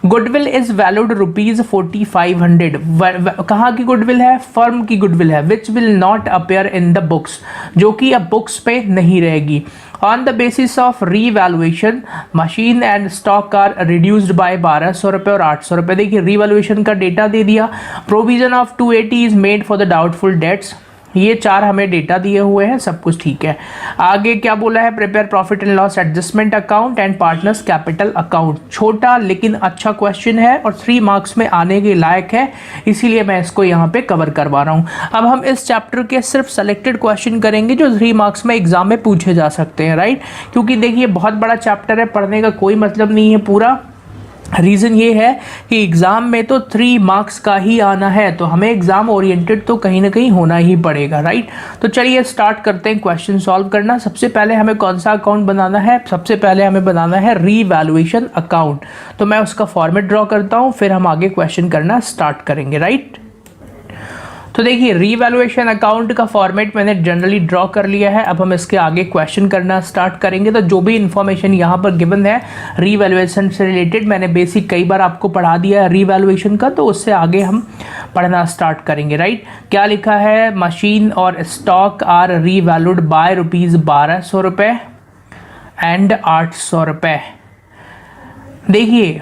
Goodwill is valued ₹4,500। कहाँ की गुडविल है? फर्म की गुडविल है। Which will not appear in the books, जो कि अब बुक्स पे नहीं रहेगी। On the basis of revaluation machine and stock are reduced by 1,200 रुपये और 800 रुपये। देखिए रीवैल्यूएशन का डेटा दे दिया। Provision of 280 is made for the doubtful debts. ये 4 हमें डेटा दिए हुए हैं, सब कुछ ठीक है। आगे क्या बोला है? Prepare profit and loss adjustment account and partners capital account. छोटा लेकिन अच्छा क्वेश्चन है और 3 मार्क्स में आने के लायक है, इसीलिए मैं इसको यहाँ पे कवर करवा रहा हूँ। अब हम इस चैप्टर के सिर्फ सेलेक्टेड क्वेश्चन करेंगे जो 3 मार्क्स में एग्जाम में पूछे जा सकते हैं, राइट। क्योंकि देखिए बहुत बड़ा चैप्टर है, पढ़ने का कोई मतलब नहीं है पूरा। रीज़न ये है कि एग्ज़ाम में तो 3 मार्क्स का ही आना है, तो हमें एग्ज़ाम ओरिएंटेड तो कहीं ना कहीं होना ही पड़ेगा, राइट। तो चलिए स्टार्ट करते हैं क्वेश्चन सॉल्व करना। सबसे पहले हमें कौन सा अकाउंट बनाना है? सबसे पहले हमें बनाना है रीवैल्यूएशन अकाउंट। तो मैं उसका फॉर्मेट ड्रॉ करता हूँ, फिर हम आगे क्वेश्चन करना स्टार्ट करेंगे, राइट। तो देखिए रीवैल्यूएशन अकाउंट का फॉर्मेट मैंने जनरली ड्रॉ कर लिया है। अब हम इसके आगे क्वेश्चन करना स्टार्ट करेंगे। तो जो भी इन्फॉर्मेशन यहाँ पर गिवन है रीवैल्यूएशन से रिलेटेड, मैंने बेसिक कई बार आपको पढ़ा दिया है रीवैल्यूएशन का, तो उससे आगे हम पढ़ना स्टार्ट करेंगे, राइट। क्या लिखा है? मशीन और stock are revalued by ₹1,200 and 800 रुपये। देखिए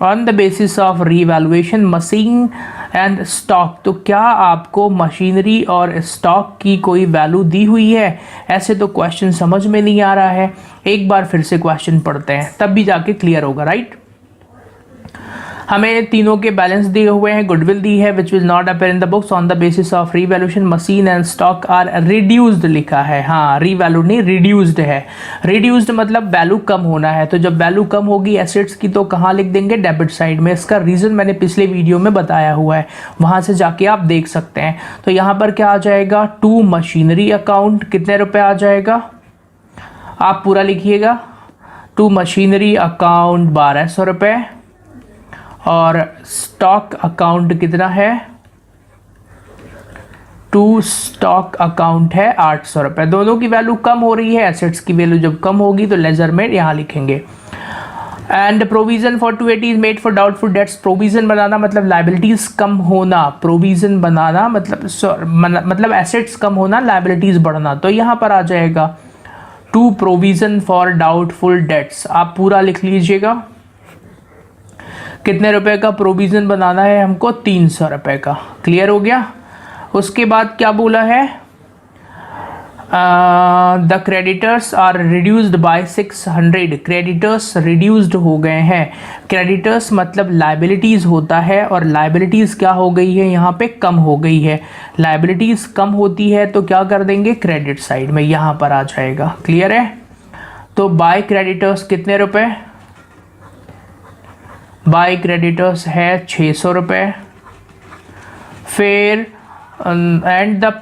on the basis of revaluation machine and stock, तो क्या आपको मशीनरी और स्टॉक की कोई वैल्यू दी हुई है? ऐसे तो क्वेश्चन समझ में नहीं आ रहा है। एक बार फिर से क्वेश्चन पढ़ते हैं, तब भी जाके क्लियर होगा, राइट। हमें तीनों के बैलेंस दिए हुए हैं। गुडविल दी है which will not appear in the books on the basis of revaluation machine and stock are reduced लिखा है। हाँ, रीवैल्यूड नहीं, रिड्यूस्ड है। रिड्यूस्ड मतलब वैल्यू कम होना है, तो जब वैल्यू कम होगी एसेट्स की तो कहाँ लिख देंगे? डेबिट साइड में। इसका रीज़न मैंने पिछले वीडियो में बताया हुआ है, वहाँ से जाके आप देख सकते हैं। तो यहाँ पर क्या आ जाएगा? टू मशीनरी अकाउंट कितने रुपये आ जाएगा? आप पूरा लिखिएगा। टू मशीनरी अकाउंट 1,200 रुपये और स्टॉक अकाउंट कितना है? टू स्टॉक अकाउंट है 800 रुपये। दोनों की वैल्यू कम हो रही है, एसेट्स की वैल्यू जब कम होगी तो लेजर में यहाँ लिखेंगे। And provision for 280 is made for doubtful debts. Provision बनाना मतलब लाइबिलिटीज कम होना, प्रोविजन बनाना मतलब एसेट्स कम होना, लाइबिलिटीज बढ़ना। तो यहाँ पर आ जाएगा to provision for doubtful debts. आप पूरा लिख लीजिएगा। कितने रुपए का प्रोविजन बनाना है हमको? 300 रुपए का। क्लियर हो गया। उसके बाद क्या बोला है? The creditors are reduced by 600। Creditors reduced हो गए हैं। क्रेडिटर्स मतलब लाइबिलिटीज़ होता है, और लाइबिलिटीज़ क्या हो गई है यहाँ पे? कम हो गई है। लाइबिलिटीज़ कम होती है तो क्या कर देंगे? क्रेडिट साइड में यहाँ पर आ जाएगा। क्लियर है। तो बाय क्रेडिटर्स कितने रुपए? बाय क्रेडिटर्स है 600 रुपये। फिर and the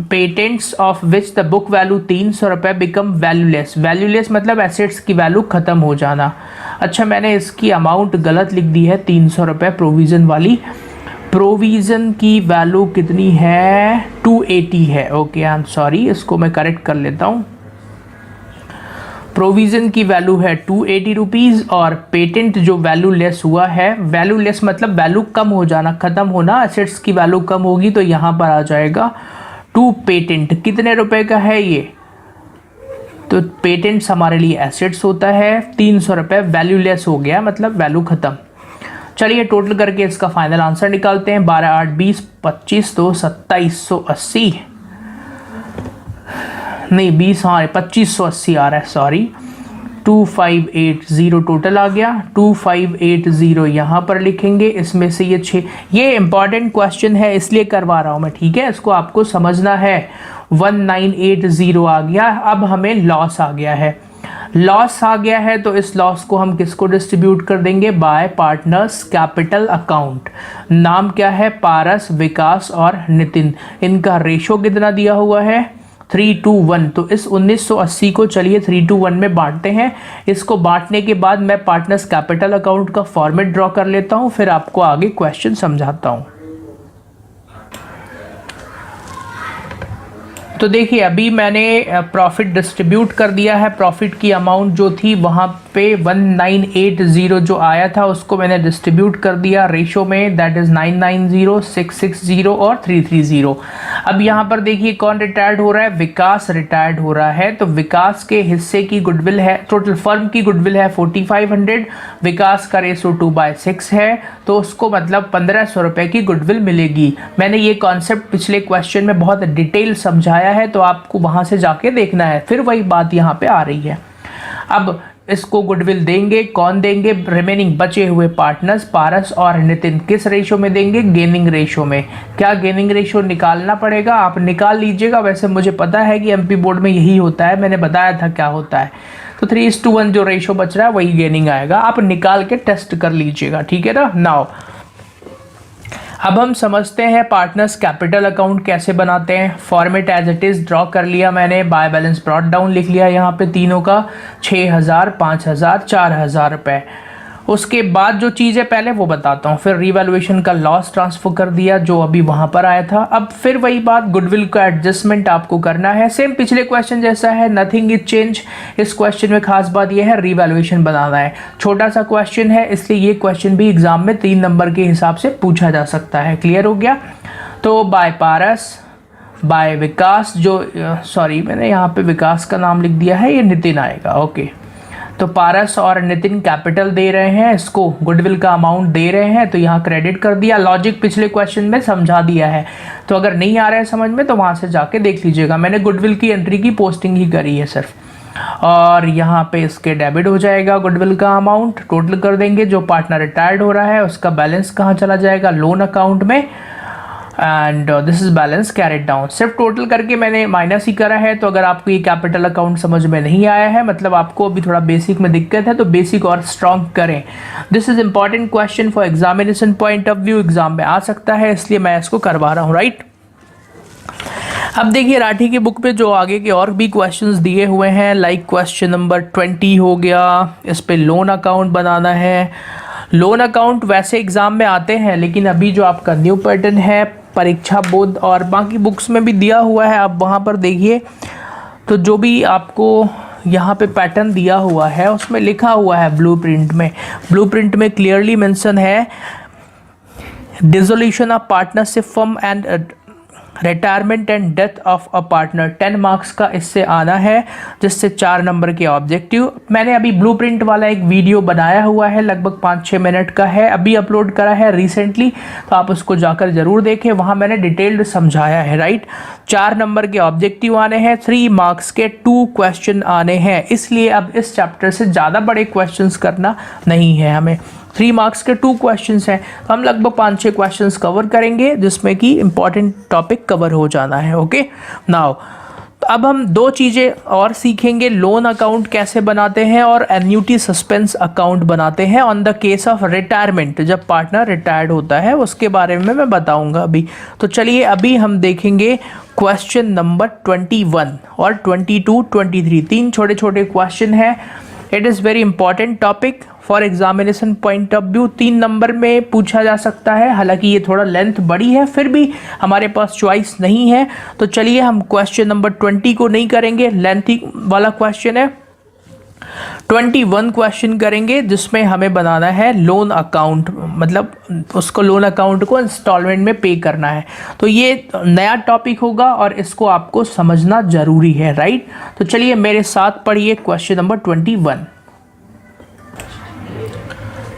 patents of which the book value 300 रुपये बिकम वैल्यूलेस। वैल्यूलेस मतलब एसेट्स की वैल्यू ख़त्म हो जाना। अच्छा, मैंने इसकी अमाउंट गलत लिख दी है, 300 रुपये प्रोविज़न वाली। प्रोविज़न की वैल्यू कितनी है? 280 है। ओके, आई एम सॉरी, इसको मैं करेक्ट कर लेता हूँ। प्रोविज़न की वैल्यू है 280 रुपीज़, और पेटेंट जो वैल्यू लेस हुआ है, वैल्यू लेस मतलब वैल्यू कम हो जाना, ख़त्म होना, एसेट्स की वैल्यू कम होगी, तो यहाँ पर आ जाएगा टू पेटेंट। कितने रुपए का है ये? तो पेटेंट्स हमारे लिए एसेट्स होता है, 300 रुपये वैल्यू लेस हो गया मतलब वैल्यू ख़त्म। चलिए टोटल करके इसका फाइनल आंसर निकालते हैं। 12 8 20 25 तो 2780 नहीं 20, हाँ 2580 आ रहा है, सॉरी। 2580 टोटल आ गया। 2580 यहाँ पर लिखेंगे। इसमें से ये 6, ये इंपॉर्टेंट क्वेश्चन है इसलिए करवा रहा हूँ मैं, ठीक है, इसको आपको समझना है। 1980 आ गया। अब हमें लॉस आ गया है। लॉस आ गया है तो इस लॉस को हम किसको डिस्ट्रीब्यूट कर देंगे? Bye partners capital account. नाम क्या है? पारस, विकास और नितिन। इनका रेशो कितना दिया हुआ है? 3:1। तो इस 1980 को चलिए 3:1 में बांटते हैं। इसको बांटने के बाद मैं पार्टनर्स कैपिटल अकाउंट का फॉर्मेट ड्रॉ कर लेता हूं, फिर आपको आगे क्वेश्चन समझाता हूं। तो देखिए अभी मैंने प्रॉफिट डिस्ट्रीब्यूट कर दिया है। प्रॉफिट की अमाउंट जो थी वहाँ पे 1980 जो आया था उसको मैंने डिस्ट्रीब्यूट कर दिया रेशो में, दैट इज़ 990, 660 और 330। अब यहाँ पर देखिए कौन रिटायर्ड हो रहा है? विकास रिटायर्ड हो रहा है। तो विकास के हिस्से की गुडविल है, टोटल फर्म की गुडविल है 4500, विकास का रेशो 2/6 है, तो उसको मतलब 1500 रुपये की गुडविल मिलेगी। मैंने ये कॉन्सेप्ट पिछले क्वेश्चन में बहुत डिटेल समझाया है, तो आपको वहाँ से जाके देखना है। फिर वही बात यहाँ पे आ रही है। अब इसको गुडविल देंगे, कौन देंगे? रिमेनिंग बचे हुए पार्टनर्स पारस और नितिन। किस रेशो में देंगे? गेनिंग रेशो में। क्या गेनिंग रेशो निकालना पड़ेगा? आप निकाल लीजिएगा। वैसे मुझे पता है कि एमपी बोर्ड में यही होता है, मैंने बताया था क्या होता है। तो 3:1 जो रेशो बच रहा है वही गेनिंग आएगा। आप निकाल के टेस्ट कर लीजिएगा, ठीक है ना। नाउ अब हम समझते हैं पार्टनर्स कैपिटल अकाउंट कैसे बनाते हैं। Format as it is draw कर लिया मैंने। बाय बैलेंस ब्रॉट डाउन लिख लिया यहाँ पे तीनों का, 6000, 5000, 4000 रुपये। उसके बाद जो चीज़ है पहले वो बताता हूँ। फिर रीवैल्यूएशन का लॉस ट्रांसफर कर दिया जो अभी वहाँ पर आया था। अब फिर वही बात, गुडविल का एडजस्टमेंट आपको करना है। सेम पिछले क्वेश्चन जैसा है, नथिंग इज चेंज। इस क्वेश्चन में खास बात यह है रीवैल्यूएशन बनाना है। छोटा सा क्वेश्चन है इसलिए ये क्वेश्चन भी एग्जाम में 3 नंबर के हिसाब से पूछा जा सकता है। क्लियर हो गया। तो बाय पारस, बाय विकास, जो सॉरी मैंने यहाँ पे विकास का नाम लिख दिया है, ये नितिन आएगा। ओके, तो पारस और नितिन कैपिटल दे रहे हैं, इसको गुडविल का अमाउंट दे रहे हैं, तो यहाँ क्रेडिट कर दिया। लॉजिक पिछले क्वेश्चन में समझा दिया है, तो अगर नहीं आ रहा है समझ में तो वहाँ से जाके देख लीजिएगा। मैंने गुडविल की एंट्री की पोस्टिंग ही करी है सिर्फ, और यहाँ पे इसके डेबिट हो जाएगा गुडविल का अमाउंट। टोटल कर देंगे। जो पार्टनर रिटायर्ड हो रहा है उसका बैलेंस कहाँ चला जाएगा? लोन अकाउंट में। And this is balance carried down. सिर्फ टोटल करके मैंने माइनस ही करा है। तो अगर आपको ये कैपिटल अकाउंट समझ में नहीं आया है, मतलब आपको अभी थोड़ा बेसिक में दिक्कत है, तो बेसिक और स्ट्रॉन्ग करें। This is important question for examination point of view, exam में आ सकता है, इसलिए मैं इसको करवा रहा हूँ, राइट। अब देखिए राठी की बुक पे जो आगे के और भी क्वेश्चंस दिए हुए हैं, लाइक क्वेश्चन नंबर 20 हो गया, इस पे लोन अकाउंट बनाना है। लोन अकाउंट वैसे एग्जाम में आते हैं, लेकिन अभी जो आपका न्यू पैटर्न है परीक्षा बोध और बाकी बुक्स में भी दिया हुआ है, आप वहाँ पर देखिए। तो जो भी आपको यहाँ पे पैटर्न दिया हुआ है, उसमें लिखा हुआ है ब्लूप्रिंट में क्लियरली मेंशन है dissolution of partnership firm and retirement and death of a partner. 10 marks का इससे आना है, जिससे 4 नंबर के ऑब्जेक्टिव। मैंने अभी ब्लूप्रिंट वाला एक वीडियो बनाया हुआ है, लगभग 5-6 मिनट का है, अभी अपलोड करा है रिसेंटली, तो आप उसको जाकर जरूर देखें, वहाँ मैंने डिटेल्ड समझाया है। राइट, 4 नंबर के ऑब्जेक्टिव आने हैं, 3 मार्क्स के 2 क्वेश्चन आने हैं, इसलिए अब इस चैप्टर से ज़्यादा बड़े क्वेश्चन करना नहीं है हमें। 3 मार्क्स के 2 क्वेश्चंस हैं, तो हम लगभग 5-6 क्वेश्चंस कवर करेंगे, जिसमें कि इंपॉर्टेंट टॉपिक कवर हो जाना है। ओके नाउ, तो अब हम 2 चीज़ें और सीखेंगे, लोन अकाउंट कैसे बनाते हैं और एन्युटी सस्पेंस अकाउंट बनाते हैं on the case of retirement, जब पार्टनर रिटायर्ड होता है, उसके बारे में मैं बताऊंगा अभी। तो चलिए अभी हम देखेंगे क्वेश्चन नंबर 21 और 22, 23, 3 छोटे छोटे क्वेश्चन हैं। It is very important topic for examination point of view, 3 number में पूछा जा सकता है, हालांकि ये थोड़ा लेंथ बड़ी है, फिर भी हमारे पास चॉइस नहीं है। तो चलिए हम क्वेश्चन नंबर 20 को नहीं करेंगे, लेंथी वाला क्वेश्चन है। 21 क्वेश्चन करेंगे, जिसमें हमें बनाना है लोन अकाउंट, मतलब उसको लोन अकाउंट को इंस्टॉलमेंट में पे करना है। तो ये नया टॉपिक होगा और इसको आपको समझना जरूरी है। राइट, तो चलिए मेरे साथ पढ़िए क्वेश्चन नंबर 21।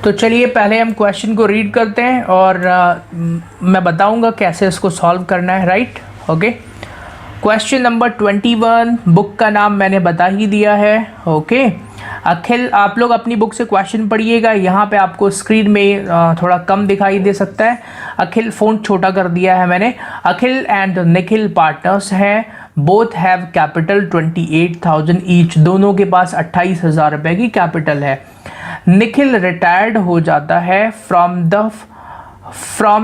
तो चलिए पहले हम क्वेश्चन को रीड करते हैं और मैं बताऊंगा कैसे इसको सॉल्व करना है। Right, okay. Question number 21, book का नाम मैंने बता ही दिया है। ओके, अखिल, आप लोग अपनी बुक से क्वेश्चन पढ़िएगा, यहाँ पे आपको स्क्रीन में थोड़ा कम दिखाई दे सकता है। अखिल फ़ॉन्ट छोटा कर दिया है मैंने। अखिल एंड निखिल पार्टनर्स हैं, बोथ हैव कैपिटल 28,000 ईच, दोनों के पास 28,000 रुपये की कैपिटल है। निखिल रिटायर्ड हो जाता है फ्रॉम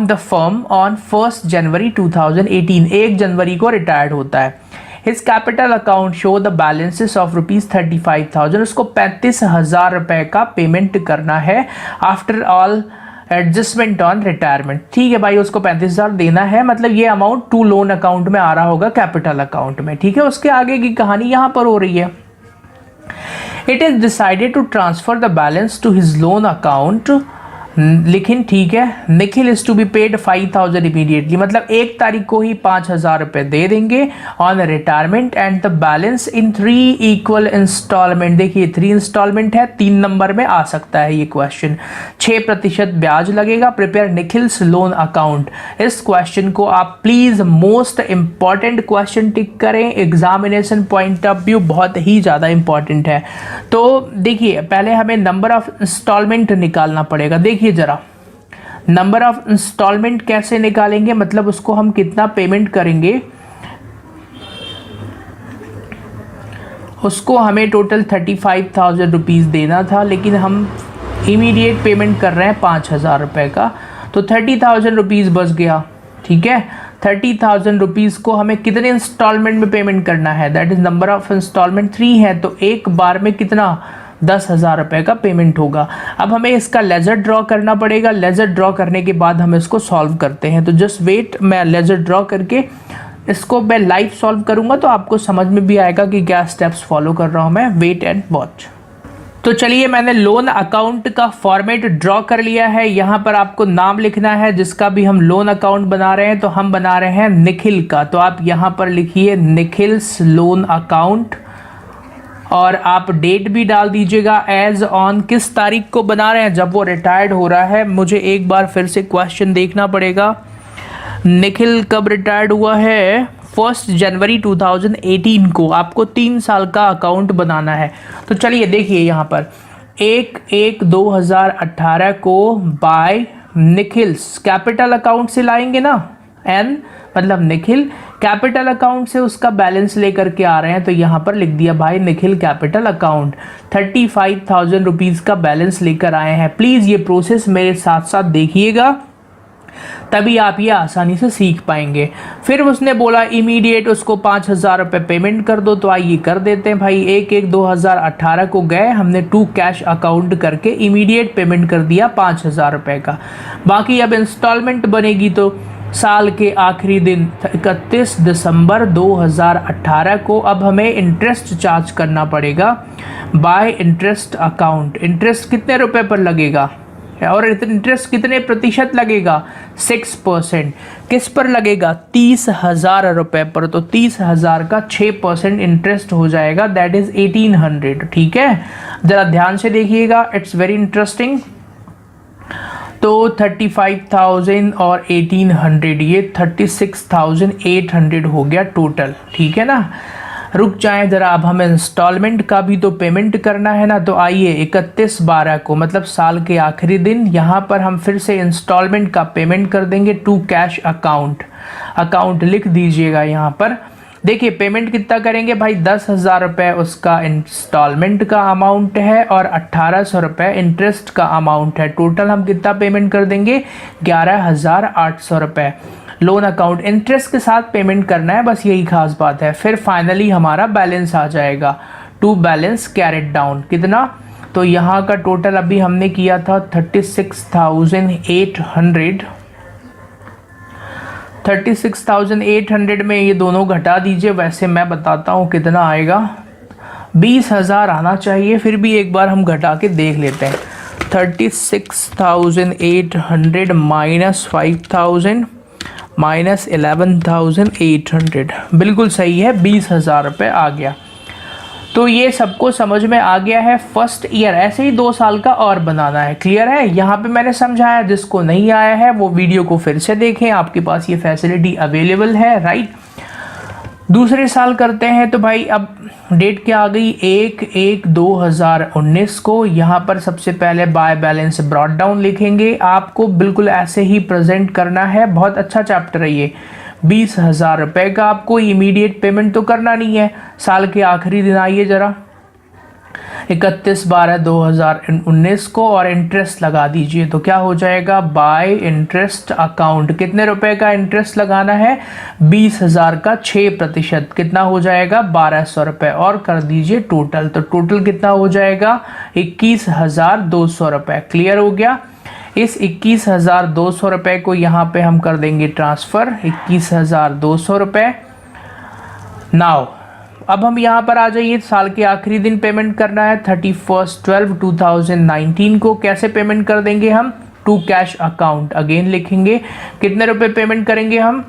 द फर्म ऑन 1 जनवरी 2018, 1 जनवरी को रिटायर्ड होता है। His capital account show the balances of ₹35,000, उसको 35,000 रुपये का पेमेंट करना है after all adjustment on retirement. ठीक है भाई, उसको 35,000 देना है, मतलब ये अमाउंट टू लोन अकाउंट में आ रहा होगा, कैपिटल अकाउंट में। ठीक है, उसके आगे की कहानी यहाँ पर हो रही है। It is decided to transfer the balance to his loan account, लेकिन ठीक है, Nikhil is to be paid 5,000 immediately, मतलब 1 तारीख को ही 5,000 रुपये दे देंगे on retirement and the balance in 3 equal instalment. देखिए 3 इंस्टॉलमेंट है, 3 नंबर में आ सकता है ये क्वेश्चन। 6% ब्याज लगेगा। Prepare Nikhil's loan account. इस क्वेश्चन को आप please most important question tick करें, एग्जामिनेशन पॉइंट ऑफ व्यू बहुत ही ज़्यादा इंपॉर्टेंट है। तो देखिए पहले हमें नंबर ऑफ इंस्टॉलमेंट निकालना पड़ेगा। देखिए जरा, नंबर ऑफ इंस्टॉलमेंट कैसे निकालेंगे, मतलब उसको हम कितना पेमेंट करेंगे, उसको हमें टोटल 35,000 रुपीज़ देना था, लेकिन हम इमीडिएट पेमेंट कर रहे हैं 5,000 रुपये का, तो 30,000 रुपीज़ बच गया। ठीक है, 30,000 रुपीज़ को हमें कितने इंस्टॉलमेंट में पेमेंट करना है, that is number of instalment 3 है, तो एक बार में कितना 10,000 रुपये का पेमेंट होगा। अब हमें इसका लेजर ड्रॉ करना पड़ेगा। लेजर ड्रॉ करने के बाद हम इसको सॉल्व करते हैं। तो जस्ट वेट, मैं लेजर ड्रॉ करके इसको मैं लाइव सॉल्व करूंगा, तो आपको समझ में भी आएगा कि क्या स्टेप्स फॉलो कर रहा हूं मैं। Wait and watch. तो चलिए मैंने लोन अकाउंट का फॉर्मेट ड्रॉ कर लिया है। यहाँ पर आपको नाम लिखना है जिसका भी हम लोन अकाउंट बना रहे हैं, तो हम बना रहे हैं निखिल का, तो आप यहाँ पर लिखिए निखिल्स लोन अकाउंट और आप डेट भी डाल दीजिएगा एज ऑन, किस तारीख को बना रहे हैं, जब वो रिटायर्ड हो रहा है। मुझे एक बार फिर से क्वेश्चन देखना पड़ेगा, निखिल कब रिटायर्ड हुआ है, 1 जनवरी 2018 को। आपको 3 साल का अकाउंट बनाना है। तो चलिए देखिए यहाँ पर 1/1/2018 को बाय निखिल्स, कैपिटल अकाउंट से लाएंगे ना, एन मतलब निखिल, कैपिटल अकाउंट से उसका बैलेंस लेकर के आ रहे हैं, तो यहाँ पर लिख दिया भाई निखिल कैपिटल अकाउंट, 35,000 रुपीज़ का बैलेंस लेकर आए हैं। प्लीज़ ये प्रोसेस मेरे साथ साथ देखिएगा, तभी आप ये आसानी से सीख पाएंगे। फिर उसने बोला इमीडिएट उसको 5,000 रुपये पेमेंट कर दो, तो आइए कर देते हैं भाई। 1/1/2018 को गए, हमने 2 कैश अकाउंट करके इमीडिएट पेमेंट कर दिया 5,000 रुपये का। बाकी अब इंस्टॉलमेंट बनेगी, तो साल के आखिरी दिन 31 दिसंबर 2018 को अब हमें इंटरेस्ट चार्ज करना पड़ेगा बाय इंटरेस्ट अकाउंट। इंटरेस्ट कितने रुपए पर लगेगा और इंटरेस्ट कितने प्रतिशत लगेगा? 6%। किस पर लगेगा? 30,000 रुपए पर। तो 30,000 का 6% इंटरेस्ट हो जाएगा, दैट इज 1800। ठीक है, जरा ध्यान से देखिएगा, इट्स वेरी इंटरेस्टिंग। तो 35,000 और 1800, ये 36,800 हो गया टोटल। ठीक है ना, रुक जाएं जरा, अब हमें इंस्टॉलमेंट का भी तो पेमेंट करना है ना। तो आइए 31/12 को, मतलब साल के आखिरी दिन, यहाँ पर हम फिर से इंस्टॉलमेंट का पेमेंट कर देंगे टू कैश अकाउंट। अकाउंट लिख दीजिएगा यहाँ पर। देखिए पेमेंट कितना करेंगे भाई, 10,000 रुपये उसका इंस्टॉलमेंट का अमाउंट है और 1,800 रुपये इंटरेस्ट का अमाउंट है। टोटल हम कितना पेमेंट कर देंगे? 11,800 रुपये। लोन अकाउंट इंटरेस्ट के साथ पेमेंट करना है, बस यही खास बात है। फिर फाइनली हमारा बैलेंस आ जाएगा, टू बैलेंस कैरेट डाउन। कितना? तो यहाँ का टोटल अभी हमने किया था 36,800। 36,800 में ये दोनों घटा दीजिए, वैसे मैं बताता हूँ कितना आएगा। 20,000 आना चाहिए, फिर भी एक बार हम घटा के देख लेते हैं। 36,800 माइनस 5,000 माइनस 11,800, बिल्कुल सही है, 20,000 रुपये आ गया। तो ये सबको समझ में आ गया है। फर्स्ट ईयर ऐसे ही 2 साल का और बनाना है, क्लियर है? यहाँ पे मैंने समझाया, जिसको नहीं आया है वो वीडियो को फिर से देखें, आपके पास ये फैसिलिटी अवेलेबल है, राइट। दूसरे साल करते हैं। तो भाई अब डेट क्या आ गई? 1/1/2019 को। यहाँ पर सबसे पहले बाय बैलेंस ब्रॉट डाउन लिखेंगे। आपको बिल्कुल ऐसे ही प्रेजेंट करना है, बहुत अच्छा चैप्टर है ये। 20,000 रुपये का आपको इमीडिएट पेमेंट तो करना नहीं है, साल के आखिरी दिन आइए जरा 31/12/2019 को और इंटरेस्ट लगा दीजिए। तो क्या हो जाएगा? Bye interest account. कितने रुपए का इंटरेस्ट लगाना है? 20,000 का 6%। कितना हो जाएगा? 1,200 रुपये। और कर दीजिए टोटल। तो टोटल कितना हो जाएगा? 21,200 रुपये। क्लियर हो गया? इस 21,200 रुपये को यहाँ पे हम कर देंगे ट्रांसफ़र, 21,200 रुपये। नाउ अब हम यहाँ पर आ जाइए, साल के आखिरी दिन पेमेंट करना है 31/12/2019 को। कैसे पेमेंट कर देंगे हम? To cash account. अगेन लिखेंगे, कितने रुपए पेमेंट करेंगे हम?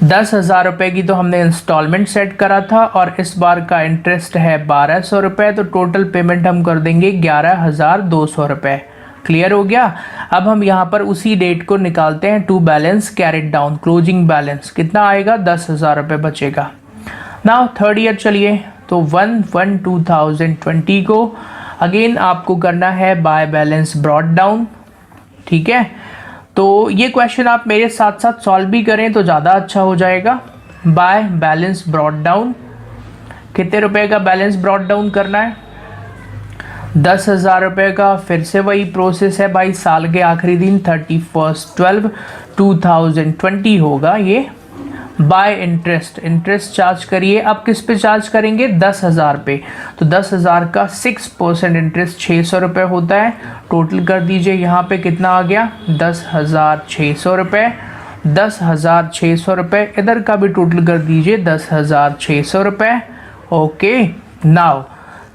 10,000 रुपये की तो हमने इंस्टॉलमेंट सेट करा था और इस बार का इंटरेस्ट है 1,200 रुपये। तो टोटल पेमेंट हम कर देंगे 11,200 रुपये। क्लियर हो गया? अब हम यहाँ पर उसी डेट को निकालते हैं, to balance carried down. Closing balance कितना आएगा? 10,000 रुपये बचेगा। नाउ थर्ड ईयर चलिए, तो 1/1/2020 को अगेन आपको करना है बाय बैलेंस ब्रॉट डाउन। ठीक है, तो ये क्वेश्चन आप मेरे साथ साथ सॉल्व भी करें तो ज़्यादा अच्छा हो जाएगा। बाय बैलेंस ब्रॉट डाउन, कितने रुपए का बैलेंस ब्रॉट डाउन करना है? 10,000 रुपये का। फिर से वही प्रोसेस है भाई, साल के आखिरी दिन 31/12/2020 होगा ये। बाय इंटरेस्ट, इंटरेस्ट चार्ज करिए। अब किस पे चार्ज करेंगे? 10,000 पे। तो 10,000 का 6% इंटरेस्ट 600 रुपये होता है। टोटल कर दीजिए, यहाँ पे कितना आ गया? 10,600 रुपये। 10,600 रुपये, इधर का भी टोटल कर दीजिए 10,600 रुपये। ओके, नाउ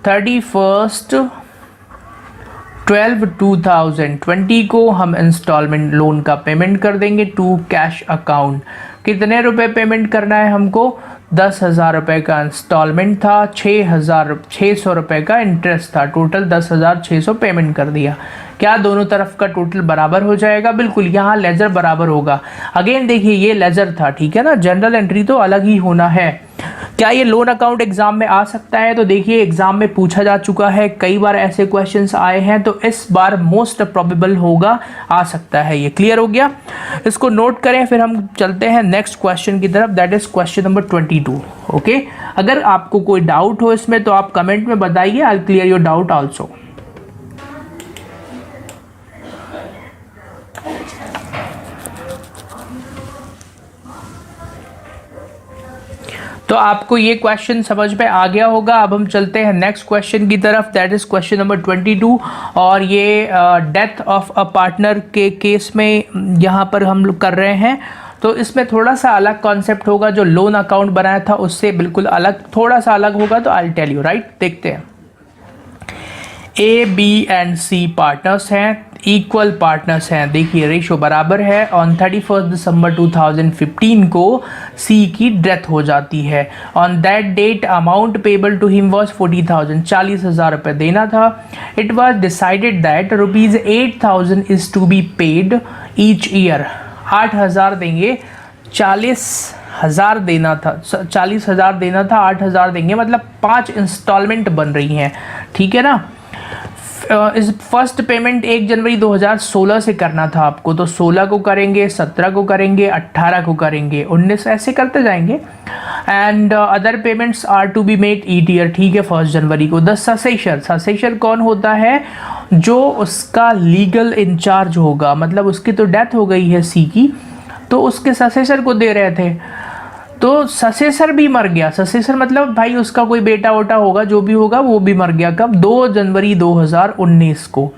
31/12/2020 को हम इंस्टॉलमेंट लोन का पेमेंट कर देंगे टू कैश अकाउंट। कितने रुपए पेमेंट करना है हमको? 10,000 रुपये का इंस्टॉलमेंट था, 600 रुपये का इंटरेस्ट था। टोटल 10,600 पेमेंट कर दिया। क्या दोनों तरफ का टोटल बराबर हो जाएगा? बिल्कुल, यहाँ लेजर बराबर होगा। अगेन देखिए, ये लेजर था, ठीक है ना, जनरल एंट्री तो अलग ही होना है। क्या ये लोन अकाउंट एग्जाम में आ सकता है? तो देखिए, एग्जाम में पूछा जा चुका है, कई बार ऐसे क्वेश्चंस आए हैं, तो इस बार मोस्ट प्रोबेबल होगा, आ सकता है ये। क्लियर हो गया? इसको नोट करें, फिर हम चलते हैं नेक्स्ट क्वेश्चन की तरफ, that is question number 22। Okay, अगर आपको कोई डाउट हो इसमें तो आप कमेंट में बताइए, I will clear your doubt also. तो आपको ये क्वेश्चन समझ में आ गया होगा। अब हम चलते हैं नेक्स्ट क्वेश्चन की तरफ, दैट इज क्वेश्चन नंबर 22। और ये डेथ ऑफ अ पार्टनर के केस में यहाँ पर हम लोग कर रहे हैं। तो इसमें थोड़ा सा अलग कॉन्सेप्ट होगा, जो लोन अकाउंट बनाया था उससे बिल्कुल अलग, थोड़ा सा अलग होगा। तो आई टेल यू, राइट। देखते हैं। ए, बी एंड सी पार्टनर्स हैं, इक्वल पार्टनर्स हैं। देखिए रेशो बराबर है। ऑन 31 दिसंबर 2015 को सी की डेथ हो जाती है। On that date amount payable to him was 40,000, 40,000 रुपये देना था। It was decided that ₹8,000 is to be paid each year. 8,000 देंगे, 40,000 देना था, 40,000 देना था, 8,000 देंगे, मतलब 5 इंस्टॉलमेंट बन रही हैं, ठीक है ना। इस फर्स्ट पेमेंट 1 जनवरी 2016 से करना था आपको, तो 16 को करेंगे, 17 को करेंगे, 18 को करेंगे, 19 ऐसे करते जाएंगे। And other payments are to be made each year, ठीक है, 1 जनवरी को। द ससेशर, ससेशर कौन होता है? जो उसका लीगल इंचार्ज होगा, मतलब उसकी तो डेथ हो गई है सी की, तो उसके ससेशर को दे रहे थे। तो ससेसर भी मर गया। ससेसर मतलब भाई उसका कोई बेटा वोटा होगा, जो भी होगा वो भी मर गया। कब? 2 जनवरी 2019 को।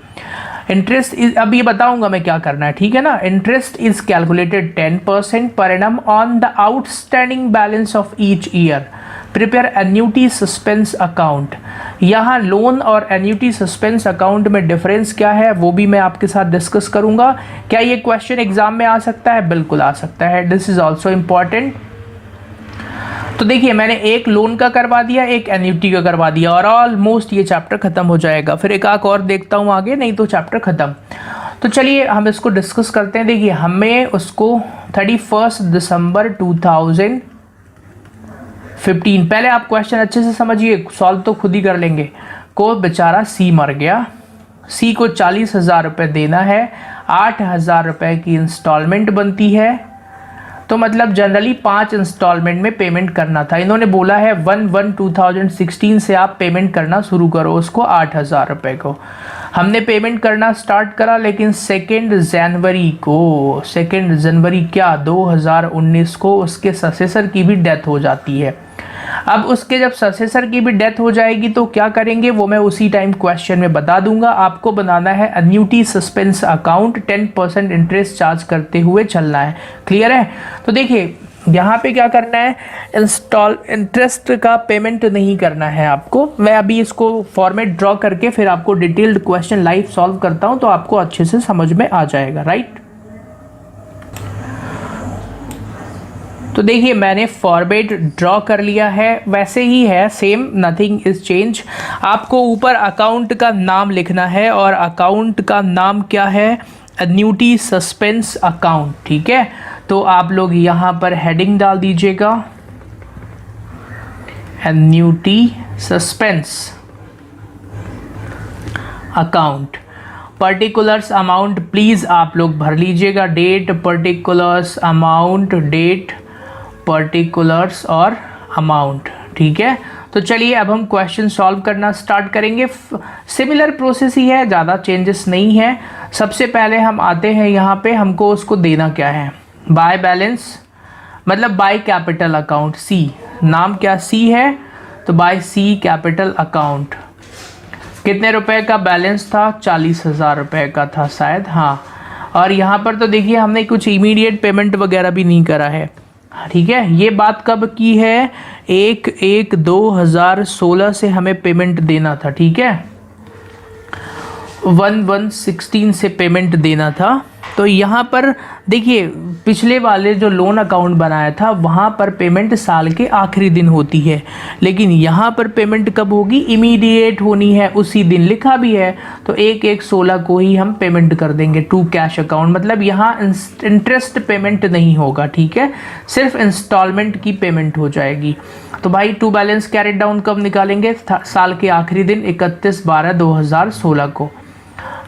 इंटरेस्ट अब ये बताऊंगा मैं क्या करना है, ठीक है ना। Interest is calculated 10% per annum on the outstanding balance of each year. Prepare annuity suspense account. यहाँ लोन और एन्यूटी सस्पेंस अकाउंट में डिफरेंस क्या है वो भी मैं आपके साथ डिस्कस करूंगा। क्या ये क्वेश्चन एग्जाम में आ सकता है? बिल्कुल आ सकता है। This is also important. तो देखिए मैंने एक लोन का करवा दिया, एक एन्युटी का करवा दिया, और ऑलमोस्ट ये चैप्टर खत्म हो जाएगा। फिर एक आख और देखता हूँ आगे, नहीं तो चैप्टर खत्म। तो चलिए हम इसको डिस्कस करते हैं। देखिए हमें उसको 31 दिसंबर 2015, पहले आप क्वेश्चन अच्छे से समझिए, सॉल्व तो खुद ही कर लेंगे। को बेचारा सी मर गया, सी को 40,000 रुपये देना है, 8,000 रुपये की इंस्टॉलमेंट बनती है। तो मतलब जनरली 5 इंस्टॉलमेंट में पेमेंट करना था। इन्होंने बोला है 1/1/2016 से आप पेमेंट करना शुरू करो उसको 8,000 रुपये को। हमने पेमेंट करना स्टार्ट करा, लेकिन 2 जनवरी क्या 2019 को उसके ससेसर की भी डेथ हो जाती है। अब उसके जब ससेसर की भी डेथ हो जाएगी तो क्या करेंगे वो मैं उसी टाइम क्वेश्चन में बता दूंगा। आपको बनाना है annuity suspense account, 10% interest charge करते हुए चलना है। क्लियर है? तो देखिए यहाँ पे क्या करना है, इंटरेस्ट का पेमेंट नहीं करना है आपको। मैं अभी इसको फॉर्मेट ड्रॉ करके फिर आपको डिटेल्ड क्वेश्चन लाइव सॉल्व करता हूँ, तो आपको अच्छे से समझ में आ जाएगा, राइट। तो देखिए मैंने फॉर्मेट ड्रॉ कर लिया है, वैसे ही है सेम, नथिंग इज चेंज। आपको ऊपर अकाउंट का नाम लिखना है, और अकाउंट का नाम क्या है? एन्यूटी सस्पेंस अकाउंट, ठीक है। तो आप लोग यहाँ पर हेडिंग डाल दीजिएगा, annuity suspense account. Particulars amount please आप लोग भर लीजिएगा, date, particulars amount, date, particulars और अमाउंट, ठीक है। तो चलिए अब हम क्वेश्चन सॉल्व करना स्टार्ट करेंगे। सिमिलर प्रोसेस ही है, ज़्यादा चेंजेस नहीं है। सबसे पहले हम आते हैं यहाँ पे, हमको उसको देना क्या है? बाय बैलेंस, मतलब बाय कैपिटल अकाउंट। सी, नाम क्या सी है, तो बाय सी कैपिटल अकाउंट। कितने रुपए का बैलेंस था? 40,000 रुपये का था शायद, हाँ। और यहाँ पर तो देखिए हमने कुछ इमीडिएट पेमेंट वगैरह भी नहीं करा है, ठीक है। ये बात कब की है? 1/1/2016 से हमें पेमेंट देना था, ठीक है। 1/1/16 से पेमेंट देना था। तो यहाँ पर देखिए पिछले वाले जो लोन अकाउंट बनाया था वहाँ पर पेमेंट साल के आखिरी दिन होती है, लेकिन यहाँ पर पेमेंट कब होगी? इमीडिएट होनी है, उसी दिन लिखा भी है। तो 1/1/16 को ही हम पेमेंट कर देंगे टू कैश अकाउंट, मतलब यहाँ इंटरेस्ट पेमेंट नहीं होगा, ठीक है, सिर्फ इंस्टॉलमेंट की पेमेंट हो जाएगी। तो भाई टू बैलेंस कैरेट डाउन कब निकालेंगे? साल के आखिरी दिन 31/12/2016 को।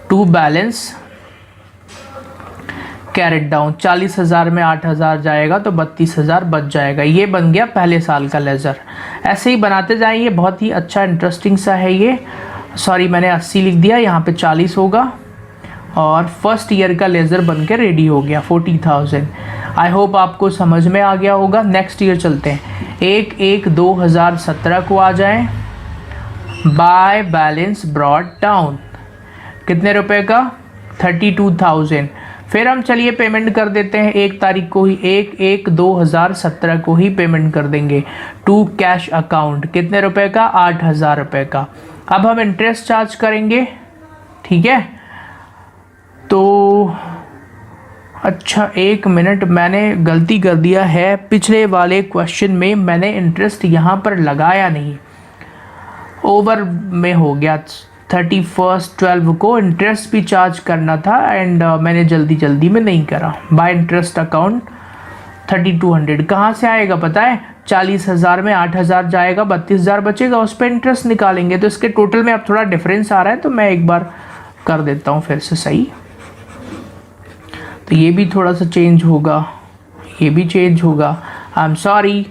टू बैलेंस कैरेट डाउन, 40,000 में 8,000 जाएगा तो 32,000 बच जाएगा। ये बन गया पहले साल का लेजर। ऐसे ही बनाते जाएंगे, बहुत ही अच्छा इंटरेस्टिंग सा है ये। सॉरी मैंने 80 लिख दिया, यहाँ पे 40 होगा। और फर्स्ट ईयर का लेज़र बन के रेडी हो गया 40,000। आई होप आपको समझ में आ गया होगा। नेक्स्ट ईयर चलते हैं। 1/1/2017 को आ जाएं। बाय बैलेंस ब्रॉट डाउन कितने रुपए का? 32,000। फिर हम चलिए पेमेंट कर देते हैं 1 तारीख को ही, 1/1/2017 को ही पेमेंट कर देंगे टू कैश अकाउंट। कितने रुपए का? 8,000 रुपये का। अब हम इंटरेस्ट चार्ज करेंगे, ठीक है। तो अच्छा 1 मिनट, मैंने गलती कर दिया है। पिछले वाले क्वेश्चन में मैंने इंटरेस्ट यहाँ पर लगाया नहीं, ओवर में हो गया। 31/12 को इंटरेस्ट भी चार्ज करना था एंड मैंने जल्दी में नहीं करा। बाय इंटरेस्ट अकाउंट 3200 कहाँ से आएगा पता है? 40,000 में 8,000 जाएगा, 32,000 बचेगा, उस पर इंटरेस्ट निकालेंगे। तो इसके टोटल में अब थोड़ा डिफरेंस आ रहा है, तो मैं एक बार कर देता हूँ फिर से सही। तो ये भी थोड़ा सा चेंज होगा, ये भी चेंज होगा, आई एम सॉरी।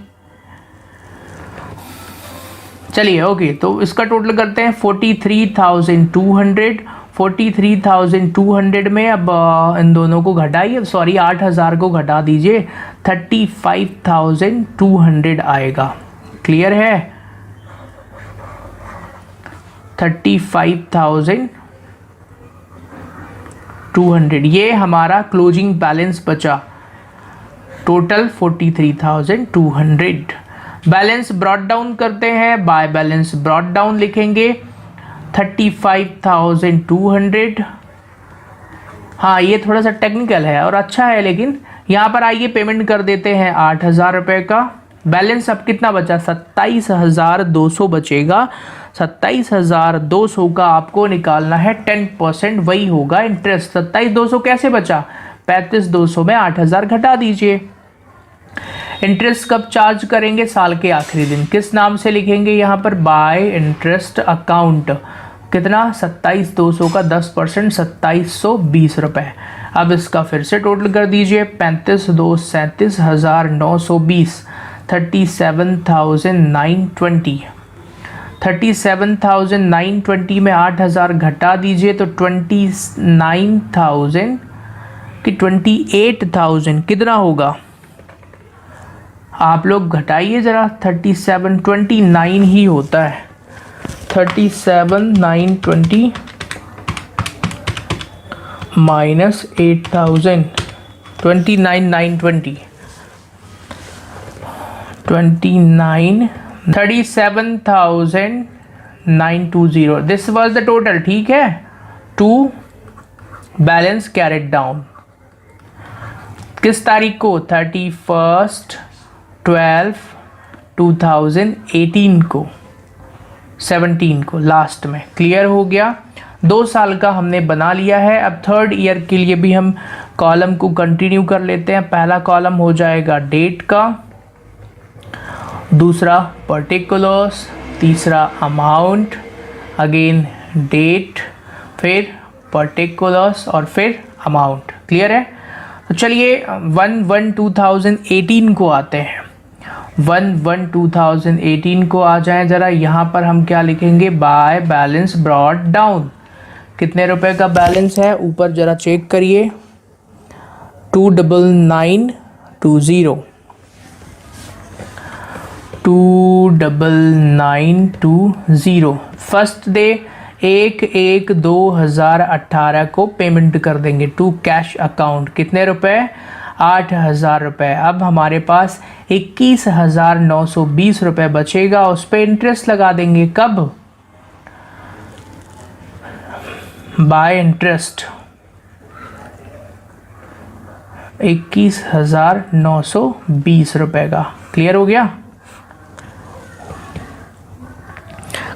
चलिए ओके, तो इसका टोटल करते हैं 43,200। 43,200 में अब इन दोनों को घटाइए, सॉरी 8,000 को घटा दीजिए, 35,200 आएगा। क्लियर है? 35,200 ये हमारा क्लोजिंग बैलेंस बचा। टोटल 43,200। बैलेंस ब्रॉट डाउन करते हैं, बाय बैलेंस ब्रॉट डाउन लिखेंगे 35,200। हाँ ये थोड़ा सा टेक्निकल है और अच्छा है, लेकिन यहाँ पर आइए पेमेंट कर देते हैं 8,000 रुपये का। बैलेंस अब कितना बचा? 27,200 बचेगा। 27,200 का आपको निकालना है 10%, वही होगा इंटरेस्ट। 27,200 कैसे बचा? 35,200 में 8,000 घटा दीजिए। इंटरेस्ट कब चार्ज करेंगे? साल के आखिरी दिन। किस नाम से लिखेंगे यहाँ पर? Bye interest account. कितना? 27,200 का 10%, 2720 रुपये। अब इसका फिर से टोटल कर दीजिए, 35,2 37,920, 37,920। 37,920 में 8,000 घटा दीजिए तो 29,000 कि 28,000 कितना होगा? आप लोग घटाइए ज़रा, 3729 ही होता है। 37,920 minus 8,000, 29,920, 37,920। This was the total, ठीक है, टू बैलेंस कैरेट डाउन। किस तारीख को? 31/12/2018 को, 17 को लास्ट में। क्लियर हो गया? 2 साल का हमने बना लिया है। अब थर्ड ईयर के लिए भी हम कॉलम को कंटिन्यू कर लेते हैं। पहला कॉलम हो जाएगा डेट का, दूसरा पर्टिकुलर्स, तीसरा अमाउंट, अगेन डेट, फिर पर्टिकुलर्स और फिर अमाउंट। क्लियर है? तो चलिए 1/1/2018 को आते हैं। 1/1/2018 को आ जाएं ज़रा। यहाँ पर हम क्या लिखेंगे? By balance brought down. कितने रुपए का बैलेंस है? ऊपर ज़रा चेक करिए, 29920, 29920। फर्स्ट डे 1/1/2018 को पेमेंट कर देंगे टू कैश अकाउंट। कितने रुपए? 8,000 रुपये। अब हमारे पास 21,920 रुपये बचेगा, उस पर इंटरेस्ट लगा देंगे। कब? बाय इंटरेस्ट 21,920 रुपये का। क्लियर हो गया?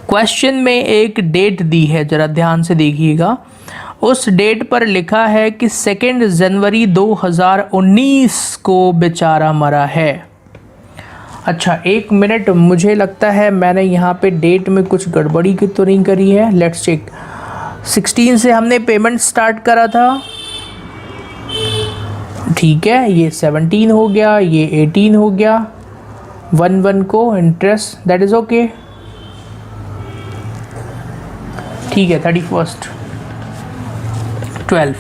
क्वेश्चन में एक डेट दी है, जरा ध्यान से देखिएगा। उस डेट पर लिखा है कि 2 जनवरी 2019 को बेचारा मरा है। अच्छा 1 मिनट, मुझे लगता है मैंने यहाँ पे डेट में कुछ गड़बड़ी की तो नहीं करी है। Let's check. 16 से हमने पेमेंट स्टार्ट करा था, ठीक है, ये 17 हो गया, ये 18 हो गया। 1/1 को इंटरेस्ट, दैट इज़ ओके, ठीक है। 31 12।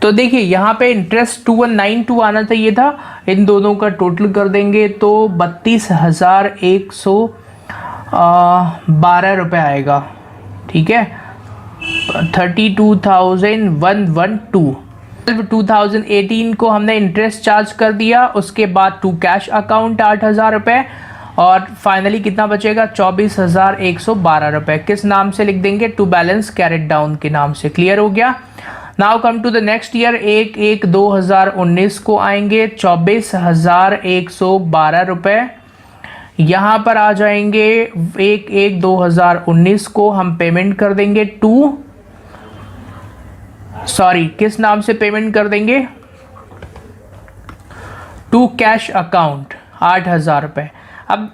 तो देखिए यहाँ पे इंटरेस्ट 2192 आना चाहिए था, इन दोनों का टोटल कर देंगे तो 32,112 रुपये आएगा। ठीक है, 32,112। 2018 को हमने इंटरेस्ट चार्ज कर दिया, उसके बाद टू कैश अकाउंट 8,000 रुपये, और फाइनली कितना बचेगा 24,112 रुपये। किस नाम से लिख देंगे? टू बैलेंस कैरेट डाउन के नाम से। क्लियर हो गया। Now come to the next year, 1/1/2019 को आएंगे 24,112 रुपये। यहाँ पर आ जाएंगे 1/1/2019 को हम पेमेंट कर देंगे किस नाम से पेमेंट कर देंगे? टू कैश अकाउंट 8,000 रुपये। अब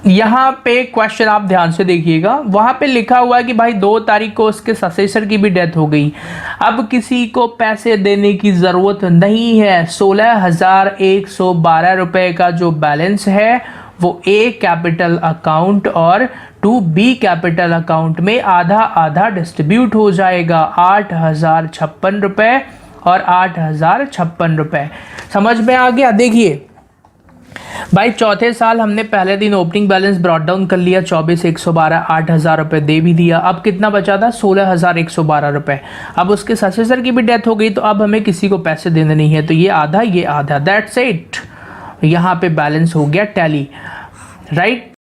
यहाँ पे क्वेश्चन आप ध्यान से देखिएगा, वहां पे लिखा हुआ है कि भाई 2 तारीख को उसके ससेसर की भी डेथ हो गई, अब किसी को पैसे देने की ज़रूरत नहीं है। 16,112 रुपये का जो बैलेंस है वो ए कैपिटल अकाउंट और टू बी कैपिटल अकाउंट में आधा आधा डिस्ट्रीब्यूट हो जाएगा। 8,056 रुपये और 8,056 रुपये। समझ में आ गया? देखिए भाई, चौथे साल हमने पहले दिन ओपनिंग बैलेंस ब्रॉट डाउन कर लिया 24,112, 8,000 रुपये दे भी दिया। अब कितना बचा था? 16,112 रुपये। अब उसके ससेसर की भी डेथ हो गई, तो अब हमें किसी को पैसे देने नहीं है, तो ये आधा ये आधा, दैट्स इट। यहाँ पे बैलेंस हो गया टैली, राइट।